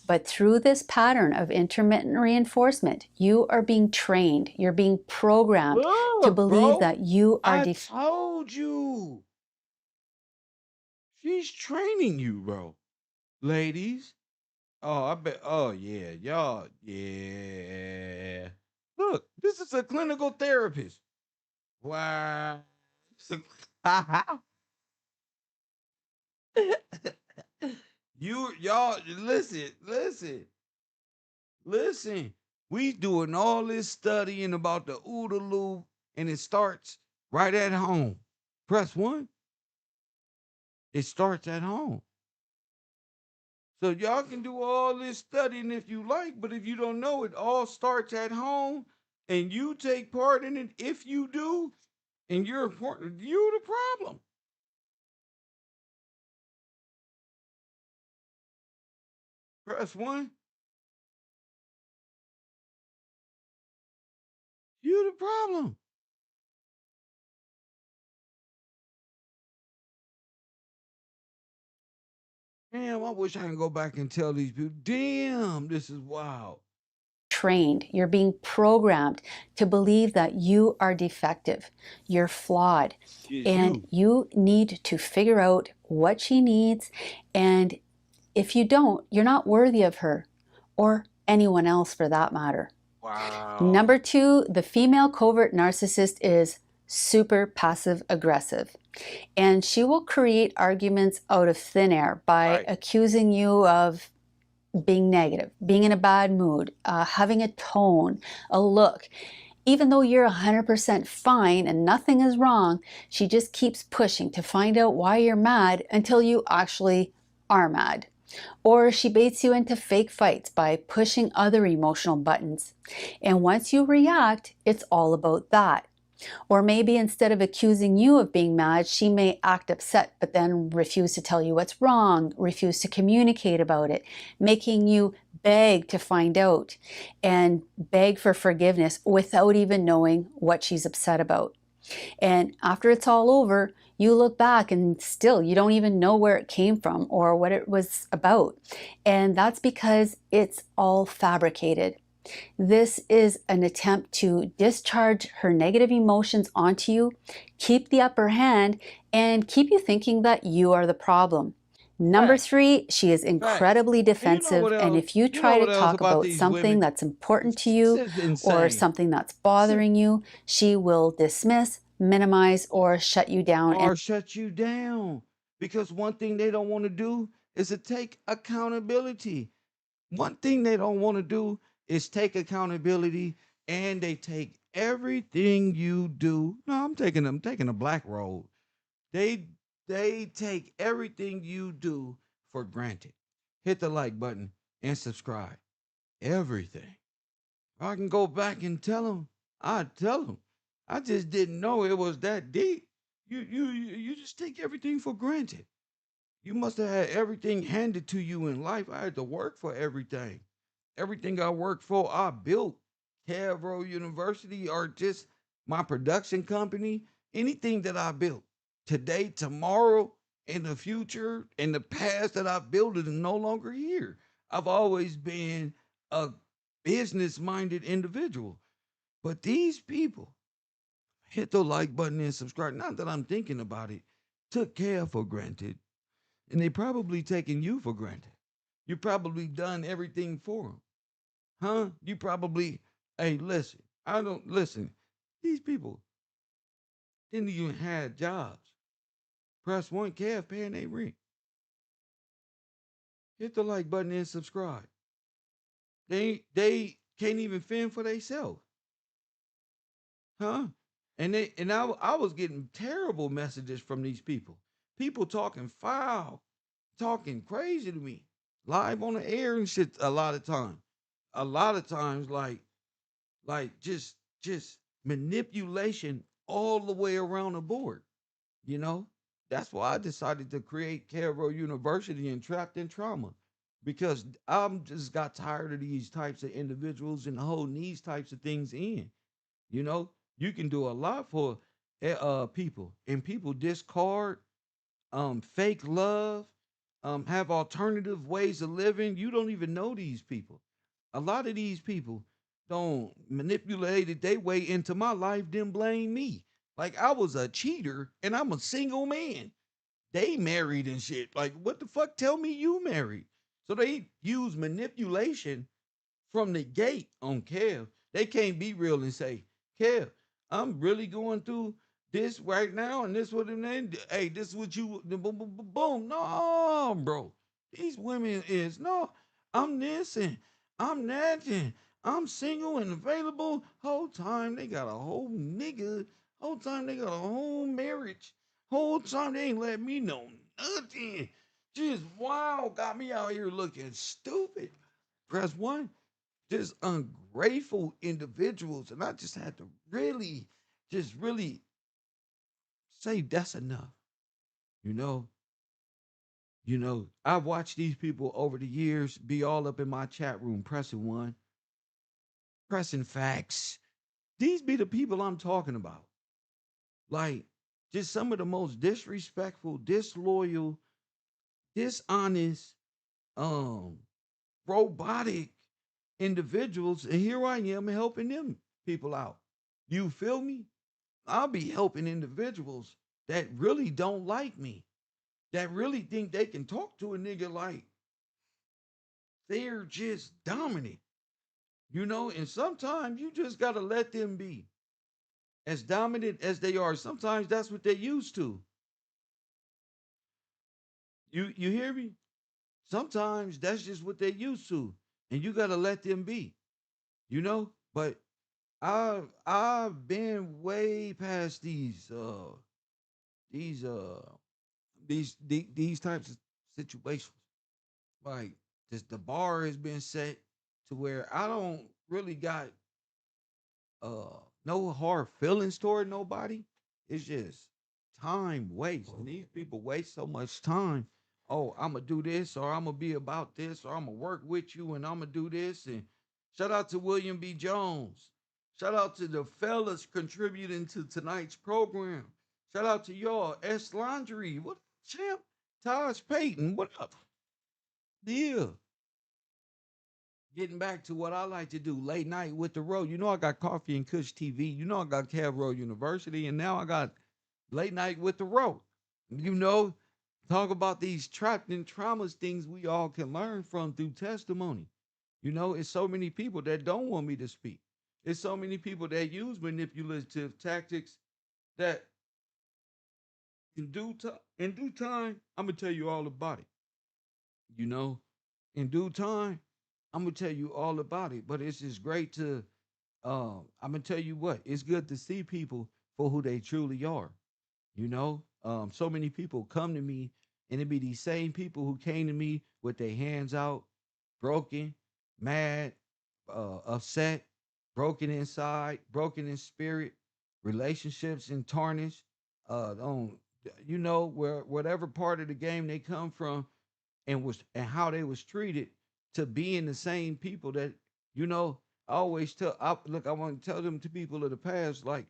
Speaker 2: But through this pattern of intermittent reinforcement, you are being trained, you're being programmed to believe that you are
Speaker 1: I told you. She's training you, bro. Ladies. Oh, I bet. Oh, yeah. Y'all. Yeah. Look, this is a clinical therapist. Wow. Y'all, listen. We doing all this studying about the OODA loop, and it starts right at home. Press 1. It starts at home. So y'all can do all this studying if you like, but if you don't know, it all starts at home, and you take part in it. If you do, and you're important, you're the problem. Press 1. You're the problem. Damn, I wish I could go back and tell these people, damn, this is wild.
Speaker 2: Trained, you're being programmed to believe that you are defective, you're flawed, and you need to figure out what she needs. And if you don't, you're not worthy of her or anyone else for that matter.
Speaker 1: Wow.
Speaker 2: Number 2, the female covert narcissist is super passive aggressive. And she will create arguments out of thin air by accusing you of being negative, being in a bad mood, having a tone, a look. Even though you're 100% fine and nothing is wrong, she just keeps pushing to find out why you're mad until you actually are mad. Or she baits you into fake fights by pushing other emotional buttons. And once you react, it's all about that. Or maybe instead of accusing you of being mad, she may act upset but then refuse to tell you what's wrong, refuse to communicate about it, making you beg to find out and beg for forgiveness without even knowing what she's upset about. And after it's all over, You look back and still you don't even know where it came from or what it was about. And that's because it's all fabricated. This is an attempt to discharge her negative emotions onto you, keep the upper hand, and keep you thinking that you are the problem. Number
Speaker 1: Facts.
Speaker 2: 3, she is
Speaker 1: Facts.
Speaker 2: incredibly
Speaker 1: And you know
Speaker 2: defensive,
Speaker 1: what
Speaker 2: and
Speaker 1: else?
Speaker 2: if you
Speaker 1: You know
Speaker 2: try to
Speaker 1: what else
Speaker 2: talk
Speaker 1: about
Speaker 2: about
Speaker 1: these
Speaker 2: something
Speaker 1: women?
Speaker 2: that's important to
Speaker 1: This
Speaker 2: you
Speaker 1: is
Speaker 2: or
Speaker 1: insane.
Speaker 2: something that's
Speaker 1: See,
Speaker 2: bothering you, she will dismiss, minimize, or shut you down. And
Speaker 1: or shut you down. Because one thing they don't want to do is to take accountability. One thing they don't want to do is take accountability, and they take everything you do. No, I'm taking a black road. They they take everything you do for granted. Hit the like button and subscribe. Everything. I can go back and tell them. I tell them. I just didn't know it was that deep. You just take everything for granted. You must have had everything handed to you in life. I had to work for everything. Everything I worked for, I built. KevRow University or just my production company, anything that I built today, tomorrow, in the future, in the past that I built it is no longer here. I've always been a business minded individual. But these people hit the like button and subscribe. Not that I'm thinking about it, took care for granted. And they probably taking you for granted. You probably done everything for them. Huh? You probably, hey, listen, I don't listen. These people didn't even have jobs. Press one, Kev paying their rent. Hit the like button and subscribe. They can't even fend for themselves. Huh? And I was getting terrible messages from these people. People talking foul, talking crazy to me. Live on the air and shit a lot of times. A lot of times like just manipulation all the way around the board, you know? That's why I decided to create KevRow University and Trapped in Trauma because I'm just got tired of these types of individuals and holding these types of things in. You know, you can do a lot for people, and people discard fake love, have alternative ways of living. You don't even know these people. A lot of these people don't manipulate it they way into my life, then blame me. Like I was a cheater and I'm a single man. They married and shit. Like, what the fuck? Tell me you married. So they use manipulation from the gate on Kev. They can't be real and say, Kev, I'm really going through this right now, and this what and then hey, this is what you boom, boom, boom, boom. No, bro. These women is no, I'm this and I'm that and I'm single and available. Whole time they got a whole nigga. Whole time they got a whole marriage. Whole time they ain't let me know nothing. Just wow, got me out here looking stupid. Press one, just ungrateful individuals. And I just had to really, just really say that's enough. You know, I've watched these people over the years be all up in my chat room, pressing one, pressing facts. These be the people I'm talking about. Like, just some of the most disrespectful, disloyal, dishonest, um, robotic individuals. And here I am helping them people out. You feel me? I'll be helping individuals that really don't like me, that really think they can talk to a nigga like they're just dominant, and sometimes you just gotta let them be as dominant as they are. Sometimes that's what they're used to. You hear me? Sometimes that's just what they're used to, and you gotta let them be, But I've been way past these these types of situations. Like just the bar has been set to where I don't really got no hard feelings toward nobody. It's just time waste. And these people waste so much time. Oh, I'm gonna do this, or I'm gonna be about this, or I'm gonna work with you, and I'm gonna do this. And shout out to William B. Jones. Shout out to the fellas contributing to tonight's program. Shout out to y'all. S Laundry. What up, champ? Taj Payton. What up? Yeah. Getting back to what I like to do, late night with the road. You know I got Coffee and Kush TV. You know I got KevRow University, and now I got late night with the road. You know, talk about these trapped in traumas, things we all can learn from through testimony. You know, it's so many people that don't want me to speak. It's so many people that use manipulative tactics that in due time, I'm gonna tell you all about it. You know, in due time, I'm gonna tell you all about it. But it's just great to I'm gonna tell you what, it's good to see people for who they truly are. You know, so many people come to me, and it be these same people who came to me with their hands out, broken, mad, upset, broken inside, broken in spirit, relationships in tarnish, on you know where whatever part of the game they come from, and how they was treated, to being the same people that you know. I always look, I want to tell them to people of the past, like,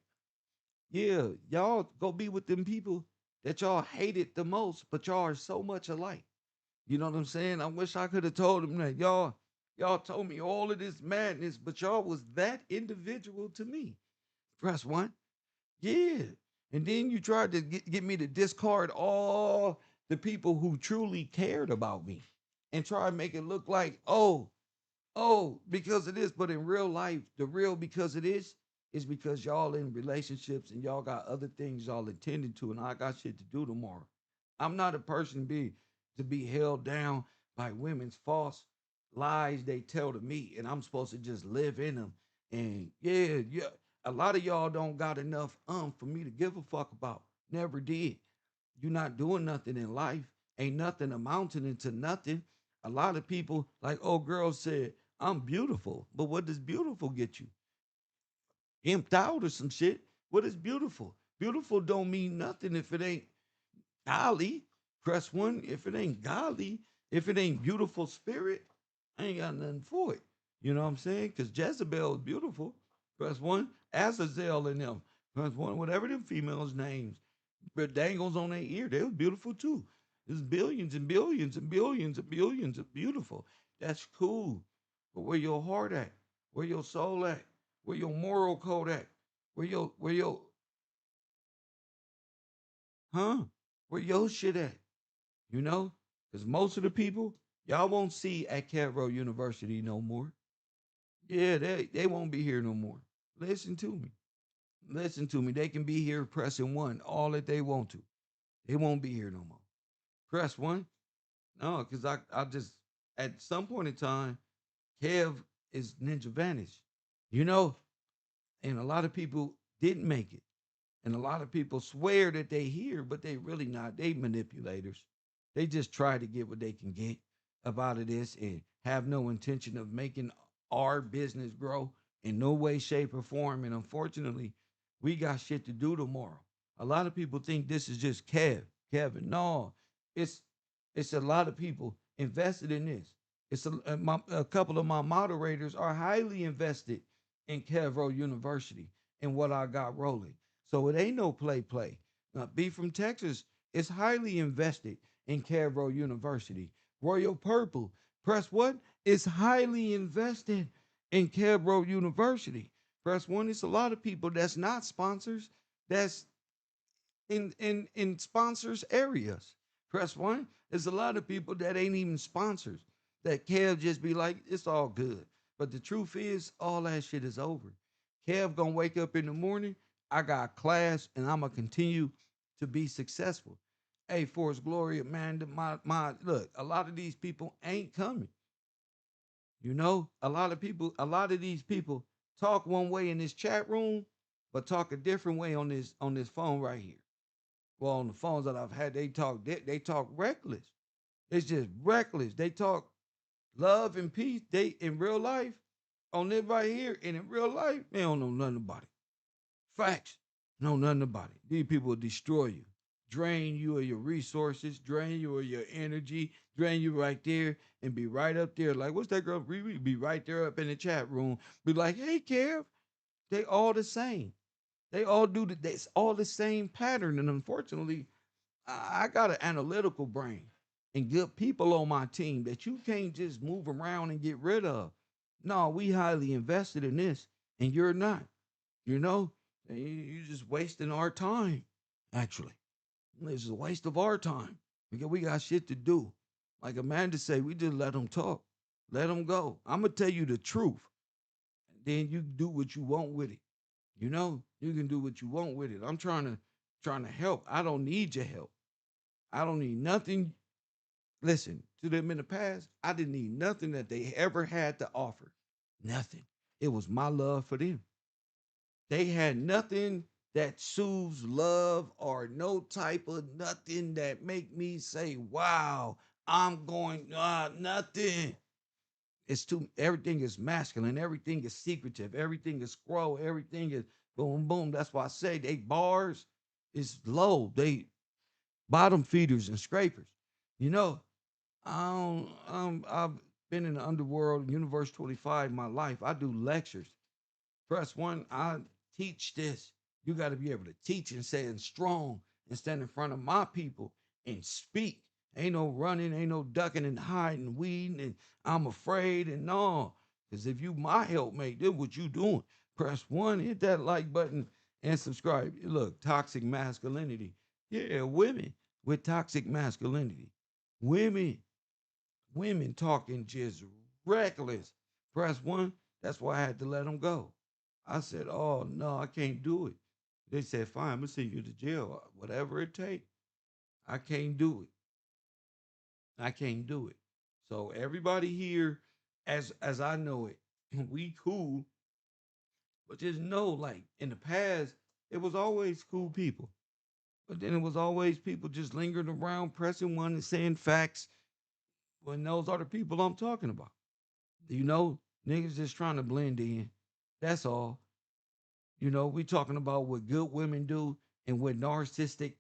Speaker 1: yeah, y'all go be with them people that y'all hated the most, but y'all are so much alike. You know what I'm saying? I wish I could have told them that y'all told me all of this madness, but y'all was that individual to me. Press one. Yeah. And then you tried to get me to discard all the people who truly cared about me and try to make it look like, because it is. But in real life, the real because it is because y'all in relationships and y'all got other things y'all intended to, and I got shit to do tomorrow. I'm not a person to be held down by women's false lies they tell to me, and I'm supposed to just live in them. And yeah, a lot of y'all don't got enough for me to give a fuck about. Never did. You're not doing nothing in life. Ain't nothing amounting into nothing. A lot of people, like old girl said, I'm beautiful. But what does beautiful get you? Imped out or some shit? What is beautiful? Beautiful don't mean nothing if it ain't golly. Press one. If it ain't golly, if it ain't beautiful spirit, I ain't got nothing for it. You know what I'm saying? Because Jezebel is beautiful. Press one. Azazel and them. Press one. Whatever them females' names. But dangles on their ear, they was beautiful too. There's billions and billions and billions and billions of beautiful. That's cool. But where your heart at? Where your soul at? Where your moral code at? Where your huh? Where your shit at? You know? Because most of the people y'all won't see at KevRow University no more. Yeah, they won't be here no more. Listen to me. Listen to me. They can be here pressing one all that they want to. They won't be here no more. Press one. No, because I just at some point in time, Kev is Ninja Vanish, you know, and a lot of people didn't make it. And a lot of people swear that they here, but they really not. They manipulators. They just try to get what they can get up out of this and have no intention of making our business grow in no way, shape, or form. And unfortunately, we got shit to do tomorrow. A lot of people think this is just Kevin. No, it's it's a lot of people invested in this. A couple of my moderators are highly invested in KevRow University and what I got rolling. So it ain't no play. Now, B from Texas is highly invested in KevRow University. Royal Purple, press what? Is highly invested in KevRow University. Press one. It's a lot of people that's not sponsors, that's in sponsors areas. Press one. There's a lot of people that ain't even sponsors. That Kev just be like, it's all good. But the truth is, all that shit is over. Kev gonna wake up in the morning. I got class, and I'm gonna continue to be successful. Hey, Force Gloria, man, my look. A lot of these people ain't coming. You know, a lot of these people talk one way in this chat room, but talk a different way on this phone right here. Well, on the phones that I've had, they talk reckless. It's just reckless. They talk love and peace. They in real life, on this right here, and in real life, they don't know nothing about it. Facts. Know nothing about it. These people will destroy you, drain you of your resources, drain you of your energy, drain you right there, and be right up there. Like, what's that girl? Be right there up in the chat room. Be like, hey, Kev. They all the same. They all do it's all the same pattern. And unfortunately, I got an analytical brain and good people on my team that you can't just move around and get rid of. No, we highly invested in this, and you're not. You know, and you're just wasting our time. Actually, it's a waste of our time because we got shit to do. Like Amanda say, we just let them talk, let them go. I'm gonna tell you the truth, and then you do what you want with it. You know, you can do what you want with it. I'm trying to help. I don't need your help. I don't need nothing. Listen, to them in the past, I didn't need nothing that they ever had to offer. Nothing. It was my love for them. They had nothing that soothes love or no type of nothing that make me say, wow, I'm going, nothing. It's too, everything is masculine. Everything is secretive. Everything is scroll. Everything is boom, boom. That's why I say they bars is low. They bottom feeders and scrapers. You know, I've been in the underworld, Universe 25 my life. I do lectures. Press one, I teach this. You got to be able to teach and say it strong and stand in front of my people and speak. Ain't no running, ain't no ducking and hiding, weeding, and I'm afraid and no. Because if you my helpmate, this what you doing. Press one, hit that like button and subscribe. Look, toxic masculinity. Yeah, women with toxic masculinity. Women women talking just reckless. Press one. That's why I had to let them go. I said, "Oh no, I can't do it." They said, "Fine, I'm gonna send you to jail, whatever it takes." I can't do it. I can't do it. So everybody here, as I know it, we cool, but just know, like in the past, it was always cool people, but then it was always people just lingering around, pressing one and saying facts. When those are the people I'm talking about. You know, niggas just trying to blend in. That's all. You know, we talking about what good women do and what narcissistic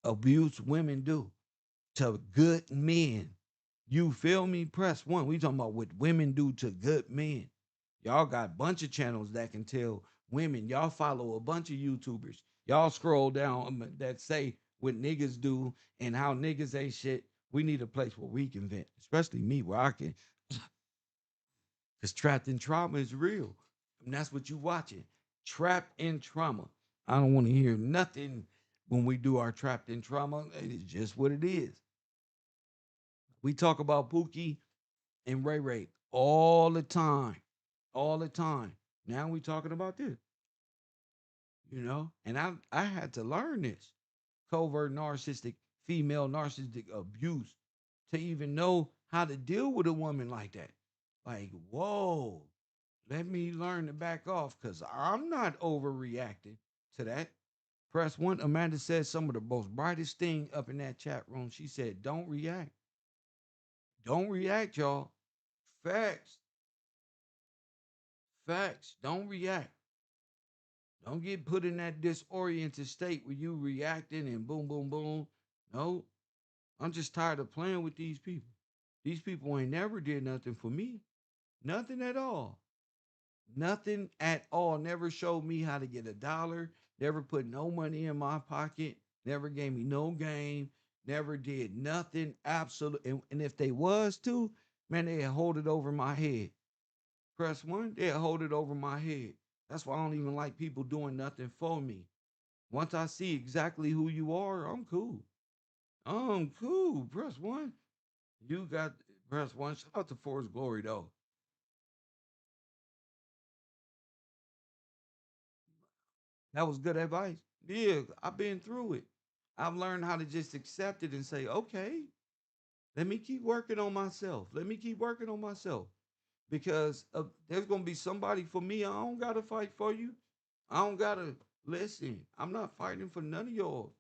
Speaker 1: abuse women do to good men. You feel me? Press one. We talking about what women do to good men. Y'all got a bunch of channels that can tell women. Y'all follow a bunch of YouTubers. Y'all scroll down that say what niggas do and how niggas ain't shit. We need a place where we can vent, especially me, where I can. Because trapped in trauma is real. And that's what you watching. Trapped in trauma. I don't want to hear nothing when we do our trapped in trauma. It's just what it is. We talk about Pookie and Ray Ray all the time. All the time. Now we talking about this, you know? And I had to learn this. Covert narcissistic, female narcissistic abuse to even know how to deal with a woman like that. Like, whoa, let me learn to back off because I'm not overreacting to that. Press one. Amanda said some of the most brightest thing up in that chat room. She said, don't react. Don't react, y'all. Facts. Facts. Don't react. Don't get put in that disoriented state where you reacting and boom, boom, boom. No, I'm just tired of playing with these people. These people ain't never did nothing for me. Nothing at all. Nothing at all. Never showed me how to get a dollar. Never put no money in my pocket. Never gave me no game. Never did nothing. Absolutely. And if they was to, man, they'd hold it over my head. Press one, they'd hold it over my head. That's why I don't even like people doing nothing for me. Once I see exactly who you are, I'm cool. I'm cool. Press one. You got press one. Shout out to Forrest Glory though. That was good advice. Yeah, I've been through it. I've learned how to just accept it and say, okay, let me keep working on myself. Let me keep working on myself because there's going to be somebody for me. I don't got to fight for you. I don't got to listen. I'm not fighting for none of y'all.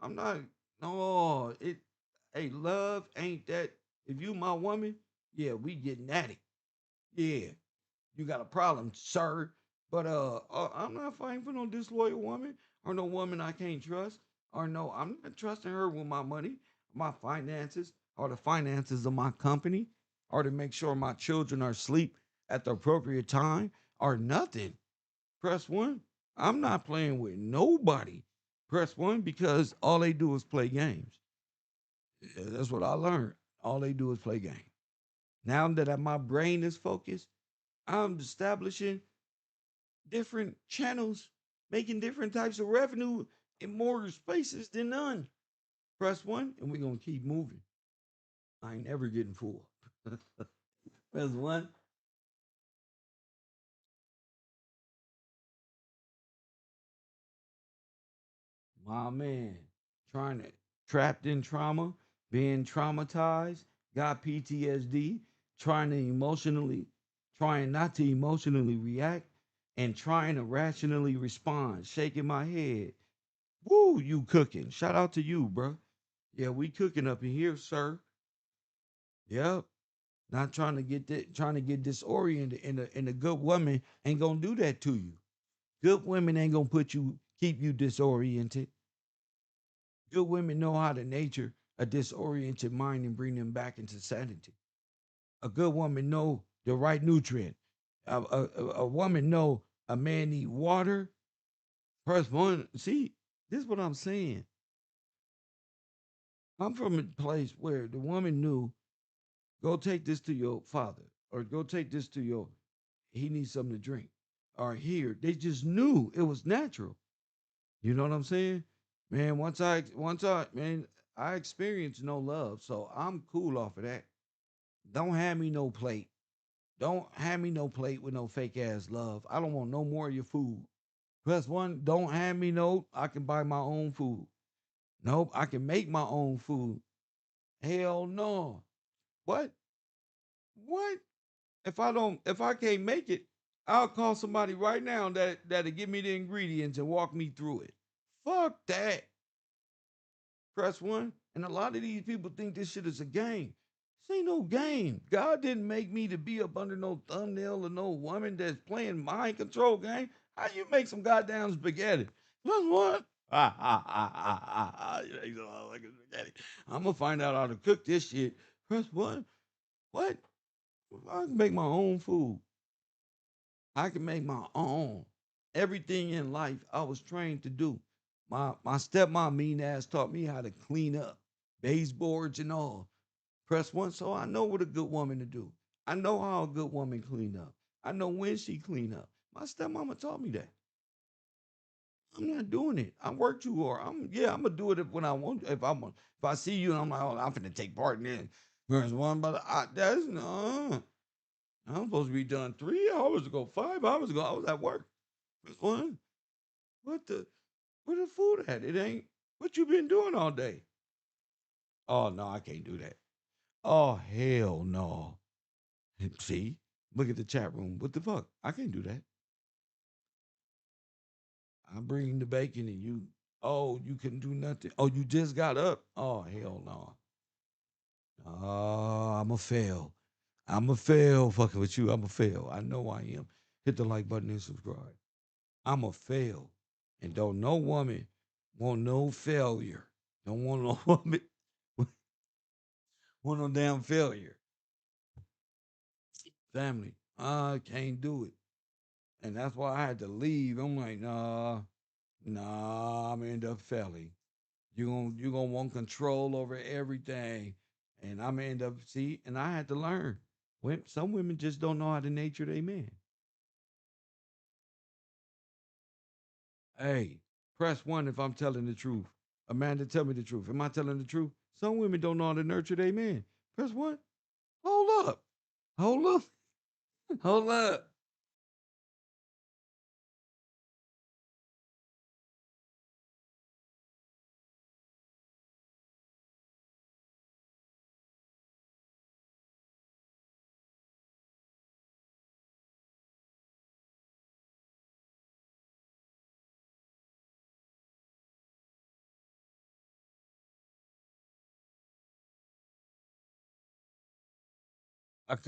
Speaker 1: I'm not, no, hey, love ain't that. If you my woman, yeah, we getting at it. Yeah, you got a problem, sir. But I'm not fighting for no disloyal woman or no woman I can't trust. Or no, I'm not trusting her with my money, my finances, or the finances of my company, or to make sure my children are asleep at the appropriate time, or nothing. Press one. I'm not playing with nobody. Press one because all they do is play games. Yeah, that's what I learned. All they do is play games. Now that my brain is focused, I'm establishing different channels, making different types of revenue in more spaces than none. Press one, and we're gonna keep moving. I ain't ever getting full. Press one. My man, trying to trapped in trauma, being traumatized, got PTSD, trying not to emotionally react, and trying to rationally respond, shaking my head. Woo, you cooking. Shout out to you, bro. Yeah, we cooking up in here, sir. Yep. Not trying to get that, trying to get disoriented. And a good woman ain't gonna do that to you. Good women ain't gonna keep you disoriented. Good women know how to nature a disoriented mind and bring them back into sanity. A good woman know the right nutrient. A woman know a man need water. First one, see, this is what I'm saying. I'm from a place where the woman knew, go take this to your father, or go take this to your, he needs something to drink. Or here, they just knew it was natural. You know what I'm saying? Man, man, I experienced no love, so I'm cool off of that. Don't hand me no plate. Don't hand me no plate with no fake ass love. I don't want no more of your food. Plus one, don't hand me no, I can buy my own food. Nope, I can make my own food. Hell no. What? What? If I can't make it, I'll call somebody right now that'll give me the ingredients and walk me through it. Fuck that. Press one. And a lot of these people think this shit is a game. This ain't no game. God didn't make me to be up under no thumbnail or no woman that's playing mind control game. How you make some goddamn spaghetti? Press one. I'm gonna find out how to cook this shit. Press one. What? I can make my own food. I can make my own. Everything in life I was trained to do. My stepmom mean ass taught me how to clean up baseboards and all. Press one, so I know what a good woman to do. I know how a good woman clean up. I know when she clean up. My stepmama taught me that. I'm not doing it. I work too hard. I'm gonna do it when I want. If I see you and I'm like, oh, I'm finna take part in it. Press one, but that's no. I'm supposed to be done 3 hours ago, 5 hours ago. I was at work. Press one. What the? Where the food at? It ain't. What you been doing all day? Oh no, I can't do that. Oh hell no. See, look at the chat room. What the fuck? I can't do that. I'm bringing the bacon and you. Oh, you can do nothing. Oh, you just got up. Oh hell no. Oh, I'm a fail. I'm a fail. Fucking with you. I'm a fail. I know I am. Hit the like button and subscribe. I'm a fail, and don't no woman want no failure. Don't want no woman want no damn failure. Family, I can't do it, and that's why I had to leave. I'm like, nah, I'm gonna end up failing. You gonna want control over everything, and I'm gonna end up and I had to learn. Some women just don't know how to nature their man. Hey, press one if I'm telling the truth. Amanda, tell me the truth. Am I telling the truth? Some women don't know how to nurture their man. Press one. Hold up. Hold up. Hold up.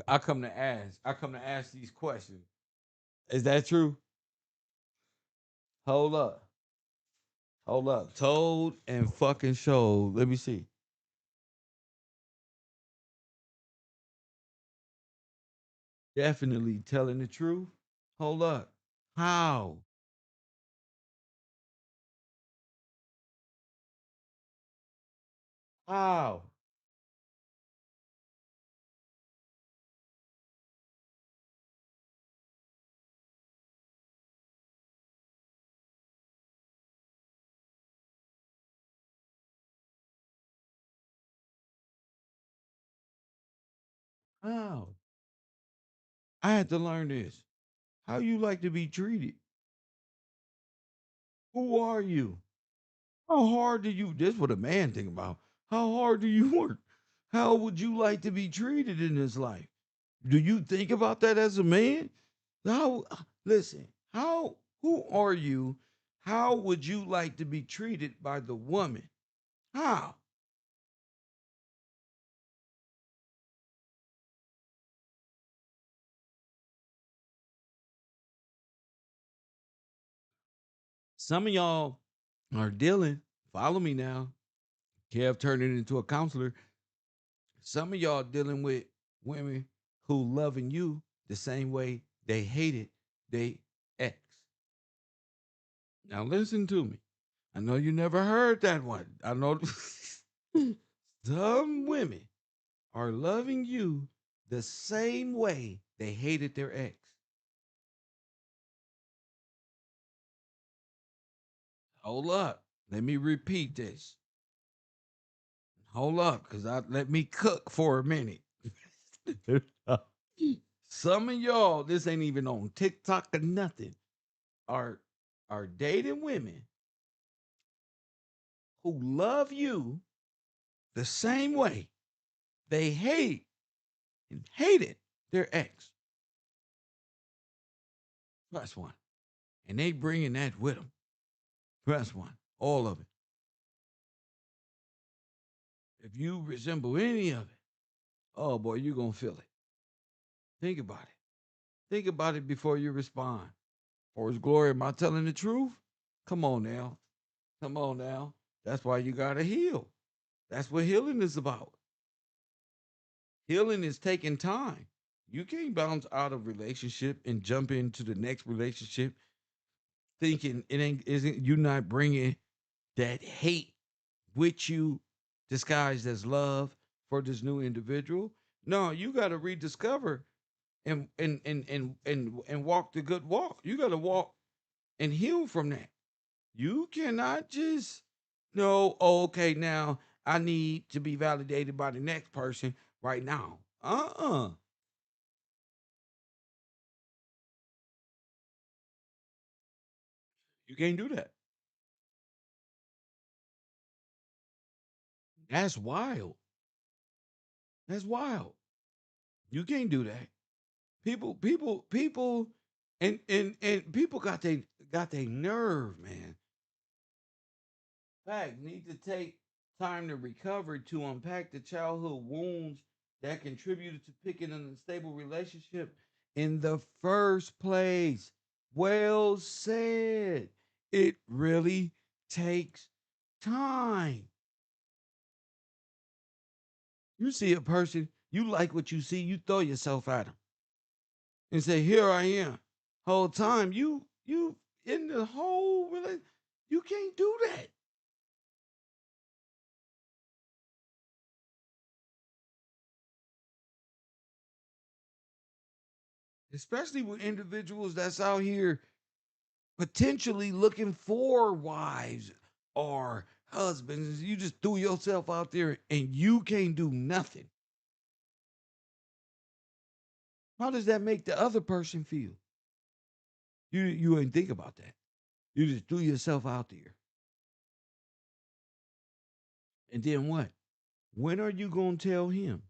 Speaker 1: I come to ask. I come to ask these questions. Is that true? Hold up. Hold up. Told and fucking showed. Let me see. Definitely telling the truth. Hold up. How? How? How? I had to learn this. How you like to be treated? Who are you? How hard do you? This what a man think about. How hard do you work? How would you like to be treated in this life? Do you think about that as a man? How? Listen. How? Who are you? How would you like to be treated by the woman? How? Some of y'all are dealing. Follow me now. Kev turned it into a counselor. Some of y'all dealing with women who loving you the same way they hated they ex. Now listen to me. I know you never heard that one. I know some women are loving you the same way they hated their ex. Hold up. Let me repeat this. Hold up, because I let me cook for a minute. Some of y'all, this ain't even on TikTok or nothing, are dating women who love you the same way they hate and hated their ex. Press one. And they bringing that with them. Press one. All of it. If you resemble any of it, oh boy, you're going to feel it. Think about it. Think about it before you respond. For his glory, am I telling the truth? Come on now. Come on now. That's why you got to heal. That's what healing is about. Healing is taking time. You can't bounce out of relationship and jump into the next relationship thinking it ain't isn't you not bringing that hate with you disguised as love for this new individual. No, you got to rediscover and walk the good walk. You got to walk and heal from that. You cannot just no, oh, okay, now I need to be validated by the next person right now. You can't do that. That's wild. That's wild. You can't do that. People, and people got they nerve, man. Fact need to take time to recover to unpack the childhood wounds that contributed to picking an unstable relationship in the first place. Well said. It really takes time. You see a person, you like what you see, you throw yourself at them and say, "Here I am." Whole time you in the whole you can't do that. Especially with individuals that's out here potentially looking for wives or husbands. You just threw yourself out there and you can't do nothing. How does that make the other person feel? You ain't think about that. You just threw yourself out there. And then what? When are you gonna tell him?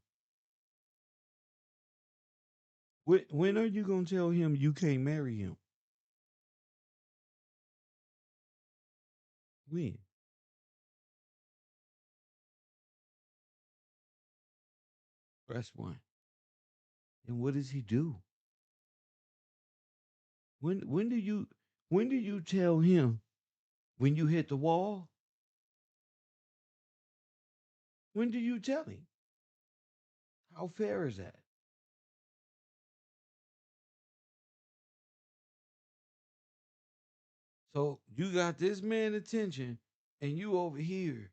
Speaker 1: When are you gonna tell him you can't marry him? When? Press one. And what does he do? When do you tell him when you hit the wall? When do you tell him? How fair is that? So you got this man attention and you over here.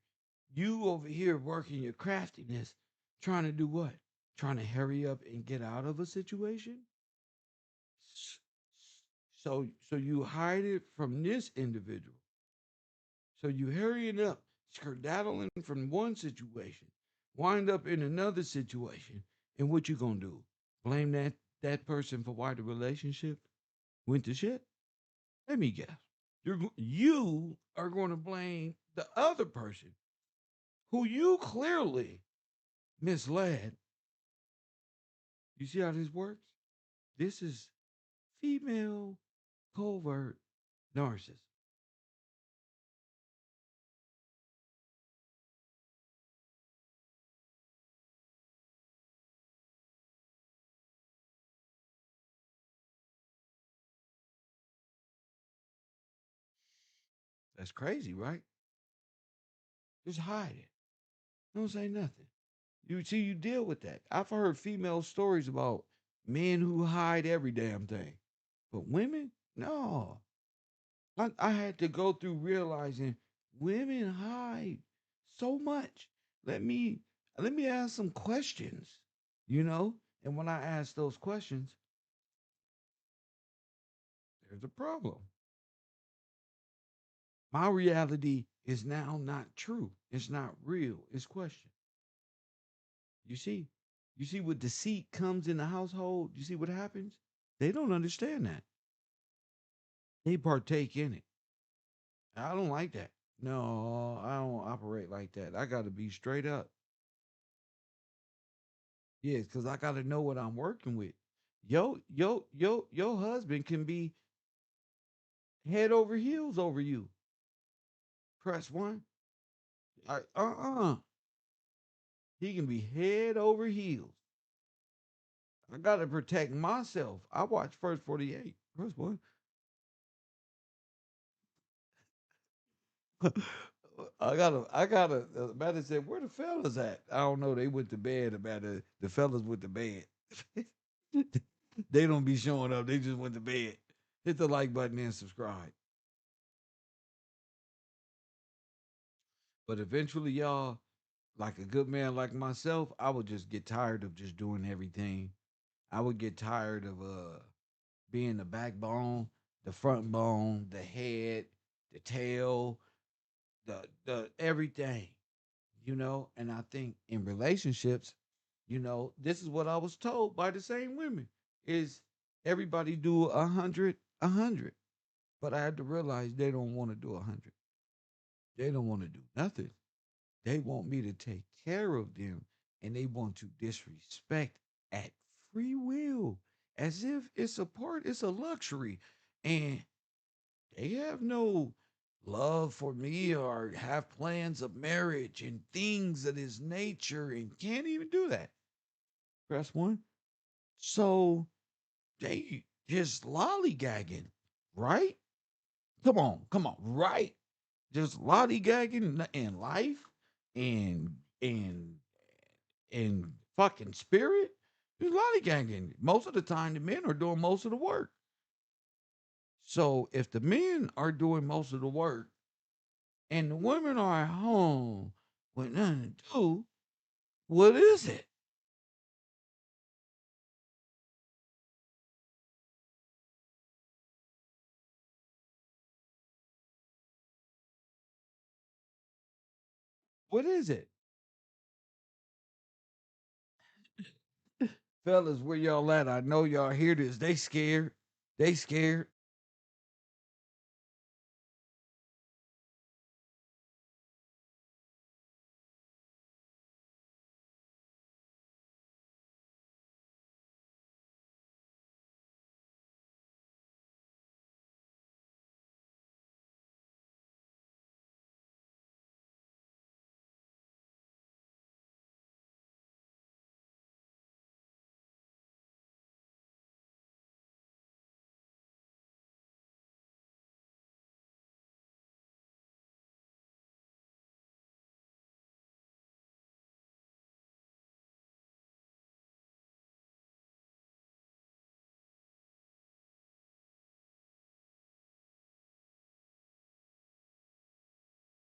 Speaker 1: You over here working your craftiness, trying to do what? Trying to hurry up and get out of a situation? S- so you hide it from this individual. So you hurrying up, skedaddling from one situation, wind up in another situation, and what you gonna do? Blame that person for why the relationship went to shit? Let me guess. You are going to blame the other person who you clearly misled. You see how this works? This is female covert narcissism. That's crazy, right? Just hide it. Don't say nothing. You see, you deal with that. I've heard female stories about men who hide every damn thing, but women, no. I had to go through realizing women hide so much. Let me let me ask some questions, you know. And when I ask those questions, there's a problem. My reality is now not true. It's not real. It's questioned. You see, you see what deceit comes in the household. You see what happens. They don't understand that. They partake in it. I don't like that. No, I don't operate like that. I got to be straight up. Yes, because I got to know what I'm working with. Your husband can be head over heels over you. Press one. He can be head over heels. I got to protect myself. I watch First 48. Press one. I gotta. Matter said, where the fellas at? I don't know. They went to bed. About the fellas went to bed. They don't be showing up. They just went to bed. Hit the like button and subscribe. But eventually, y'all, like a good man like myself, I would just get tired of just doing everything. I would get tired of being the backbone, the front bone, the head, the tail, the everything, you know. And I think in relationships, you know, this is what I was told by the same women is everybody do 100. But I had to realize they don't want to do 100. They don't want to do nothing. They want me to take care of them and they want to disrespect at free will as if it's a luxury. And they have no love for me or have plans of marriage and things of this nature and can't even do that. Press one. So they just lollygagging, right? Come on, right? Just lollygagging in life and and and fucking spirit. Just lollygagging. Most of the time, the men are doing most of the work. So if the men are doing most of the work and the women are at home with nothing to do, what is it? What is it? Fellas, where y'all at? I know y'all hear this. They scared. They scared.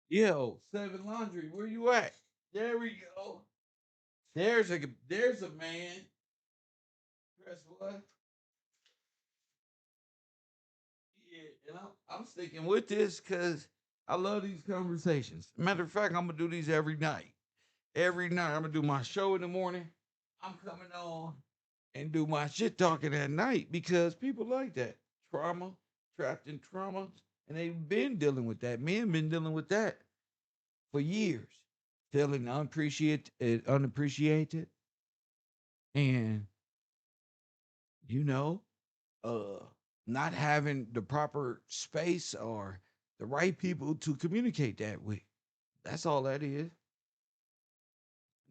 Speaker 1: Yo, Seven Laundry, where you at? There we go. There's a man. Press what? Yeah, and I'm sticking with this because I love these conversations. Matter of fact, I'm gonna do these every night. Every night, I'm gonna do my show in the morning. I'm coming on and do my shit talking at night because people like that trauma, trapped in trauma, and they've been dealing with that. Men been dealing with that for years, feeling unappreciated, and you know, uh, not having the proper space or the right people to communicate that with. That's all that is.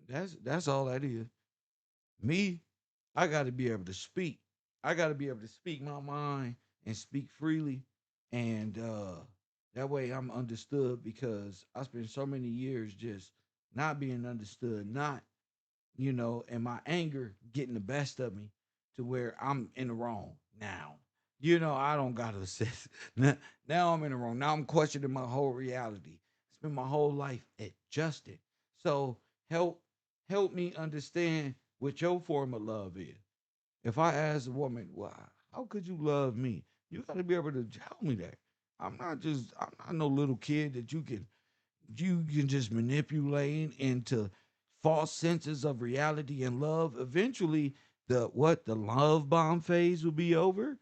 Speaker 1: That's all that is. Me, I got to be able to speak. I got to be able to speak my mind and speak freely, and that way I'm understood because I spent so many years just not being understood, not and my anger getting the best of me to where I'm in the wrong now. I don't gotta assess. Now I'm in the wrong. Now I'm questioning my whole reality. Spend my whole life adjusting. So help help me understand what your form of love is. If I ask a woman, "Why? How could you love me?" You got to be able to tell me that. I'm not no little kid that you can just manipulate into false senses of reality and love. Eventually, the love bomb phase will be over.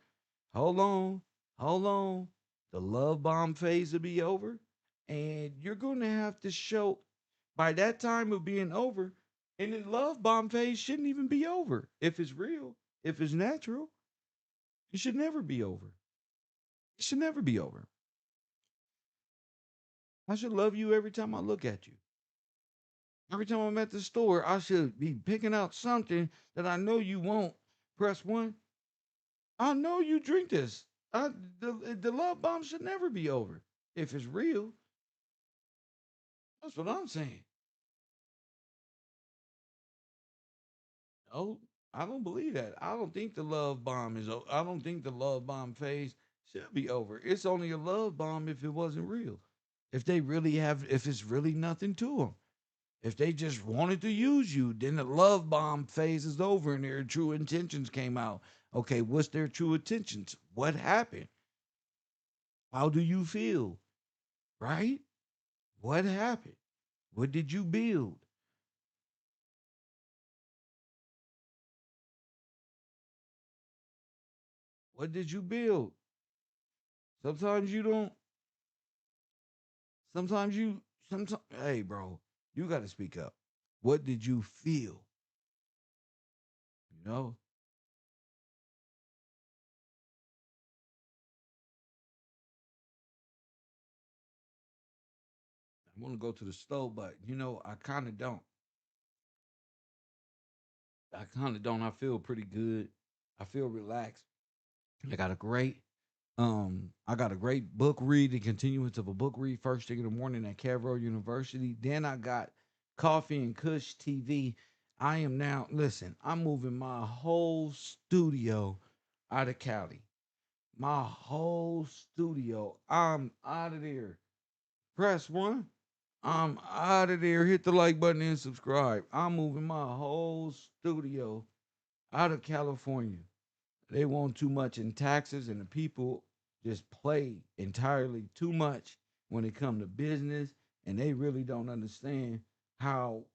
Speaker 1: Hold on, hold on. The love bomb phase will be over, and you're going to have to show by that time of being over. And the love bomb phase shouldn't even be over if it's real, if it's natural. It should never be over. It should never be over. I should love you every time I look at you. Every time I'm at the store, I should be picking out something that I know you won't. Press one. I know you drink this. The love bomb should never be over. If it's real, that's what I'm saying. Oh, I don't believe that. I don't think the love bomb is. I don't think the love bomb phase should be over. It's only a love bomb if it wasn't real. If it's really nothing to them. If they just wanted to use you, then the love bomb phase is over and their true intentions came out. Okay, what's their true intentions? What happened? How do you feel? Right? What happened? What did you build? What did you build? Sometimes you don't, sometimes you, sometimes, hey, bro, you got to speak up. What did you feel? You know, I want to go to the stove, but I kind of don't. I kind of don't. I feel pretty good. I feel relaxed. I got a great book read, the continuance of a book read first thing in the morning at KevRow University. Then I got Coffee and Kush TV. I am now, listen, I'm moving my whole studio out of Cali. My whole studio. I'm out of there. Press one. I'm out of there. Hit the like button and subscribe. I'm moving my whole studio out of California. They want too much in taxes, and the people just play entirely too much when it comes to business, and they really don't understand how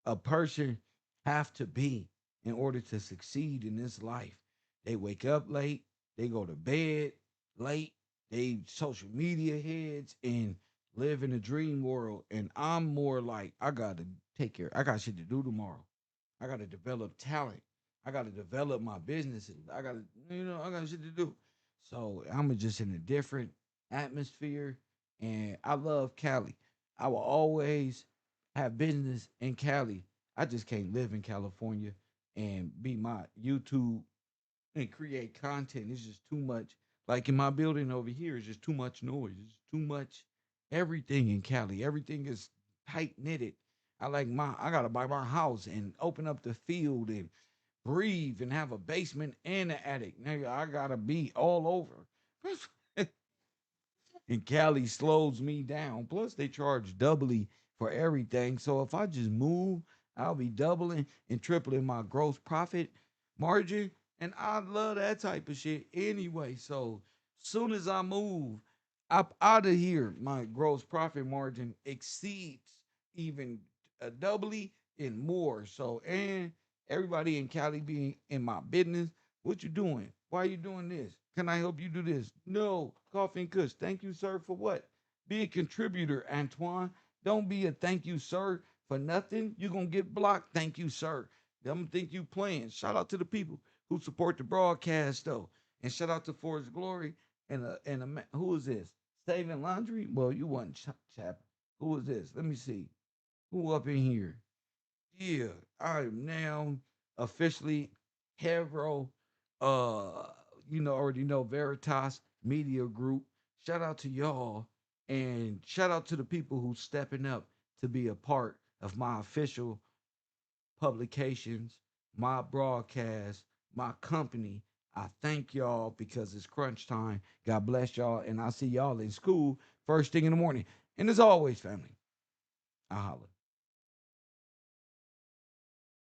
Speaker 1: a person have to be in order to succeed in this life. They wake up late, they go to bed late, they social media heads and live in a dream world. And I'm more like, I gotta take care. I got shit to do tomorrow. I gotta develop talent. I gotta develop my businesses. I got shit to do. So I'm just in a different atmosphere, and I love Cali. I will always have business in Cali. I just can't live in California and be my YouTube and create content. It's just too much. Like in my building over here, it's just too much noise. It's too much everything in Cali. Everything is tight knitted. I gotta buy my house and open up the field and breathe and have a basement and an attic. Nigga, I gotta be all over. in Cali slows me down. Plus, they charge doubly for everything. So if I just move, I'll be doubling and tripling my gross profit margin. And I love that type of shit anyway. So soon as I move up out of here, my gross profit margin exceeds even doubly and more. So, and everybody in Cali being in my business, what you doing? Why are you doing this? Can I help you do this? No, coffee and kush. Thank you, sir, for what? Be a contributor, Antoine. Don't be a thank you, sir, for nothing. You're gonna get blocked. Thank you, sir. Them think you playing. Shout out to the people who support the broadcast though. And shout out to Forest Glory and who is this? Saving Laundry? Well, you wasn't chap. Who is this? Let me see. Who up in here? Yeah, I am now officially KevRow. Uh, already know Veritas Media Group. Shout out to y'all, and shout out to the people who stepping up to be a part of my official publications, my broadcast, my company. I thank y'all because it's crunch time. God bless y'all, and I'll see y'all in school first thing in the morning. And as always, family, I holla.